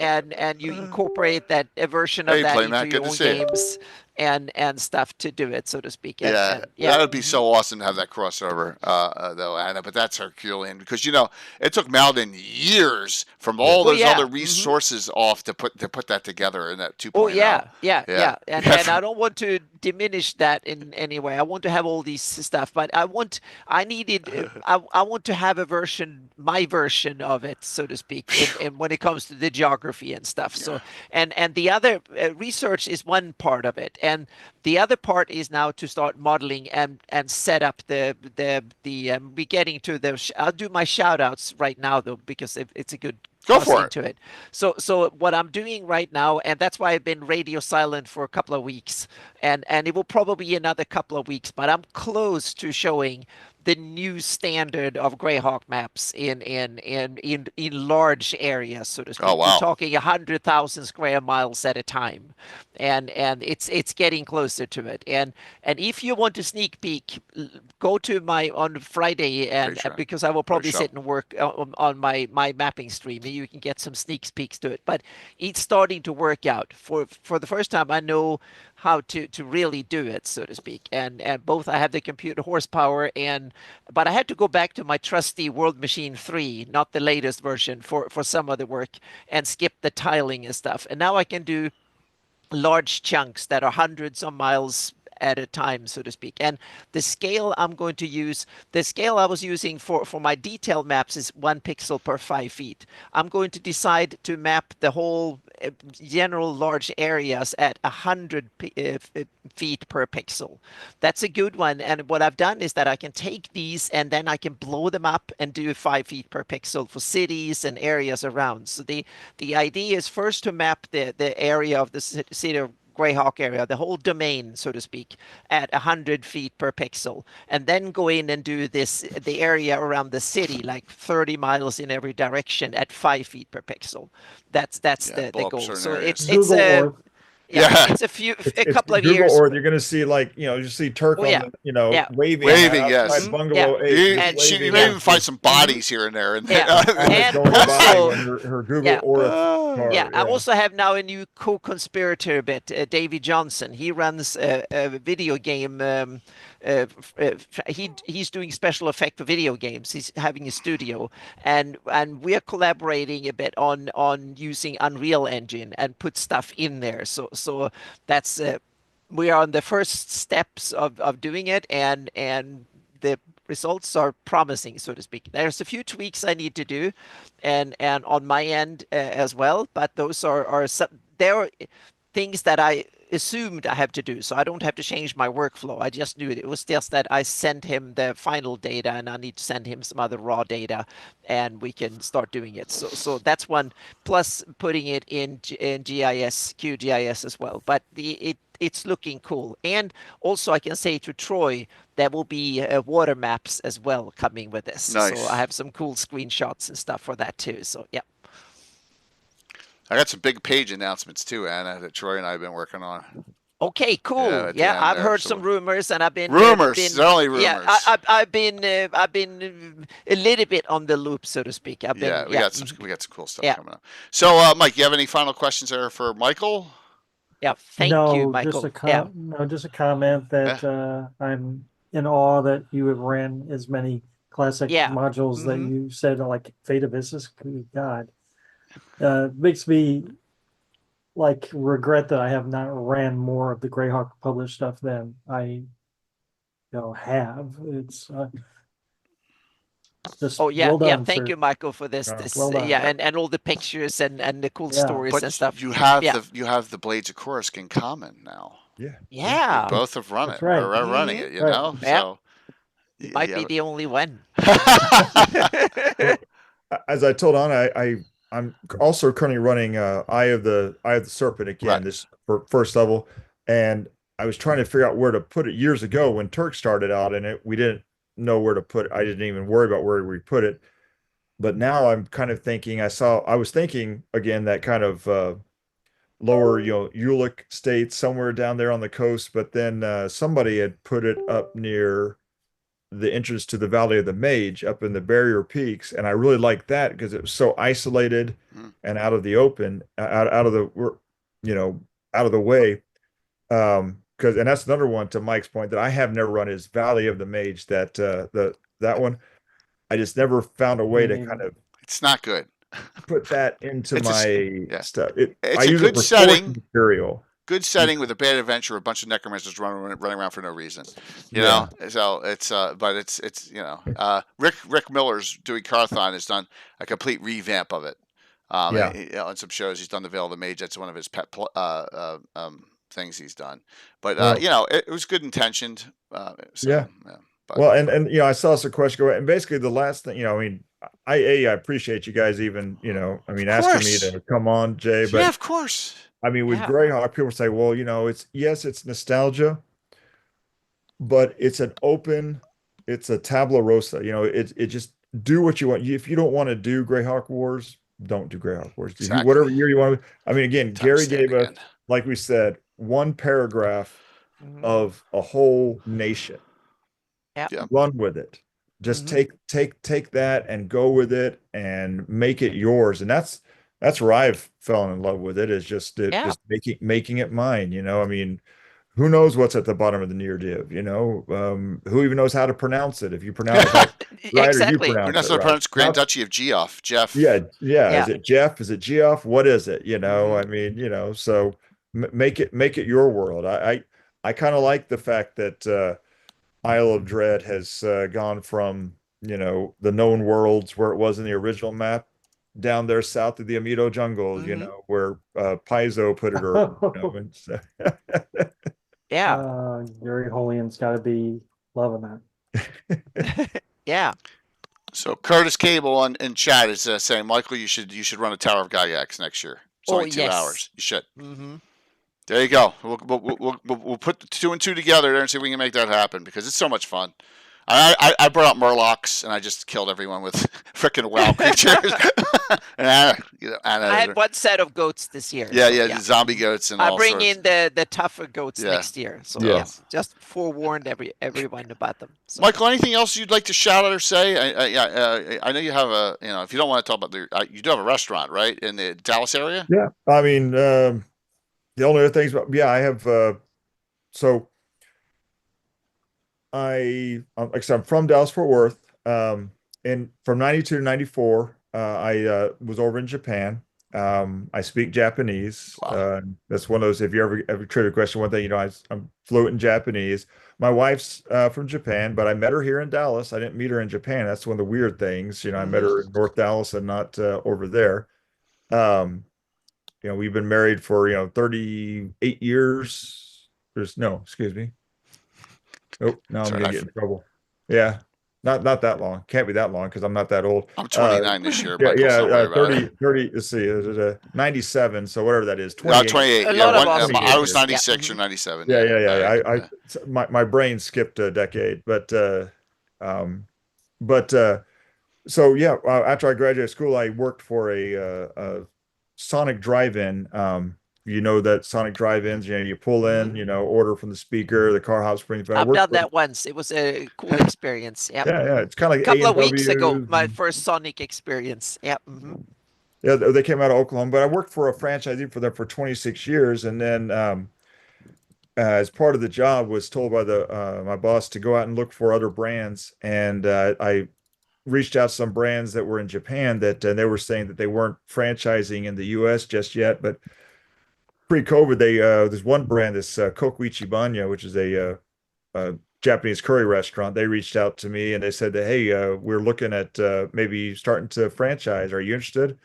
you incorporate that version of that into your own games. And stuff to do it, so to speak. That would be so awesome to have that crossover, though, Anna. But that's Herculean because it took Malden years from all those other resources off to put that together in that 2.0. Oh yeah. And I don't want to diminish that in any way. I want to have all these stuff, but I want to have my version of it, so to speak, and when it comes to the geography and stuff. So and the other research is one part of it. And the other part is now to start modeling and set up the be getting to the. I'll do my shout outs right now though, because it's a good go for to it. So what I'm doing right now, and that's why I've been radio silent for a couple of weeks, and it will probably be another couple of weeks, but I'm close to showing the new standard of Greyhawk maps in large areas, so to speak. Oh, wow. We're talking 100,000 square miles at a time, and it's getting closer to it. And if you want to sneak peek, go to on Friday, and because I will probably sit and work on my mapping stream, and you can get some sneak peeks to it. But it's starting to work out. For the first time, I know how to really do it, so to speak. And both I have the computer horsepower, but I had to go back to my trusty World Machine 3, not the latest version, for some of the work, and skip the tiling and stuff. And now I can do large chunks that are hundreds of miles at a time, so to speak. And the scale I'm going to use, the scale I was using for my detail maps is 1 pixel per 5 feet. I'm going to decide to map the whole general large areas at 100 feet per pixel. That's a good one. And what I've done is that I can take these and then I can blow them up and do 5 feet per pixel for cities and areas around. So the idea is first to map the area of the city of Greyhawk area, the whole domain, so to speak, at 100 feet per pixel, and then go in and do the area around the city, like 30 miles in every direction at 5 feet per pixel. That's the goal. So it's it's a couple of Google years. Earth, you're going to see you see Turk on waving, yes. bungalow. You may even find some bodies here and there. And going also, by her Google Earth car. I also have now a new co-conspirator Davey Johnson. He runs a video game. He's doing special effect for video games. He's having a studio, and we are collaborating a bit on using Unreal Engine and put stuff in there. So that's we are on the first steps of doing it, and the results are promising, so to speak. There's a few tweaks I need to do, and on my end as well. But those are there are things that I assumed I have to do, so I don't have to change my workflow. I just knew it. It was just that I sent him the final data, and I need to send him some other raw data, and we can start doing it. So that's one. Plus putting it in QGIS as well. But it's looking cool. And also I can say to Troy, there will be water maps as well coming with this. Nice. So I have some cool screenshots and stuff for that too. So yeah. I got some big page announcements too, Anna, that Troy and I have been working on. Okay, cool. Yeah, I've heard some rumors, and I've been rumors. Only rumors. Yeah, I've been a little bit on the loop, so to speak. We got some cool stuff coming up. So, Mike, you have any final questions there for Michael? Yeah, thank you, Michael. Just a comment that I'm in awe that you have ran as many classic modules that you said, like Fate of Isis. Good God. Makes me regret that I have not ran more of the Greyhawk published stuff than I have. It's Just Oh yeah, well yeah. done, Thank sir. you, Michael, for this. Oh. This Well done. yeah, and all the pictures and the cool Yeah. stories and But stuff. you have Yeah. the Blades of Kursk in common now. Yeah. We Yeah. both have run That's it. right. We're running Mhm. it, you Right. know. Yeah. So You might be yeah. the only one. Well, as I told on, I'm also currently running Eye of the Serpent again, Right. this for first level, and I was trying to figure out where to put it years ago when Turk started out in it. We didn't know where to put it. I didn't even worry about where we put it. But now I'm kind of thinking I was thinking again that kind of lower, Ulick state somewhere down there on the coast, but then somebody had put it up near the entrance to the Valley of the Mage up in the Barrier Peaks, and I really liked that because it was so isolated Mm. and out of the open, out of the out of the way. Because and that's another one to Mike's point that I have never run is Valley of the Mage. That one I just never found a way to kind of It's not good. put that into It's my stuff. I It's a use it good for source setting. material. Good setting with a bad adventure, a bunch of necromancers running around for no reason. You Yeah. know, so but it's Rick Miller's doing Carthon has done a complete revamp of it. Yeah. On some shows he's done the Veil of the Mage. That's one of his pet things he's done. But Well, it was good intentioned. Yeah. But Well, and I saw Sequestra go, and basically the last thing, I mean, I appreciate you guys even, asking me course. to come on, Jay, yeah, but of course. I mean, with Yeah. Greyhawk, people say, well, it's nostalgia, but it's a tabula rosa. It just do what you want. If you don't want to do Greyhawk Wars, don't do Greyhawk Wars. If you, Exactly. whatever year you want to. I mean, again, Time to Gary stand gave us, again. like we said, one paragraph Mhm. of a whole nation. Yeah. Yeah. Run with it. Just Mhm. take that and go with it and make it yours. And that's where I've fallen in love with it, is just Yeah. just making it mine. I mean, who knows what's at the bottom of the near div, who even knows how to pronounce it? If you pronounce it right or you Exactly. We're pronounce not it so right. pronounce Grand Duchy of Geoff. Jeff. Yeah. Yeah. Is it Jeff? Is it Geoff? What is it? Mhm. I mean, so make it your world. I kind of like the fact that Isle of Dread has gone from, the known worlds where it was in the original map down there south of the Amito jungle, Mhm. where Paizo put it earlier. And so Yeah. Gary Holian's got to be loving that. Yeah. So Curtis Cable in chat is saying, Michael, you should run a Tower of Gygax next year. It's only 2 hours. You should. Mm-hmm. There you go. We'll put the 2 and 2 together there and see if we can make that happen because it's so much fun. I brought out Murlocs and I just killed everyone with freaking WoW creatures. I had one set of goats this year. Yeah, so, the zombie goats and all I bring sorts. in the tougher goats Yeah. next year. So Yes. just forewarned everyone about them. So. Michael, anything else you'd like to shout out or say? I know you have if you don't want to talk about you do have a restaurant, right, in the Dallas area? Yeah. I mean, the only other things, I have, so like I said, I'm from Dallas Fort Worth. And from 92 to 94, I was over in Japan. I speak Japanese. Wow. That's one of those, if you ever tried a question, one thing, I'm fluent in Japanese. My wife's from Japan, but I met her here in Dallas. I didn't meet her in Japan. That's one of the weird things. I met her in North Dallas and not over there. We've been married for 38 years. Excuse me. Oh, now I'm gonna get in trouble. Yeah, not that long. Can't be that long because I'm not that old. I'm 29 this year. Yeah, Michael, so don't worry 30, about it. 30. Let's see, is it 97? So whatever that is, 28. 28. A Yeah, lot of awesome I was years. 96 Yeah. or 97. Yeah. All right. My brain skipped a decade, but so yeah, after I graduated school, I worked for a Sonic drive-in. That Sonic drive-ins, you pull in, order from the speaker, the car hops brings back. I've done that once. It was a cool experience. Yep. Yeah. It's kind of like a couple of weeks ago, A&Ws my and- first Sonic experience. Yep. Yeah, they came out of Oklahoma, but I worked for a franchisee for them for 26 years, and then as part of the job, was told by my boss to go out and look for other brands, and I reached out to some brands that were in Japan that they were saying that they weren't franchising in the U.S. just yet, but pre-COVID, there's one brand, this Kokuichi Banya, which is a Japanese curry restaurant. They reached out to me and they said that, hey, we're looking at maybe starting to franchise. Are you interested?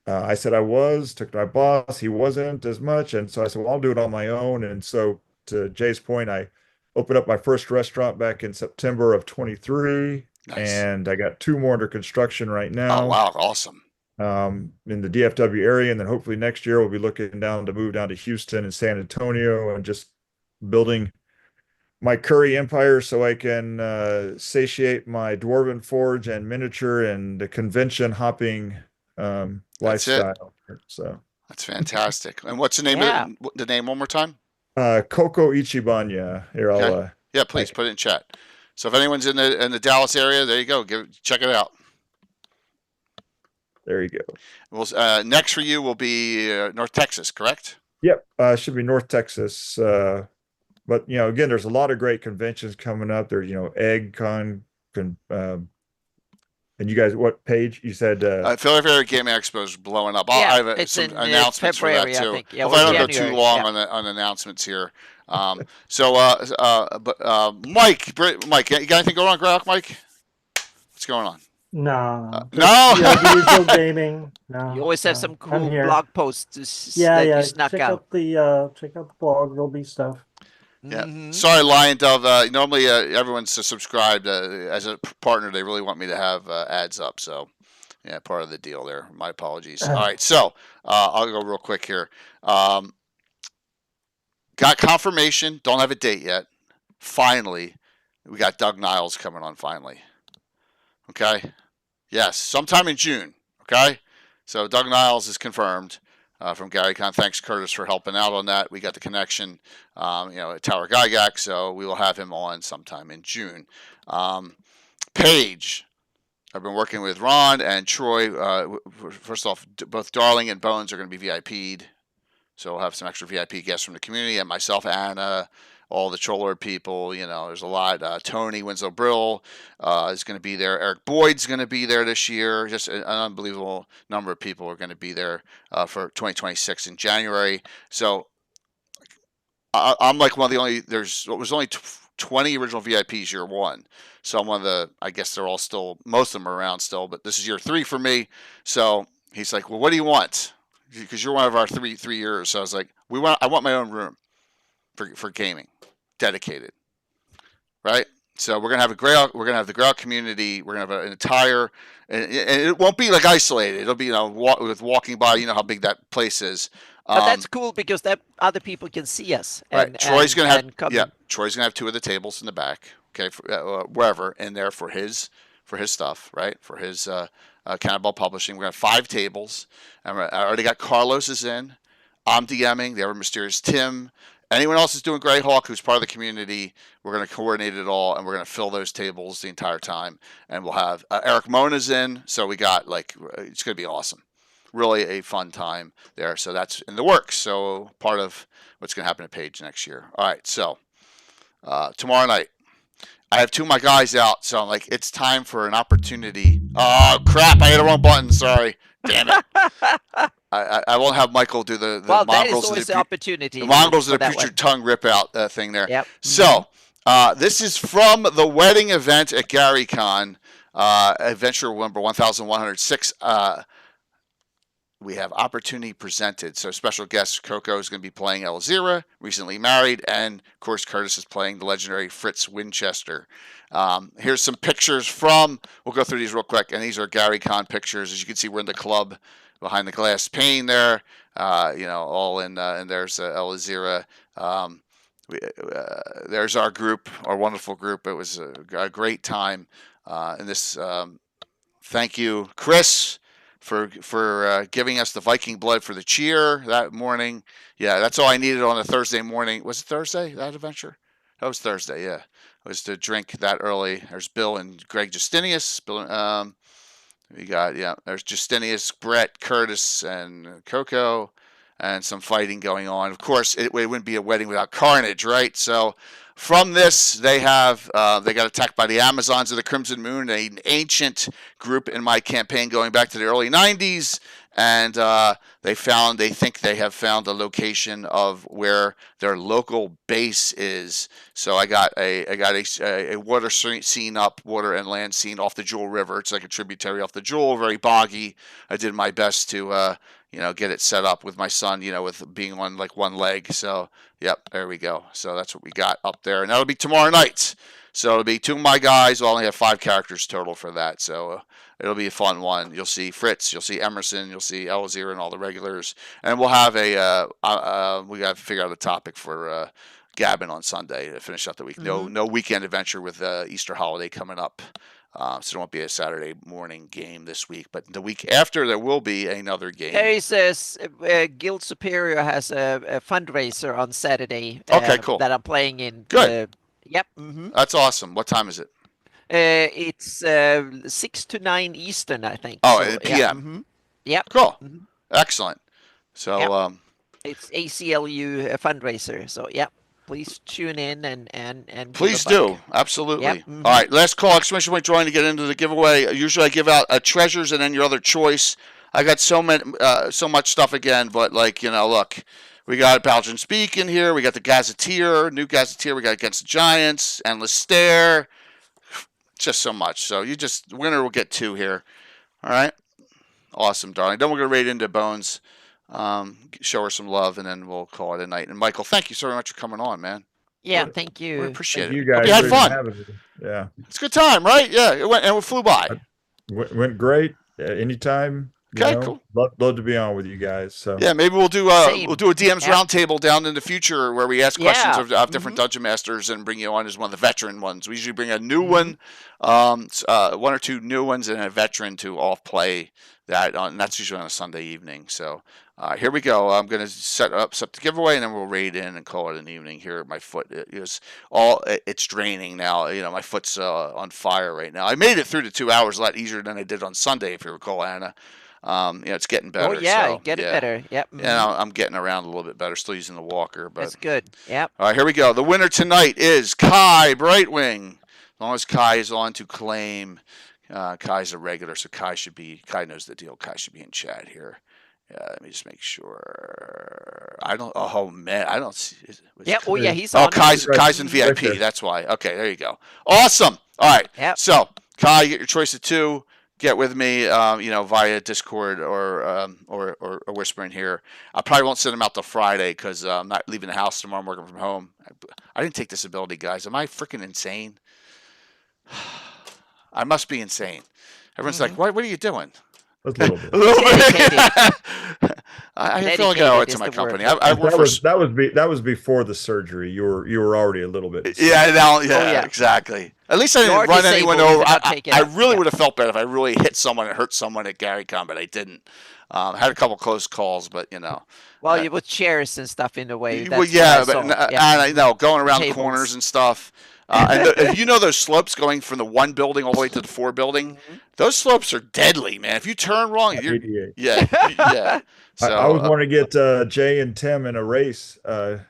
I said I was, took to my boss. He wasn't as much. And so I said, well, I'll do it on my own. And so to Jay's point, I opened up my first restaurant back in September of 23. Nice. And I got 2 more under construction right now. Oh, wow. Awesome. In the DFW area. And then hopefully next year we'll be looking down to move down to Houston and San Antonio and just building my curry empire so I can satiate my dwarven forge and miniature and the convention hopping lifestyle. So that's fantastic. And what's the name of the name one more time? Coco Ichibanya. Here, okay. Yeah, please put it in chat. So if anyone's in the Dallas area, there you go. Check it out. There you go. Well, next for you will be North Texas, correct? Yep, should be North Texas. But again, there's a lot of great conventions coming up. There's EggCon, and you guys, what page you said? Philadelphia Gaming Expo is blowing up. I have some announcements for that too. I don't go too long on announcements here. Mike, you got anything going on, Greyhawk, Mike? What's going on? No. No. The usual gaming. No. You always have some cool blog posts. You snuck out. Check out the blog. There'll be stuff. Yeah. Sorry, Lion Dove. Normally, everyone's subscribed as a partner. They really want me to have ads up. So, yeah, part of the deal there. My apologies. All right. So, I'll go real quick here. Got confirmation. Don't have a date yet. Finally, we got Doug Niles coming on finally. Okay. Yes. Sometime in June. Okay. So, Doug Niles is confirmed. From GaryCon. Thanks, Curtis, for helping out on that. We got the connection, at Tower Gygax, so we will have him on sometime in June. Paige, I've been working with Ron and Troy. First off, both Darling and Bones are going to be VIP'd, so we'll have some extra VIP guests from the community, and myself, Anna, all the Troller people. There's a lot. Tony Winslow Brill is going to be there. Eric Boyd's going to be there this year. Just an unbelievable number of people are going to be there for 2026 in January. So I'm like one of the only. There's only 20 original VIPs year 1. So I'm one of the. I guess they're all still. Most of them are around still, but this is year 3 for me. So he's like, well, what do you want? Because you're one of our three years. So I was like, I want my own room for gaming. Dedicated, right? So we're gonna have Greyhawk. We're gonna have the Greyhawk community. We're gonna have an entire, and it won't be like isolated. It'll be with walking by. You know how big that place is. But that's cool because that other people can see us. Right. Troy's gonna have Troy's gonna have 2 of the tables in the back. Okay, wherever in there for his stuff, right? For his Cannonball Publishing. We're gonna have 5 tables. And I already got Carlos's in. I'm DMing. The ever mysterious Tim. Anyone else is doing Greyhawk who's part of the community, we're going to coordinate it all, and we're going to fill those tables the entire time. And we'll have Eric Mona's in, so we got it's going to be awesome. Really a fun time there. So that's in the works. So part of what's going to happen at Page next year. All right, so tomorrow night, I have 2 of my guys out, so I'm like, it's time for an opportunity. Oh, crap, I hit the wrong button. Sorry. Damn it. I won't have Michael do the well, mongrels. That is always the opportunity. The mongrels of the future tongue rip out thing there. Yep. So this is from the wedding event at GaryCon, Adventure number 1106. We have opportunity presented. So special guest Coco is going to be playing Elzira, recently married, and of course Curtis is playing the legendary Fritz Winchester. Here's some pictures from. We'll go through these real quick, and these are GaryCon pictures. As you can see, we're in the club behind the glass pane there. All in, and there's Elzira. There's our group, our wonderful group. It was a great time. In this, thank you, Chris, for giving us the Viking blood for the cheer that morning. Yeah, that's all I needed on a Thursday morning. Was it Thursday, that adventure? That was Thursday, yeah. It was to drink that early. There's Bill and Greg Justinius. We got, there's Justinius, Brett, Curtis, and Coco, and some fighting going on. Of course, it wouldn't be a wedding without carnage, right? So from this, they got attacked by the Amazons of the Crimson Moon, an ancient group in my campaign going back to the early 90s. and they think they have found the location of where their local base is. So I got a water scene up, water and land scene off the Jewel River. It's like a tributary off the Jewel, very boggy. I did my best to get it set up with my son, with being on like one leg. So yep, there we go. So that's what we got up there, and that'll be tomorrow night. So it'll be 2 of my guys. We'll only have 5 characters total for that. So it'll be a fun one. You'll see Fritz, you'll see Emerson, you'll see Elazir and all the regulars. And we'll have we got to figure out a topic for Gavin on Sunday to finish out the week. No weekend adventure with Easter holiday coming up. So there won't be a Saturday morning game this week. But the week after, there will be another game. There is Guild Superior has a fundraiser on Saturday. Okay, cool. That I'm playing in. Good. Yep. That's awesome. What time is it? It's 6 to 9 Eastern, I think. Oh, so, p.m. Yeah. Yep. Cool. Excellent. So it's ACLU fundraiser. So please tune in and please do. Absolutely. Yep. All right, last call, exclamation point drawing to get into the giveaway. Usually I give out treasures and then your other choice. I got so much stuff again, but look, we got Belgian Speak in here. We got the Gazetteer, new Gazetteer. We got Against the Giants, Endless Stare. Just so much. So winner will get 2 here. All right. Awesome, darling. Then we're going to raid into Bones, show her some love, and then we'll call it a night. And Michael, thank you so very much for coming on, man. Yeah, thank you. We appreciate it. You guys Hope you had fun. Yeah. It's a good time, right? Yeah, it flew by. Went great. Anytime. Okay, cool. Love to be on with you guys. So yeah, maybe we'll do a DM's roundtable down in the future where we ask questions of different dungeon masters and bring you on as one of the veteran ones. We usually bring a new one, 1 or 2 new ones, and a veteran to all play that. And that's usually on a Sunday evening. So here we go. I'm going to set the giveaway, and then we'll raid in and call it an evening. Here, my foot it's draining now. My foot's on fire right now. I made it through the 2 hours a lot easier than I did on Sunday, if you recall, Anna. It's getting better. Oh yeah, so, getting better. Yep. I'm getting around a little bit better. Still using the walker, but that's good. Yep. All right, here we go. The winner tonight is Kai Brightwing. As long as Kai is on to claim, Kai's a regular, so Kai knows the deal. Kai should be in chat here. Let me just make sure. I don't see. He's on. Kai's in VIP. Right, that's why. Okay, there you go. Awesome. All right. Yep. So Kai, get your choice of 2. Get with me, via Discord or whispering here. I probably won't send them out till Friday because I'm not leaving the house tomorrow. I'm working from home. I didn't take this ability, guys. Am I freaking insane? I must be insane. Everyone's like, what are you doing? A little bit. I feel like I owe it to my company. I work that was before the surgery. You were already a little bit. Yeah, exactly. At least I didn't run anyone over. I really would have felt better if I really hit someone and hurt someone at GaryCon, but I didn't. I had a couple close calls, but Well, you with chairs and stuff in the way. I know going around corners and stuff. And those slopes going from the 1 building all the way to the 4 building, those slopes are deadly, man. If you turn wrong, yeah. So, I always want to get Jay and Tim in a race. That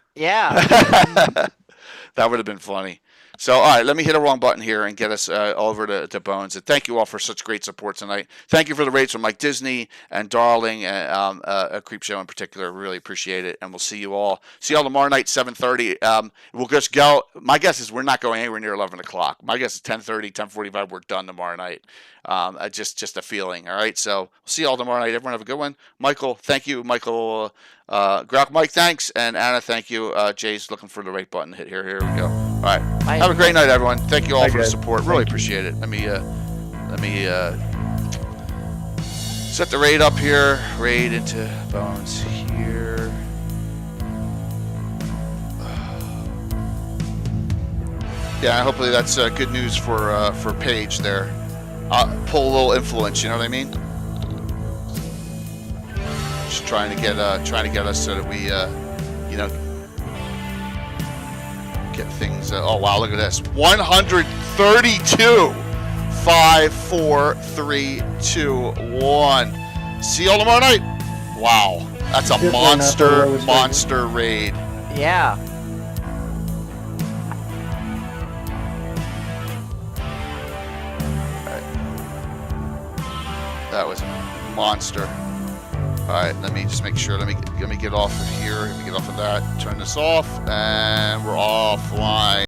would have been funny. So, all right, let me hit a wrong button here and get us over to Bones. And thank you all for such great support tonight. Thank you for the raids from Mike Disney and Darling and Creep Show in particular. Really appreciate it. And we'll see you all tomorrow night, 7:30. We'll just go. My guess is we're not going anywhere near 11 o'clock. My guess is 10:30, 10:45. We're done tomorrow night. Just a feeling. All right. So we'll see you all tomorrow night. Everyone have a good one. Michael, thank you. Michael, Greyhawk, Mike, thanks. And Anna, thank you. Jay's looking for the right button to hit here. Here we go. All right. Have a great night, everyone. Thank you all for the support. Really appreciate it. Let me set the raid up here. Raid into Bones here. Yeah, hopefully that's good news for Paige there. Pull a little influence. You know what I mean? Just trying to get us so that we get things. Oh wow, look at this. 132. 5, 4, 3, 2, 1. See y'all tomorrow night. Wow, that's a monster raid. Yeah. That was a monster. right, let me just make sure. Let me get off of here. Let me get off of that. Turn this off, and we're offline.